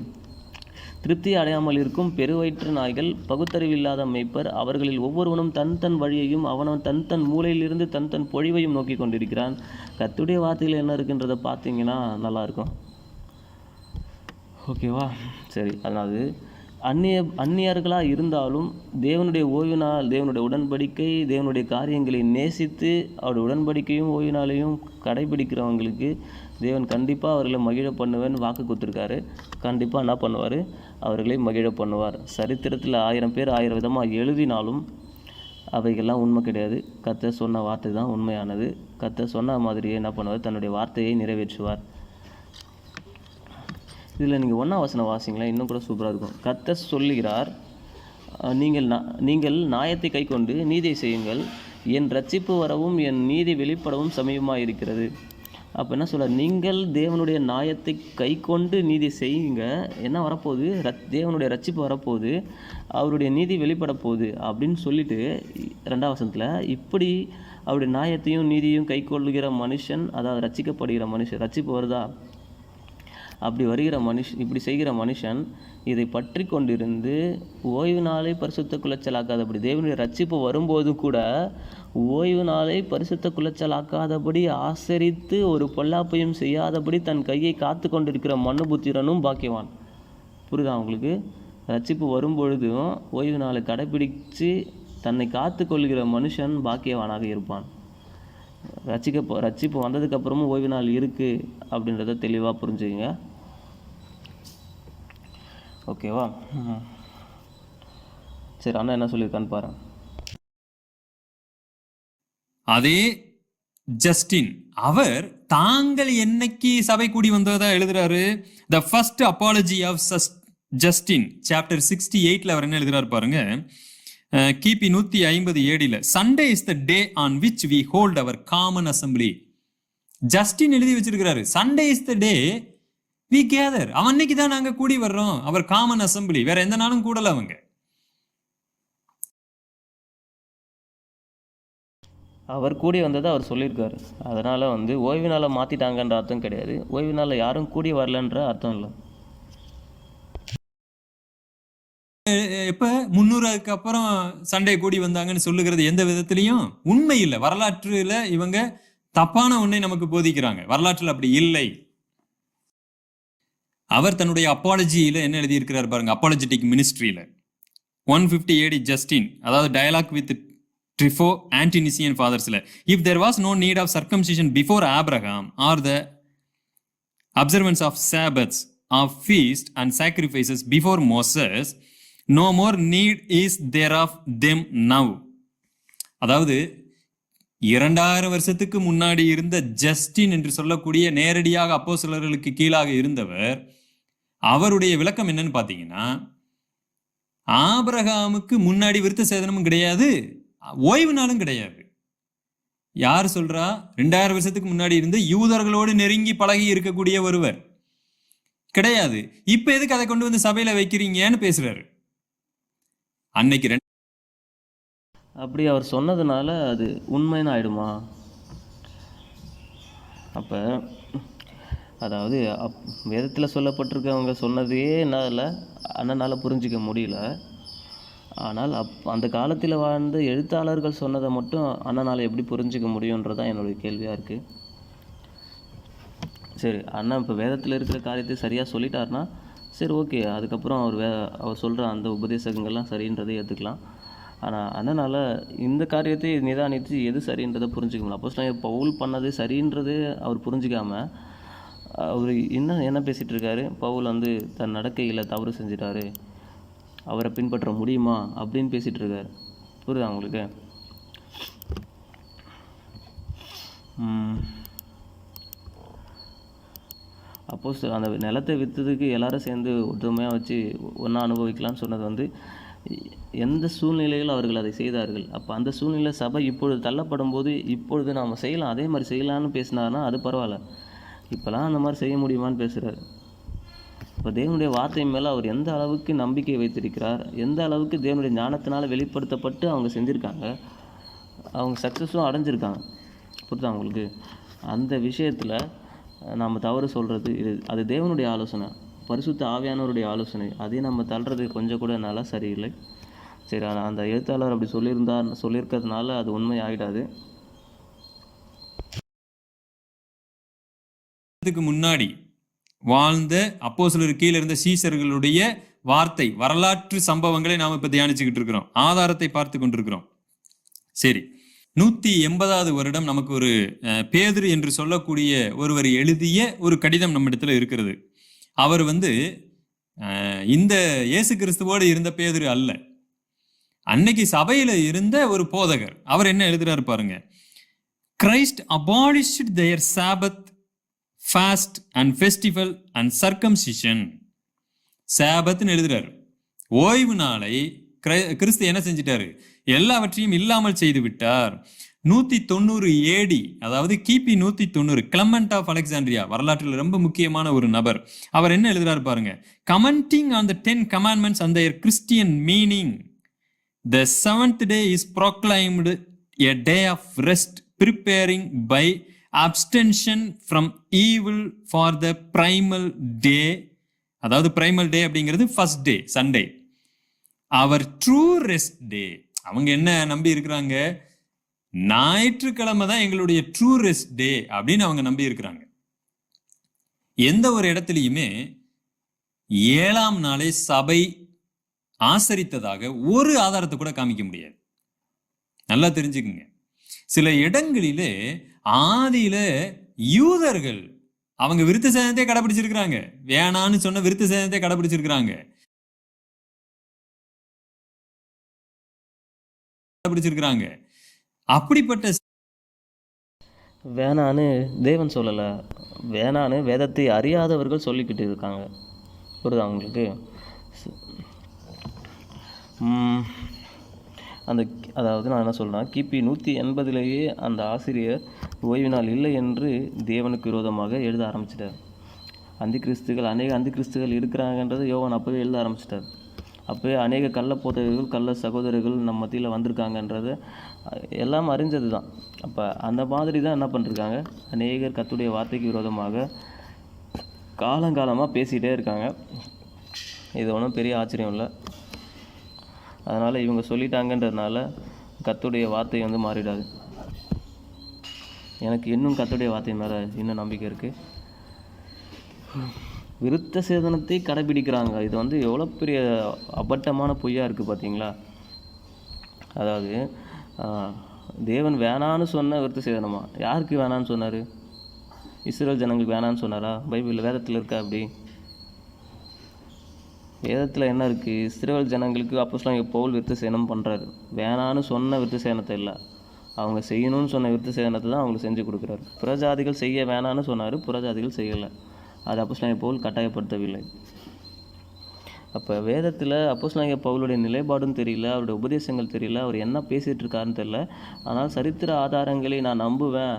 S1: திருப்தி அடையாமல் இருக்கும் பெருவயிற்று நாய்கள், பகுத்தறிவில்லாத மேய்ப்பர், அவர்களில் ஒவ்வொருவனும் தன் வழியையும் அவனவன் தன் மூலையிலிருந்து தன் பொழிவையும் நோக்கி கொண்டிருக்கிறான். கர்த்தருடைய வார்த்தையில் என்ன இருக்குன்றதை பார்த்தீங்கன்னா நல்லாயிருக்கும். ஓகேவா? சரி, அதாவது அந்நியர்களாக இருந்தாலும் தேவனுடைய ஓய்வு நாள், தேவனுடைய உடன்படிக்கை, தேவனுடைய காரியங்களை நேசித்து அவருடைய உடன்படிக்கையும் ஓய்வு நாளையும் கடைபிடிக்கிறவங்களுக்கு தேவன் கண்டிப்பாக அவர்களை மகிழ பண்ணுவேன்னு வாக்கு கொடுத்துருக்காரு. கண்டிப்பாக என்ன பண்ணுவார்? அவர்களை மகிழ பண்ணுவார். சரித்திரத்தில் 1000 பேர் 1000 விதமாக எழுதினாலும் அவைகள்லாம் உண்மை கிடையாது. கர்த்தர் சொன்ன வார்த்தை தான் உண்மையானது. கர்த்தர் சொன்ன மாதிரியே என்ன பண்ணுவார்? தன்னுடைய வார்த்தையை நிறைவேற்றுவார். இதில் நீங்கள் 1ஆம் வசனம் வாசிங்களேன், இன்னும் கூட சூப்பராக இருக்கும். கர்த்தர் சொல்லுகிறார், நீங்கள் நியாயத்தை கை கொண்டு நீதியை செய்யுங்கள், என் ரட்சிப்பு வரவும் என் நீதி வெளிப்படவும் சமீபமாக இருக்கிறது. அப்போ என்ன சொல்ல? நீங்கள் தேவனுடைய நியாயத்தை கை கொண்டு நீதி செய்யுங்க. என்ன வரப்போகுது? தேவனுடைய ரட்சிப்பு வரப்போகுது, அவருடைய நீதி வெளிப்பட போகுது அப்படின்னு சொல்லிட்டு 2ஆம் வசனத்தில் இப்படி அப்படி நியாயத்தையும் நீதியும் கை கொள்ளுகிற மனுஷன், அதாவது ரட்சிக்கப்படுகிற மனுஷன், ரட்சிப்பு வருதா, அப்படி வருகிற இப்படி செய்கிற மனுஷன் இதை பற்றி கொண்டிருந்து ஓய்வு நாளை பரிசுத்த குலைச்சலாக்காதபடி, தேவனுடைய ரட்சிப்பு வரும்போது கூட ஓய்வு நாளை பரிசுத்த குலைச்சலாக்காதபடி ஆசரித்து ஒரு பொல்லாப்பையும் செய்யாதபடி தன் கையை காத்து கொண்டிருக்கிற மனுபுத்திரனும் பாக்கியவான். புரியுதா உங்களுக்கு? ரட்சிப்பு வரும்பொழுதும் ஓய்வு நாளை கடைபிடித்து தன்னை காத்து கொள்கிற மனுஷன் பாக்கியவானாக இருப்பான். ரட்சிப்பு வந்ததுக்கப்புறமும் ஓய்வு நாள் இருக்குது அப்படின்றத தெளிவாக புரிஞ்சுக்கங்க. ஓகேவா? சரி, அண்ணா என்ன சொல்லியிருக்கான்னு பாரு.
S2: அதே ஜஸ்டின் அவர் தாங்கள் என்னைக்கு சபை கூடி வந்ததா எழுதுறாரு. The first apology of Justin chapter 68 அவர் என்ன எழுதுறாரு பாருங்க. கிபி 150 AD Sunday is the day on which we hold our common assembly. Justin எழுதி வச்சிருக்கிறாரு, Sunday is the day we gather. அவன் அன்னைக்கு தான் நாங்க கூடி வர்றோம், அவர் காமன் அசம்பிளி. வேற எந்த நாளும் கூடல அவங்க.
S1: அவர் கூடி வந்ததை அவர் சொல்லியிருக்காரு. அதனால ஓய்வு நாளை மாத்திட்டாங்கன்ற அர்த்தம் கிடையாது, ஓய்வு நாளில் யாரும் கூடி வரலன்ற அர்த்தம் இல்லை.
S2: எப்ப 300க்கு அப்புறம் சண்டே கூடி வந்தாங்கன்னு சொல்லுகிறது எந்த விதத்திலையும் உண்மை இல்லை. வரலாற்றுல இவங்க தப்பான ஒன்றை நமக்கு போதிக்கிறாங்க. வரலாற்றில் அப்படி இல்லை. அவர் தன்னுடைய அப்பாலஜியில என்ன எழுதியிருக்கிறார் பாருங்க. அப்பாலஜெட்டிக் மினிஸ்ட்ரியில 150 AD ஜஸ்டின், அதாவது டயலாக் வித் ட்ரிஃபோ ஆன்டினிசியன் ஃபாதர்ஸ்ல, if there was no need of circumcision before Abraham or the observance of sabbaths of feast and sacrifices before Moses, no more need is there of them now. அதாவது 2000 வருஷத்துக்கு முன்னாடி இருந்த Justin என்று சொல்லக்கூடிய நேரடியாக அப்போஸ்தலர்களுக்கு கீழாக இருந்தவர், அவருடைய விளக்கம் என்னன்னு பார்த்தீங்கன்னா, ஆபிரகாமுக்கு முன்னாடி விருத்த சேதனமும் கிடையாது, ஓய்வு நாளும் கிடையாது. யார் சொல்றா? 2000 வருஷத்துக்கு முன்னாடி இருந்து யூதர்களோடு நெருங்கி பழகி இருக்கக்கூடிய ஒருவர் கிடையாது. இப்ப எதுக்கு அதை கொண்டு வந்து சபையில வைக்கிறீங்கன்னு பேசுறாரு. அன்னைக்கு
S1: அப்படி அவர் சொன்னதுனால அது உண்மைன்னு ஆயிடுமா? அப்போ அதாவது வேதத்தில் சொல்லப்பட்டிருக்கவங்க சொன்னதையே என்னால் அண்ணனால் புரிஞ்சிக்க முடியல. ஆனால் அந்த காலத்தில் வாழ்ந்த எழுத்தாளர்கள் சொன்னதை மட்டும் அண்ணனால் எப்படி புரிஞ்சிக்க முடியுன்றதான் என்னுடைய கேள்வியாக இருக்குது. சரி, அண்ணா இப்போ வேதத்தில் இருக்கிற காரியத்தை சரியாக சொல்லிட்டாருன்னா சரி, ஓகே. அதுக்கப்புறம் அவர் சொல்கிற அந்த உபதேசங்கள்லாம் சரின்றதை ஏற்றுக்கலாம். ஆனால் அண்ணனால் இந்த காரியத்தை நிதானித்து எது சரின்றதை புரிஞ்சிக்க முடியல. அப்போஸ்தலன் பவுல் பண்ணது சரின்றது அவர் புரிஞ்சிக்காமல் அவர் என்ன பேசிகிட்டு இருக்காரு. பவுல் தன் நடக்கையில் தவறு செஞ்சிட்டாரு, அவரை பின்பற்ற முடியுமா அப்படின்னு பேசிகிட்டு இருக்காரு. புரியுதா உங்களுக்கு? அப்போஸ் அந்த நிலத்தை விற்றதுக்கு எல்லாரும் சேர்ந்து ஒற்றுமையாக வச்சு ஒன்றா அனுபவிக்கலாம்னு சொன்னது எந்த சூழ்நிலையில் அவர்கள் அதை செய்தார்கள். அப்போ அந்த சூழ்நிலை சபை இப்பொழுது தள்ளப்படும் போது இப்பொழுது நாம் செய்யலாம், அதே மாதிரி செய்யலான்னு பேசினார்னா அது பரவாயில்ல. இப்போலாம் அந்த மாதிரி செய்ய முடியுமான்னு பேசுகிறார். இப்போ தேவனுடைய வார்த்தை மேலே அவர் எந்த அளவுக்கு நம்பிக்கை வைத்திருக்கிறார், எந்த அளவுக்கு தேவனுடைய ஞானத்தினால் வெளிப்படுத்தப்பட்டு அவங்க செஞ்சுருக்காங்க, அவங்க சக்ஸஸும் அடைஞ்சிருக்காங்க. புரியுதா உங்களுக்கு? அந்த விஷயத்தில் நம்ம தவறு சொல்கிறது அது தேவனுடைய ஆலோசனை, பரிசுத்த ஆவியானவருடைய ஆலோசனை. அதையும் நம்ம தள்ளுறது கொஞ்சம் கூட நல்லா சரியில்லை. சரி, அந்த எழுத்தாளர் அப்படி சொல்லியிருக்கிறதுனால அது உண்மை ஆகிடாது.
S2: முன்னாடி வாழ்ந்த அப்போஸ்தலர் கீழே இருந்த சீசர்களுடைய வார்த்தை வரலாற்று சம்பவங்களை நாம் இப்ப தியானிச்சுக்கிட்டு இருக்கிறோம், ஆதாரத்தை பார்த்து கொண்டிருக்கிறோம். சரி, 180வது வருடம் நமக்கு ஒரு பேதுரு என்று சொல்லக்கூடிய ஒருவர் எழுதிய ஒரு கடிதம் நம்ம இடத்துல இருக்கிறது. அவர் இந்த இயேசு கிறிஸ்துவோடு இருந்த பேதுரு அல்ல, அன்னைக்கு சபையில இருந்த ஒரு போதகர். அவர் என்ன எழுதுறாரு பாருங்க. Christ abolished their Sabbath, fast and festival and circumcision. சாபத்னு எழுதுறாரு. ஓய்வு நாளை கிறிஸ்து என்ன செஞ்சிட்டாரு? எல்லாவற்றையும் இல்லாமல் செய்து விட்டார். 190 AD, அதாவது கிபி 190, கிளமெண்ட் ஆஃப் அலெக்சாண்ட்ரியா, வரலாற்றில் ரொம்ப முக்கியமான ஒரு நபர். அவர் என்ன எழுதுறாரு பாருங்க. Commenting on the 10 commandments and their Christian meaning, the 7th day is proclaimed a day of rest, preparing by abstention from evil for the primal day. அதாவது primal day அப்படிங்கிறது ஃபர்ஸ்ட் டே, சண்டே. அவர் true rest டே. அவங்க என்ன நம்பி இருக்கிறாங்க? ஞாயிற்றுக்கிழமை தான் எங்களுடைய true rest டே அப்படின்னு அவங்க நம்பி இருக்கிறாங்க. எந்த ஒரு இடத்துலையுமே 7ஆம் நாளை சபை ஆசரித்ததாக ஒரு ஆதாரத்தை கூட காமிக்க முடியாது. நல்லா தெரிஞ்சுக்குங்க. சில இடங்களிலே ஆதியில யூதர்கள் அவங்க விருத்த சேதனத்தை கடைபிடிச்சிருக்கிறாங்க. வேணான்னு சொன்ன விருத்த சேதனத்தை கடைபிடிச்சிருக்கிறாங்க. அப்படிப்பட்ட
S1: வேணான்னு தேவன் சொல்லலை, வேணான்னு வேதத்தை அறியாதவர்கள் சொல்லிக்கிட்டு இருக்காங்க. புரியுதா அவங்களுக்கு? அதாவது நான் என்ன சொல்கிறேன், கிபி 180 அந்த ஆசிரியர் ஓய்வு நாள் இல்லை என்று தேவனுக்கு விரோதமாக எழுத ஆரம்பிச்சிட்டார். அநேக அந்தி கிறிஸ்துகள் இருக்கிறாங்கன்றது யோவான் அப்போவே எழுத ஆரம்பிச்சிட்டார். அப்போவே அநேக கள்ள போதகர்கள், கள்ள சகோதரர்கள் நம்ம மத்தியில் வந்திருக்காங்கன்றது எல்லாம் அறிஞ்சது தான். அப்போ அந்த மாதிரி தான் என்ன பண்ணிருக்காங்க, அநேகர் கர்த்தருடைய வார்த்தைக்கு விரோதமாக காலங்காலமாக பேசிகிட்டே இருக்காங்க. இது ஒன்றும் பெரிய ஆச்சரியம் இல்லை. அதனால் இவங்க சொல்லிட்டாங்கன்றதுனால கர்த்தருடைய வார்த்தை மாறிடாது. எனக்கு இன்னும் கர்த்தருடைய வார்த்தை மேலே இன்னும் நம்பிக்கை இருக்குது. விருத்த சேதனத்தை கடைபிடிக்கிறாங்க. இது எவ்வளோ பெரிய அபட்டமான பொய்யாக இருக்குது பார்த்தீங்களா? அதாவது தேவன் வேணான்னு சொன்ன விருத்த சேதனமா? யாருக்கு வேணான்னு சொன்னார்? இஸ்ரேல் ஜனங்களுக்கு வேணான்னு சொன்னாரா? பைபிளில் வேதத்தில் இருக்கா? அப்படி வேதத்தில் என்ன இருக்குது? இஸ்ரேல் ஜனங்களுக்கு அப்போஸ்தலனாகிய பவுல் விருத்த சேதனம் பண்ணுறாரு. வேணான்னு சொன்ன விருத்த சேதனத்தை இல்லை, அவங்க செய்யணும்னு சொன்ன விருத்த சேதனத்தை தான் அவங்களுக்கு செஞ்சு கொடுக்குறாரு. புறஜாதிகள் செய்ய வேணான்னு சொன்னார், புறஜாதிகள் செய்யலை. அது அப்போஸ்தலனாகிய பவுல் கட்டாயப்படுத்தவில்லை. அப்போ வேதத்தில் அப்போஸ்தலனாகிய பவுலுடைய நிலைப்பாடும் தெரியல, அவருடைய உபதேசங்கள் தெரியல, அவர் என்ன பேசிகிட்டு இருக்காருன்னு தெரியல. ஆனால் சரித்திர ஆதாரங்களை நான் நம்புவேன்.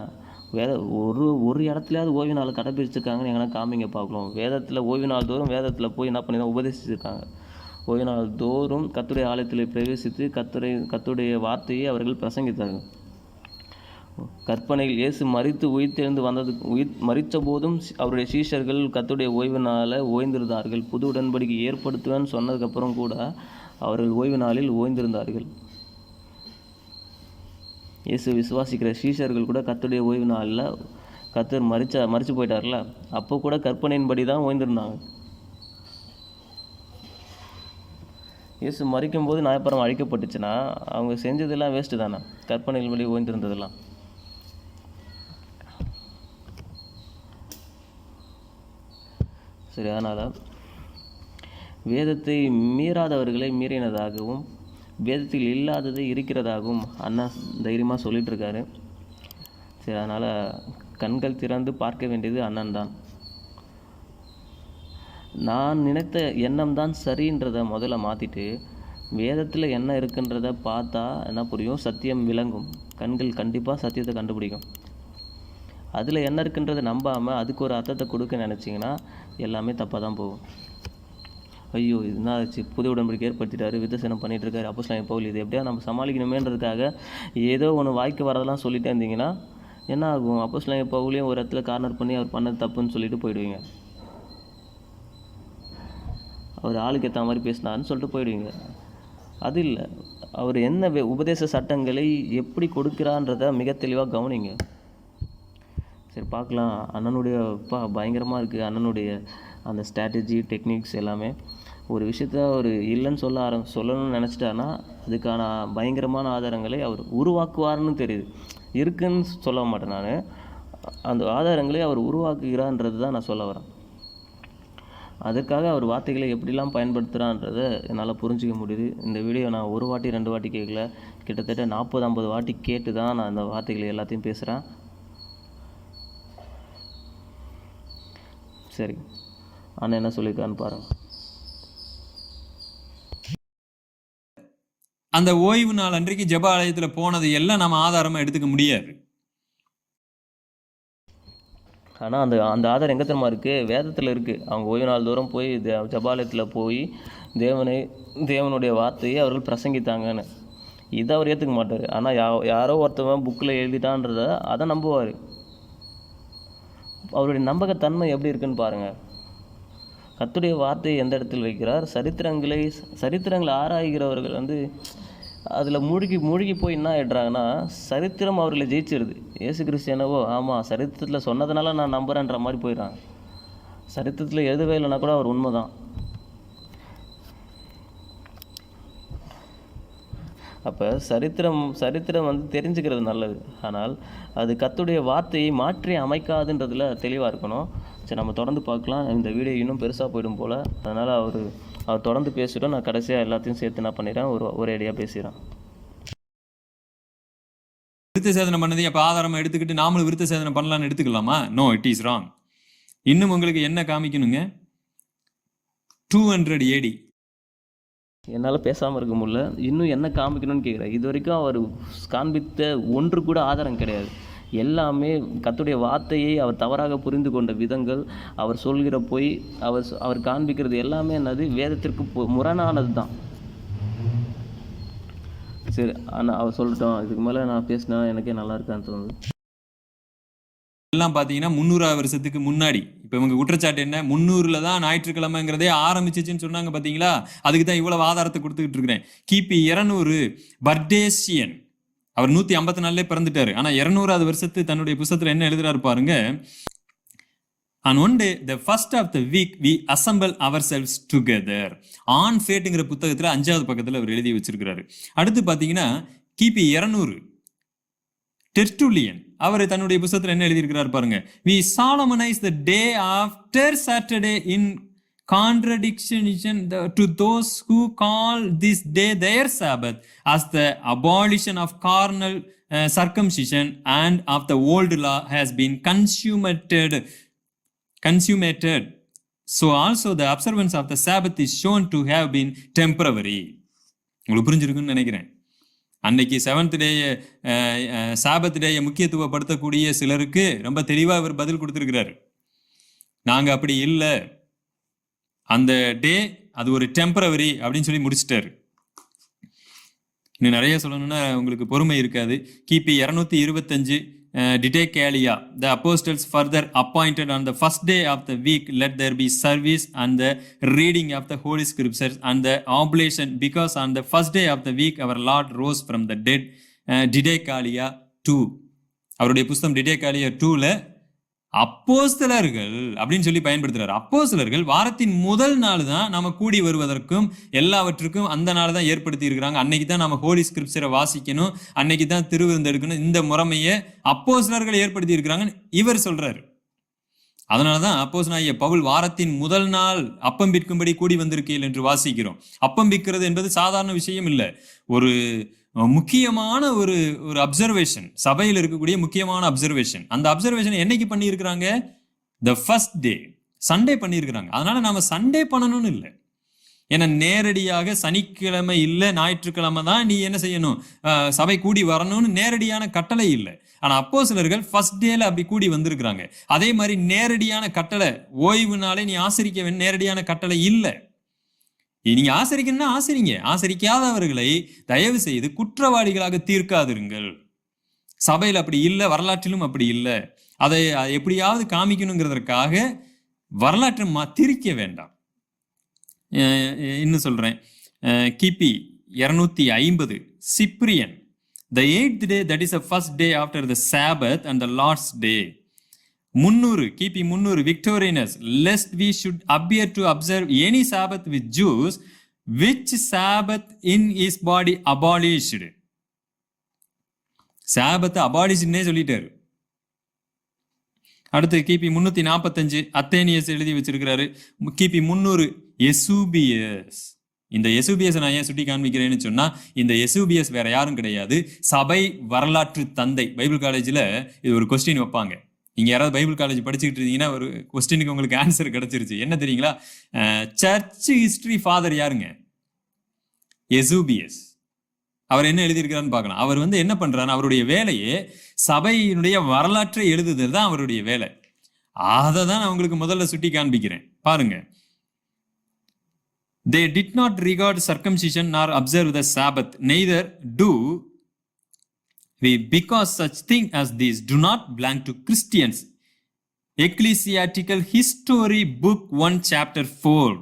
S1: ஒரு இடத்துலையாவது ஓய்வு நாள் கடைபிடிச்சிருக்காங்கன்னு எங்கன்னா காமிங்க பார்க்கலாம். வேதத்தில் ஓய்வு நாள் தோறும் வேதத்தில் போய் என்ன பண்ணி தான் உபதேசிச்சிருக்காங்க. ஓய்வு நாள் தோறும் கர்த்தருடைய ஆலயத்தில் பிரவேசித்து கர்த்தருடைய வார்த்தையை அவர்கள் பிரசங்கித்தார்கள். கற்பனையில் இயேசு மரித்து உயிர்த்தெழுந்து மரித்த போதும் அவருடைய சீஷர்கள் கர்த்தருடைய ஓய்வு நாளை ஓய்ந்திருந்தார்கள். புது உடன்படிக்கை ஏற்படுத்துவேன்னு சொன்னதுக்கப்புறம் கூட அவர்கள் ஓய்வு நாளில் ஓய்ந்திருந்தார்கள். இயேசு விசுவாசிக்கிற சீஷர்கள் கூட கர்த்தருடைய ஓய்வு நாளில் கர்த்தர் மரித்து போயிட்டார்ல, அப்போ கூட கற்பனையின்படி தான் ஓய்ந்திருந்தாங்க. இயேசு மரிக்கும்போது நியாயப்பிரமாணம் அழிக்கப்பட்டுச்சுன்னா அவங்க செஞ்சதெல்லாம் வேஸ்ட்டு தானே, கற்பனையின்படி ஓய்ந்திருந்ததெல்லாம். சரி, அதனால் வேதத்தை மீறாதவர்களை மீறினதாகவும் வேதத்தில் இல்லாதது இருக்கிறதாகவும் அண்ணா தைரியமாக சொல்லிகிட்ருக்காரு. சரி, அதனால் கண்கள் திறந்து பார்க்க வேண்டியது அண்ணன் தான். நான் நினைத்த எண்ணம் தான் சரின்றதை முதல்ல மாற்றிட்டு வேதத்தில் என்ன இருக்குன்றத பார்த்தா என்ன புரியும்? சத்தியம் விளங்கும். கண்கள் கண்டிப்பாக சத்தியத்தை கண்டுபிடிக்கும். அதில் என்ன இருக்குன்றதை நம்பாமல் அதுக்கு ஒரு அர்த்தத்தை கொடுக்க நினச்சிங்கன்னா எல்லாமே தப்பாக தான் போகும். ஐயோ இது என்ன ஆச்சு, புது உடன்படிக்கை ஏற்படுத்திட்டாரு, விருத்தசேதனம் பண்ணிகிட்ருக்காரு அப்போஸ்தலனாகிய பவுல், இது எப்படியா நம்ம சமாளிக்கணுமேன்றதுக்காக ஏதோ ஒன்று வாய்க்கு வரதெல்லாம் சொல்லிட்டே இருந்தீங்கன்னா என்ன ஆகும்? அப்போஸ்தலனாகிய பவுலையும் ஒரு இடத்துல கார்னர் பண்ணி அவர் பண்ணது தப்புன்னு சொல்லிட்டு போயிடுவீங்க. அவர் ஆளுக்கு ஏற்ற மாதிரி பேசினாருன்னு சொல்லிட்டு போயிடுவீங்க. அது இல்லை, அவர் என்ன உபதேச சட்டங்களை எப்படி கொடுக்குறான்றத மிக தெளிவாக கவனிங்க. சரி, பார்க்கலாம். அண்ணனுடைய பயங்கரமாக இருக்குது. அண்ணனுடைய அந்த ஸ்ட்ராட்டஜி டெக்னிக்ஸ் எல்லாமே ஒரு விஷயத்த அவர் இல்லைன்னு சொல்லணும்னு நினச்சிட்டாருன்னா அதுக்கான பயங்கரமான ஆதாரங்களை அவர் உருவாக்குவார்னு தெரியுது. இருக்குன்னு சொல்ல மாட்டேன் நான், அந்த ஆதாரங்களை அவர் உருவாக்குகிறான்றது தான் நான் சொல்ல வரேன். அதுக்காக அவர் வார்த்தைகளை எப்படிலாம் பயன்படுத்துகிறான்றதை என்னால் புரிஞ்சிக்க முடியுது. இந்த வீடியோ நான் ஒரு வாட்டி 2 வாட்டி கேட்கல, கிட்டத்தட்ட 40-50 வாட்டி கேட்டு தான் நான் அந்த வார்த்தைகளை எல்லாத்தையும் பேசுகிறேன். சரி, அண்ணன் என்ன சொல்லியிருக்கான்னு பாருங்கள்.
S2: அந்த ஓய்வு நாள் அன்றைக்கு ஜெப ஆலயத்தில் போனது எல்லாம் நம்ம ஆதாரமாக எடுத்துக்க முடியாது.
S1: ஆனால் அந்த ஆதாரம் எங்கே தெரியுமா இருக்குது? வேதத்தில் இருக்குது. அவங்க ஓய்வு நாள் தூரம் போய் ஜபாலயத்தில் போய் தேவனுடைய வார்த்தையை அவர்கள் பிரசங்கித்தாங்கன்னு. இதை அவர் ஏற்றுக்க மாட்டார். ஆனால் யாரோ ஒருத்தவன் புக்கில் எழுதிட்டான்றத அதை நம்புவார். அவருடைய நம்பகத்தன்மை எப்படி இருக்குன்னு பாருங்கள். கர்த்தருடைய வார்த்தையை எந்த இடத்தில் வைக்கிறார்? சரித்திரங்களை ஆராய்கிறவர்கள் அதில் மூழ்கி போய் என்ன ஆகிடுறாங்கன்னா, சரித்திரம் அவர்களை ஜெயிச்சிருது. இயேசு கிறிஸ்து என்னவோ ஆமாம் சரித்திரத்தில் சொன்னதுனால நான் நம்புகிறேன்ற மாதிரி போயிடுறாங்க. சரித்திரத்தில் எழுதவே இல்லைன்னா கூட அவர் உண்மை தான். அப்போ சரித்திரம் தெரிஞ்சுக்கிறது நல்லது. ஆனால் அது கர்த்தருடைய வார்த்தையை மாற்றி அமைக்காதுன்றதில் தெளிவாக இருக்கணும். சரி, நம்ம தொடர்ந்து பார்க்கலாம். இந்த வீடியோ இன்னும் பெருசாக போயிடும் போல். அதனால் அவர் தொடர்ந்து பேசிட்டோம். நான் கடைசியாக எல்லாத்தையும் சேர்த்து என்ன பண்ணிடுறேன், ஒரே அடியாக பேசிடுறேன்.
S2: விருத்த சேதனம் பண்ணதை அப்போ ஆதாரமாக எடுத்துக்கிட்டு நாமளும் விருத்த சேதனம் பண்ணலான்னு எடுத்துக்கலாமா? No, it is wrong. இன்னும் உங்களுக்கு என்ன காமிக்கணுங்க? 200 AD.
S1: என்னால் பேசாமல் இருக்க முடியல. இன்னும் என்ன காமிக்கணும்னு கேட்குறேன். இது வரைக்கும் அவர் காண்பித்த ஒன்று கூட ஆதாரம் கிடையாது. எல்லாமே கர்த்தருடைய வார்த்தையை அவர் தவறாக புரிந்து கொண்ட விதங்கள், அவர் சொல்கிற பொய், அவர் காண்பிக்கிறது எல்லாமே வேதத்திற்கு முரணானது தான். சரி, ஆனால் அவர் சொல்லட்டும். இதுக்கு மேலே நான் பேசினா எனக்கே நல்லா இருக்கான்னு தோணுது.
S2: எல்லாம் பார்த்தீங்கன்னா 300 வருஷத்துக்கு முன்னாடி. இப்போ இவங்க குற்றச்சாட்டு என்ன? 300ல் தான் ஞாயிற்றுக்கிழமைங்கிறதே ஆரம்பிச்சிச்சுன்னு சொன்னாங்க பார்த்தீங்களா? அதுக்கு தான் இவ்வளவு ஆதாரத்தை கொடுத்துக்கிட்டு இருக்கிறேன். கிபி 200 பர்டேசியன் அவர் 154 பிறந்துட்டாரு. ஆனால் 200வது வருஷத்து தன்னுடைய புத்தகத்தில் என்ன எழுதுறாரு பாருங்க. On one day, the first of the week, we assemble ourselves together. On ஃபேட்டுங்கிற புத்தகத்தில் 5வது பக்கத்தில் அவர் எழுதி வச்சிருக்கிறாரு. அடுத்து பார்த்தீங்கன்னா கிபி 200 டெர்டுலியன் அவர் தன்னுடைய புத்தகத்தில் என்ன எழுதியிருக்கிறார் பாருங்க. We solemnize the day after Saturday in contradiction to those who call this day their Sabbath as the abolition of carnal circumcision and of the old law has been consummated. So also the observance of the Sabbath is shown to have been temporary. உங்களுக்கு புரிஞ்சிருக்குன்னு நினைக்கிறேன். அன்னைக்கு 7th டேயை சாபத் டேயை முக்கியத்துவப்படுத்தக்கூடிய சிலருக்கு ரொம்ப தெளிவாக இவர் பதில் கொடுத்துருக்கிறாரு. நாங்கள் அப்படி இல்லை, அந்த டே அது ஒரு டெம்பரவரி அப்படின்னு சொல்லி முடிச்சிட்டாரு. இன்னும் நிறைய சொல்லணும்னா உங்களுக்கு பொறுமை இருக்காது. கிபி 225 Didacalia, the apostles further appointed on the first day of the week, let there be service and the reading of the Holy Scriptures and the oblation, because on the first day of the week our Lord rose from the dead. Didacalia 2. அவருடைய புஸ்தகம் Didacalia 2ல அப்போஸ்தலர்கள் அப்படின்னு சொல்லி பயன்படுத்துறாரு. அப்போஸ்தலர்கள் வாரத்தின் முதல் நாள் தான் நாம கூடி வருவதற்கும் எல்லாவற்றுக்கும் அந்த நாள் தான் ஏற்படுத்தி இருக்கிறாங்க. அன்னைக்கு தான் நம்ம ஹோலி ஸ்கிரிப்சரை வாசிக்கணும், அன்னைக்கு தான் திருவிருந்து எடுக்கணும். இந்த முறைமையை அப்போஸ்தலர்கள் ஏற்படுத்தி இருக்கிறாங்கன்னு இவர் சொல்றாரு. அதனாலதான் அப்போஸ்தலனாகிய பவுல் வாரத்தின் முதல் நாள் அப்பம் பிற்கும்படி கூடி வந்திருக்கீர்கள் என்று வாசிக்கிறோம். அப்பம் பிற்கிறது என்பது சாதாரண விஷயம் இல்லை. ஒரு முக்கியமான ஒரு அப்சர்வேஷன், சபையில் இருக்கக்கூடிய முக்கியமான அப்சர்வேஷன். அந்த அப்சர்வேஷன் என்னைக்கு பண்ணியிருக்கிறாங்க? த ஃபர்ஸ்ட் டே, சண்டே பண்ணியிருக்கிறாங்க. அதனால நாம சண்டே பண்ணணும்னு இல்லை. ஏன்னா நேரடியாக சனிக்கிழமை இல்லை ஞாயிற்றுக்கிழமை தான் நீ என்ன செய்யணும், சபை கூடி வரணும்னு நேரடியான கட்டளை இல்லை. ஆனா அப்போஸ்தலர்கள் ஃபர்ஸ்ட் டேல அப்படி கூடி வந்திருக்கிறாங்க. அதே மாதிரி நேரடியான கட்டளை ஓய்வு நாளை நீ ஆசரிக்க வேண்டும், நேரடியான கட்டளை இல்லை. நீங்க ஆசரிக்கணும்னா ஆசரிங்க, ஆசரிக்காதவர்களை தயவு செய்து குற்றவாளிகளாக தீர்க்காதிருங்கள். சபையில் அப்படி இல்லை, வரலாற்றிலும் அப்படி இல்லை. அதை எப்படியாவது காமிக்கணுங்கிறதற்காக வரலாற்றை திரிக்க வேண்டாம். இன்னும் சொல்றேன். கிபி 250 Cyprian, the 8th day, that is the first day after the Sabbath and the Lord's day. 300 கிபி 300 விக்டோரியனஸ், lest we should appear to observe any Sabbath with Jews, which Sabbath in his body abolished. சாபத்தை அபாலிஷ்னே சொல்லிட்டாரு. அடுத்து கிபி 345 அத்தேனியஸ் எழுதி வச்சிருக்கிறாரு. கிபி 300 எசூபியஸ். இந்த எசூபியஸ் நான் ஏன் சுட்டி காண்பிக்கிறேன்னு சொன்னா, இந்த எசூபியஸ் வேற யாரும் கிடையாது, சபை வரலாற்று தந்தை. பைபிள் காலேஜில் இது ஒரு கொஸ்டின் வைப்பாங்க. நீங்கள் யாராவது பைபிள் காலேஜ் படிச்சுக்கிட்டு இருந்தீங்கன்னா ஒரு கொஸ்டினுக்கு உங்களுக்கு ஆன்சர் கிடைச்சிருச்சு. என்ன தெரியுங்களா? சர்ச் ஹிஸ்டரி ஃபாதர் யாருங்க? எசூபியஸ். அவர் என்ன எழுதியிருக்கிறான்னு பார்க்கலாம். அவர் என்ன பண்றாரு, அவருடைய வேலையே சபையினுடைய வரலாற்றை எழுதுதல் தான் அவருடைய வேலை. அதை தான் நான் உங்களுக்கு முதல்ல சுட்டி காண்பிக்கிறேன் பாருங்க. They did not regard circumcision nor observe the Sabbath, neither do we, because such thing as these do not belong to Christians. Ecclesiastical History, Book 1, Chapter 4.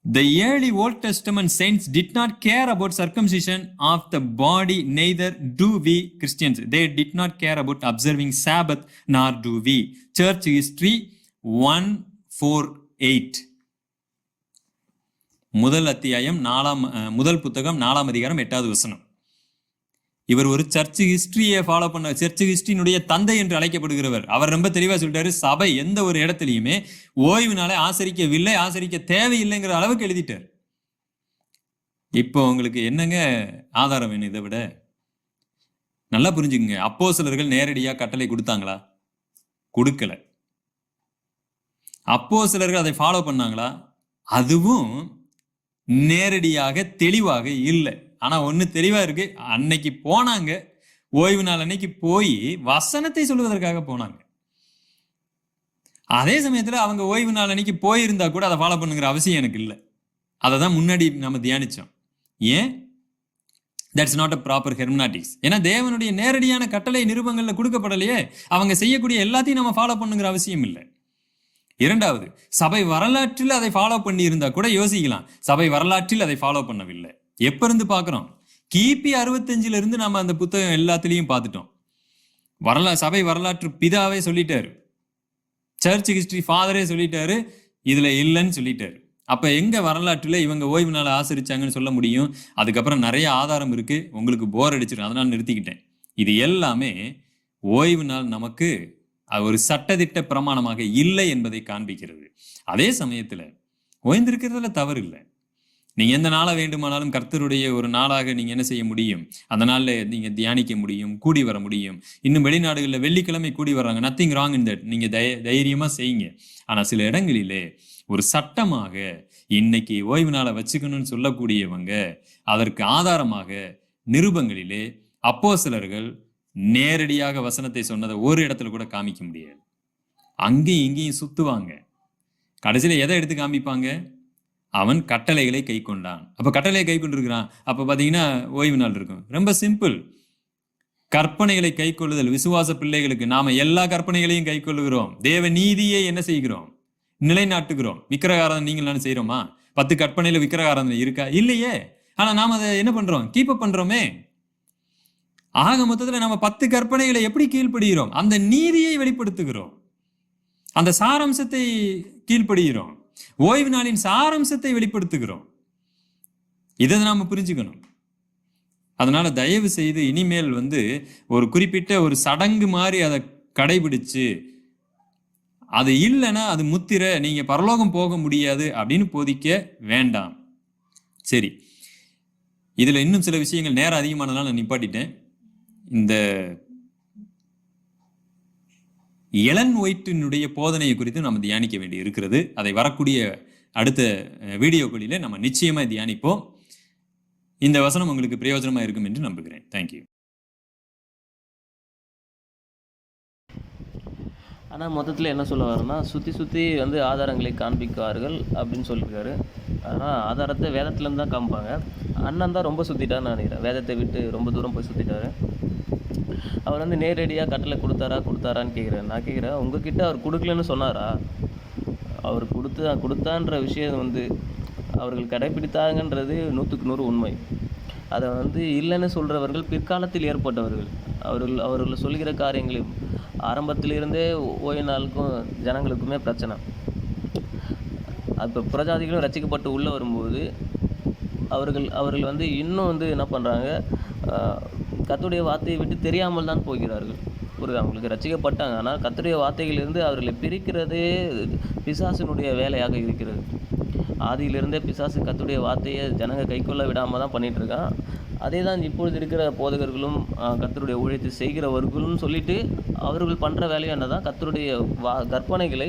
S2: The early Old Testament saints did not care about circumcision of the body, neither do we Christians. They did not care about observing Sabbath, nor do we. Church History 1:4-8. முதல் அத்தியாயம் முதல் புத்தகம் 4ஆம் அதிகாரம் 8வது வசனம். இவர் ஒரு சர்ச் ஹிஸ்டரியை ஃபாலோ பண்ண, சர்ச் ஹிஸ்டரியினுடைய தந்தை என்று அழைக்கப்படுகிறவர். அவர் ரொம்ப தெளிவாக சொல்லிட்டாரு, சபை எந்த ஒரு இடத்துலையுமே ஓய்வு நாளை ஆசரிக்கவில்லை, ஆசரிக்க தேவையில்லைங்கிற அளவுக்கு எழுதிட்டார். இப்போ உங்களுக்கு என்னங்க ஆதாரம் வேணும்? இதை விட நல்லா புரிஞ்சுக்குங்க. அப்போஸ்தலர்கள் நேரடியா கட்டளை கொடுத்தாங்களா? கொடுக்கல. அப்போஸ்தலர்கள் அதை ஃபாலோ பண்ணாங்களா? அதுவும் நேரடியாக தெளிவாக இல்லை. ஆனா ஒண்ணு தெளிவா இருக்கு, அன்னைக்கு போனாங்க, ஓய்வு நாள் அன்னைக்கு போய் வசனத்தை சொல்வதற்காக போனாங்க. அதே சமயத்துல அவங்க ஓய்வு நாள் அன்னைக்கு போயிருந்தா கூட அதை ஃபாலோ பண்ணுங்கிற அவசியம் எனக்கு இல்லை. அதை தான் முன்னாடி நம்ம தியானிச்சோம். ஏன்? That's not a proper hermeneutics. ஏன்னா தேவனுடைய நேரடியான கட்டளை நிருபங்கள்ல கொடுக்கப்படலையே, அவங்க செய்யக்கூடிய எல்லாத்தையும் நம்ம ஃபாலோ பண்ணுங்கிற அவசியம் இல்லை. இரண்டாவது, சபை வரலாற்றில் அதை ஃபாலோ பண்ணி இருந்தா கூட யோசிக்கலாம். சபை வரலாற்றில் அதை ஃபாலோ பண்ணவில்லை. எப்ப இருந்து பார்க்கிறோம்? கிபி 65 இருந்து நம்ம அந்த புத்தகம் எல்லாத்திலையும் பார்த்துட்டோம். சபை வரலாற்று பிதாவே சொல்லிட்டாரு, சர்ச் ஹிஸ்டரி ஃபாதரே சொல்லிட்டாரு, இதுல இல்லைன்னு சொல்லிட்டாரு. அப்ப எங்க வரலாற்றுல இவங்க ஓய்வு நாளை ஆசரிச்சாங்கன்னு சொல்ல முடியும்? அதுக்கப்புறம் நிறைய ஆதாரம் இருக்கு. உங்களுக்கு போர் அடிச்சிடும், அதனால நிறுத்திக்கிட்டேன். இது எல்லாமே ஓய்வு நாள் நமக்கு ஒரு சட்டதிட்ட பிரமாணமாக இல்லை என்பதை காண்பிக்கிறது. அதே சமயத்துல ஓய்ந்திருக்கிறதுல தவறு இல்லை. நீங்க எந்த நாளை வேண்டுமானாலும் கர்த்தருடைய ஒரு நாளாக நீங்க என்ன செய்ய முடியும்? அந்த நாள்ல நீங்க தியானிக்க முடியும், கூடி வர முடியும். இன்னும் வெளிநாடுகளில் வெள்ளிக்கிழமை கூடி வர்றாங்க. Nothing wrong in that. நீங்க தைரியமா செய்யுங்க. ஆனா சில இடங்களிலே ஒரு சட்டமாக இன்னைக்கு ஓய்வு நாளை வச்சுக்கணும்னு சொல்லக்கூடியவங்க அதற்கு ஆதாரமாக நிருபங்களிலே அப்போஸ்தலர்கள் நேரடியாக வசனத்தை சொன்னதை ஒரு இடத்துல கூட காமிக்க முடியாது. அங்கேயும் இங்கேயும் சுத்துவாங்க. கடைசியில எதை எடுத்து காமிப்பாங்க? அவன் கட்டளைகளை கை கொண்டான். அப்ப கட்டளையை கை கொண்டிருக்கிறான். அப்ப பாத்தீங்கன்னா ஓய்வு நாள் இருக்கும். ரொம்ப சிம்பிள். கற்பனைகளை கை கொள்ளுதல் விசுவாச பிள்ளைகளுக்கு. நாம எல்லா கற்பனைகளையும் கை கொள்ளுகிறோம். தேவ நீதியை என்ன செய்கிறோம்? நிலைநாட்டுகிறோம். விக்கிரகாராதனை நீங்கள் செய்யறோமா? 10 கற்பனையில விக்கிரகாராதனை இருக்கா? இல்லையே. ஆனா நாம அதை என்ன பண்றோம்? கீப் அப் பண்றோமே. ஆக மொத்தத்துல நம்ம 10 கற்பனைகளை எப்படி கீழ்ப்படுகிறோம்? அந்த நீதியை வெளிப்படுத்துகிறோம், அந்த சாராம்சத்தை கீழ்ப்படுகிறோம், ஓய்வு நாளின் சாராம்சத்தை வெளிப்படுத்துகிறோம். இதை நாம புரிஞ்சுக்கணும். அதனால தயவு செய்து இனிமேல் ஒரு குறிப்பிட்ட ஒரு சடங்கு மாதிரி அதை கடைபிடிச்சு அது இல்லைன்னா அது முத்திரை, நீங்க பரலோகம் போக முடியாது அப்படின்னு போதிக்க வேண்டாம். சரி, இதுல இன்னும் சில விஷயங்கள் நேரம் அதிகமானதுனால நான் நிப்பாட்டிட்டேன். இந்த எலன் ஒயிட்டினுடைய போதனையை குறித்து நம்ம தியானிக்க வேண்டி இருக்கிறது. அதை வரக்கூடிய அடுத்த வீடியோக்களிலே நம்ம நிச்சயமா தியானிப்போம். இந்த வசனம் உங்களுக்கு பிரயோஜனமா இருக்கும் என்று நம்புகிறேன். தேங்க்யூ.
S1: ஆனால் மொத்தத்தில் என்ன சொல்ல வரேன்னா, சுற்றி ஆதாரங்களை காண்பிக்குவார்கள் அப்படின்னு சொல்லியிருக்காரு. ஆனால் ஆதாரத்தை வேதத்துலேருந்து தான் காமிப்பாங்க. அண்ணன் தான் ரொம்ப சுற்றிட்டான்னு நினைக்கிறேன். வேதத்தை விட்டு ரொம்ப தூரம் போய் சுற்றிட்டாரு. அவர் நேரடியாக கட்டளை கொடுத்தாரான்னு கேட்குறேன். நான் கேட்குறேன், உங்ககிட்ட அவர் கொடுக்கலன்னு சொன்னாரா? அவர் கொடுத்தான்ற விஷயம் அவர்கள் கடைப்பிடித்தாங்கன்றது 100க்கு 100 உண்மை. அதை இல்லைன்னு சொல்கிறவர்கள் பிற்காலத்தில் ஏற்பட்டவர்கள். அவர்கள் சொல்கிற காரியங்களையும் ஆரம்பத்திலிருந்தே ஓய்வு நாளுக்கும் ஜனங்களுக்குமே பிரச்சனை. அப்போ புறஜாதிகளும் ரட்சிக்கப்பட்டு உள்ளே வரும்போது அவர்கள் இன்னும் என்ன பண்ணுறாங்க, கர்த்தருடைய வார்த்தையை விட்டு தெரியாமல் தான் போகிறார்கள். புரியுது? அவங்களுக்கு ரட்சிக்கப்பட்டாங்க, ஆனால் கர்த்தருடைய வார்த்தைகளிலிருந்து அவர்களை பிரிக்கிறதே பிசாசினுடைய வேலையாக இருக்கிறது. ஆதியிலிருந்தே பிசாசு கர்த்தருடைய வார்த்தையை ஜனங்க கைக்கொள்ள விடாமல் தான் பண்ணிகிட்டு இருக்கான். அதே தான் இப்பொழுது இருக்கிற போதகர்களும் கர்த்தருடைய ஊழியத்தை செய்கிறவர்களும் சொல்லிட்டு அவர்கள் பண்ணுற வேலையும் என்ன தான், கர்த்தருடைய கற்பனைகளை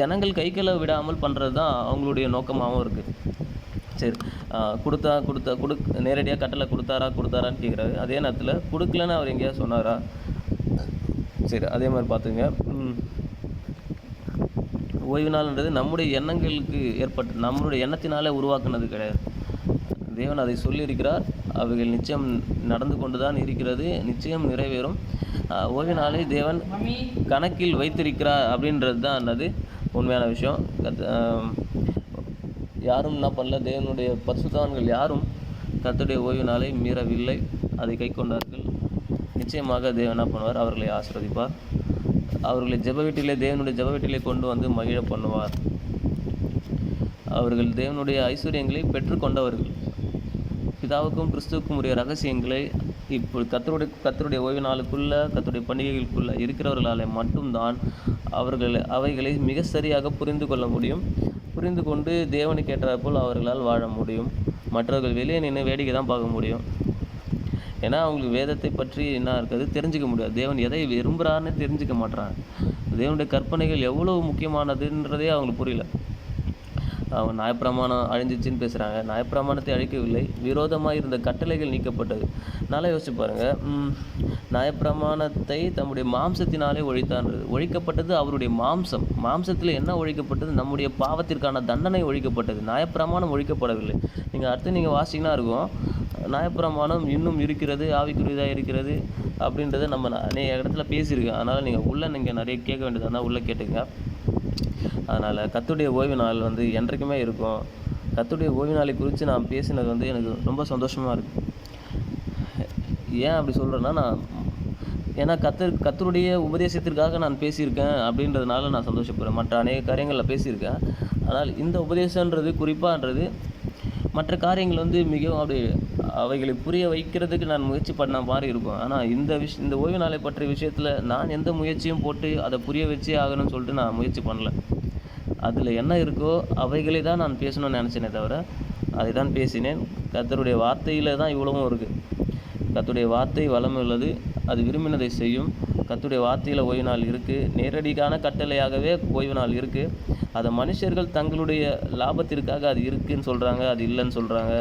S1: ஜனங்கள் கைக்கொள்ள விடாமல் பண்ணுறது தான் அவங்களுடைய நோக்கமாகவும் இருக்குது. சரி, நேரடியாக கட்டளை கொடுத்தாரான்னு கேட்குறாரு. அதே நேரத்தில் கொடுக்கலன்னு அவர் எங்கேயா சொன்னாரா? சரி, அதே மாதிரி பார்த்துங்க. ஓய்வு நாள்ன்றது நம்முடைய எண்ணங்களுக்கு ஏற்பட்டு நம்மளுடைய எண்ணத்தினாலே உருவாக்குனது கிடையாது. தேவன் அதை சொல்லியிருக்கிறார். அவைகள் நிச்சயம் நடந்து கொண்டு தான் இருக்கிறது, நிச்சயம் நிறைவேறும். ஓய்வு நாளை தேவன் கணக்கில் வைத்திருக்கிறார் அப்படின்றது தான் அது உண்மையான விஷயம். யாரும் என்ன பண்ணல, தேவனுடைய பரிசுத்தவான்கள் யாரும் கர்த்தருடைய ஓய்வு நாளை மீறவில்லை, அதை கை கொண்டார்கள். நிச்சயமாக தேவன் என்ன பண்ணுவார், அவர்களை ஆசீர்வதிப்பார். அவர்களை ஜெப வீட்டிலே, தேவனுடைய ஜெப வீட்டிலே கொண்டு வந்து மகிழ பண்ணுவார். அவர்கள் தேவனுடைய ஐஸ்வர்யங்களை பெற்றுக்கொண்டவர்கள். பிதாவுக்கும் கிறிஸ்துவுக்கும் உரிய ரகசியங்களை இப்போ கர்த்தருடைய ஓய்வு நாளுக்குள்ள, கர்த்தருடைய பண்டிகைகளுக்குள்ள இருக்கிறவர்களால் மட்டும்தான் அவைகளை மிக சரியாக புரிந்து கொள்ள முடியும். புரிந்து கொண்டு தேவனுக்கு ஏற்றாற்போல் அவர்களால் வாழ முடியும். மற்றவர்கள் வெளியே நின்று வேடிக்கை தான் பார்க்க முடியும். ஏன்னா அவங்களுக்கு வேதத்தை பற்றி என்ன இருக்குது தெரிஞ்சிக்க முடியாது. தேவன் எதை விரும்புகிறான்னு தெரிஞ்சிக்க மாட்டாங்க. தேவனுடைய கற்பனைகள் எவ்வளோ முக்கியமானதுன்றதே அவங்களுக்கு புரியல. அவங்க நியாயப்பிரமாணம் அழிஞ்சிச்சின்னு பேசுகிறாங்க. நியாயப்பிரமாணத்தை அழிக்கவில்லை, விரோதமாக இருந்த கட்டளைகள் நீக்கப்பட்டது. நல்லா யோசிச்சு பாருங்கள். நியாயப்பிரமாணத்தை தம்முடைய மாம்சத்தினாலே ஒழித்தான்றது. ஒழிக்கப்பட்டது அவருடைய மாம்சத்தில் என்ன ஒழிக்கப்பட்டது? நம்முடைய பாவத்திற்கான தண்டனை ஒழிக்கப்பட்டது. நியாயப்பிரமாணம் ஒழிக்கப்படவில்லை. நீங்கள் வாசிங்கன்னா இருக்கும், நியாயப்பிரமாணம் இன்னும் இருக்கிறது, ஆவிக்குரியதாக இருக்கிறது அப்படின்றத நம்ம நிறைய இடத்துல பேசியிருக்கேன். அதனால் நீங்கள் நிறைய கேட்க வேண்டியது இருந்தால் உள்ளே கேட்டுங்க. அதனால் கர்த்தருடைய ஓய்வு நாள் என்றைக்குமே இருக்கும். கர்த்தருடைய ஓய்வு நாளை குறித்து நான் பேசினது எனக்கு ரொம்ப சந்தோஷமாக இருக்குது. ஏன் அப்படி சொல்கிறேன்னா, ஏன்னா கர்த்தருடைய உபதேசத்திற்காக நான் பேசியிருக்கேன் அப்படின்றதுனால நான் சந்தோஷப்படுறேன். மற்ற அநேக காரியங்களில் பேசியிருக்கேன். ஆனால் இந்த உபதேசன்றது குறிப்பாகன்றது மற்ற காரியங்கள் மிகவும் அவைகளை புரிய வைக்கிறதுக்கு நான் முயற்சி பண்ண மாதிரி இருக்கும். ஆனால் இந்த ஓய்வு நாளை பற்றிய விஷயத்தில் நான் எந்த முயற்சியும் போட்டு அதை புரிய வச்சே ஆகணும்னு சொல்லிட்டு நான் முயற்சி பண்ணல. அதில் என்ன இருக்கோ அவைகளை தான் நான் பேசணும்னு நினச்சேனே தவிர அதை தான் பேசினேன். கர்த்தருடைய வார்த்தையில் தான் இவ்வளவும் இருக்குது. கர்த்தருடைய வார்த்தை வளம் உள்ளது, அது விரும்பினதை செய்யும். கர்த்தருடைய வார்த்தையில் ஓய்வு நாள் இருக்குது. நேரடியான கட்டளையாகவே ஓய்வு நாள் இருக்குது. அதை மனுஷர்கள் தங்களுடைய லாபத்திற்காக அது இருக்குதுன்னு சொல்கிறாங்க, அது இல்லைன்னு சொல்கிறாங்க.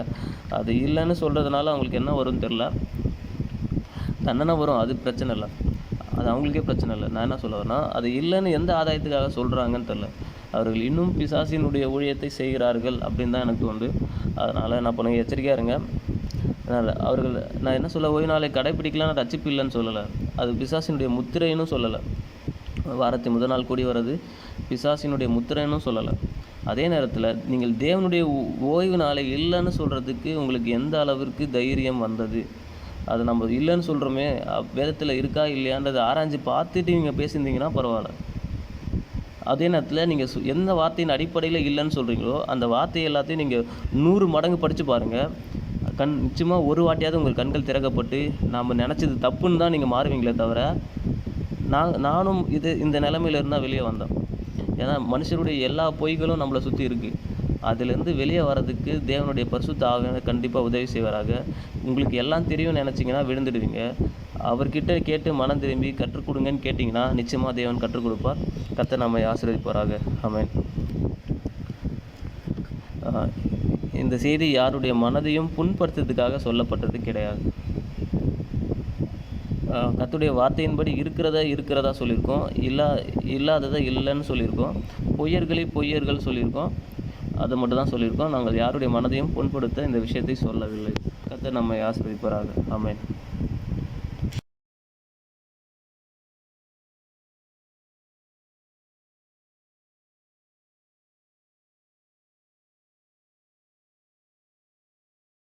S1: அது இல்லைன்னு சொல்கிறதுனால அவங்களுக்கு என்ன வரும்னு தெரில, தண்டனை வரும், அது பிரச்சனை இல்லை, அது அவங்களுக்கே பிரச்சனை இல்லை. நான் என்ன சொல்ல வரேன்னா, அது இல்லைன்னு எந்த ஆதாயத்துக்காக சொல்கிறாங்கன்னு தெரில. அவர்கள் இன்னும் பிசாசினுடைய ஊழியத்தை செய்கிறார்கள் அப்படின்னு தான் எனக்கு தோணுது. அதனால் என்ன பண்ணுங்க, எச்சரிக்கையாக இருங்க. அவர்கள் நான் என்ன சொல்ல, ஓய்வு நாளை கடைப்பிடிக்கலாம் ரட்சிப்பு இல்லைன்னு சொல்லலை, அது பிசாசினுடைய முத்திரைன்னு சொல்லலை. வாரத்தை முதல் நாள் கூடி வர்றது பிசாசினுடைய முத்திரைன்னு சொல்லலை. அதே நேரத்தில் நீங்கள் தேவனுடைய ஓய்வு நாளை இல்லைன்னு சொல்கிறதுக்கு உங்களுக்கு எந்த அளவிற்கு தைரியம் வந்தது? அது நம்ம இல்லைன்னு சொல்கிறோமே, வேதத்தில் இருக்கா இல்லையான்றதை ஆராய்ச்சி பார்த்துட்டு நீங்கள் பேசியிருந்தீங்கன்னா பரவாயில்ல. அதே நேரத்தில் நீங்கள் எந்த வார்த்தையின் அடிப்படையில் இல்லைன்னு சொல்கிறீங்களோ அந்த வார்த்தை எல்லாத்தையும் நீங்கள் 100 மடங்கு படித்து பாருங்கள். நிச்சயமாக ஒரு வாட்டியாவது உங்கள் கண்கள் திறக்கப்பட்டு நாம் நினச்சது தப்புன்னு தான் நீங்கள் மாறுவீங்களே தவிர, நானும் இந்த நிலைமையில இருந்தால் வெளியே வந்தேன். ஏன்னா மனுஷருடைய எல்லா பொய்களும் நம்மளை சுற்றி இருக்குது. அதுலேருந்து வெளியே வர்றதுக்கு தேவனுடைய பரிசுத்த ஆவியானவர் கண்டிப்பாக உதவி செய்வாராக. உங்களுக்கு எல்லாம் தெரியும்னு நினச்சிங்கன்னா விழுந்துடுவீங்க. அவர்கிட்ட கேட்டு மனம் திரும்பி கற்றுக் கொடுங்கன்னு கேட்டிங்கன்னா நிச்சயமாக தேவன் கற்றுக் கொடுப்பார். கர்த்தர் நம்மை ஆசீர்வதிப்பாராக. ஆமென். இந்த செய்தி யாருடைய மனதையும் புண்படுத்துறதுக்காக சொல்லப்பட்டது கிடையாது. கர்த்தருடைய வார்த்தையின்படி இருக்கிறதா சொல்லியிருக்கோம், இல்லாததை இல்லைன்னு சொல்லியிருக்கோம், பொய்யர்கள் சொல்லியிருக்கோம். அதை மட்டும் தான் சொல்லியிருக்கோம். நாங்கள் யாருடைய மனதையும் புண்படுத்த இந்த விஷயத்தை சொல்லவில்லை. கர்த்தர் நம்மை ஆசீர்வதிப்பாராக. ஆமென்.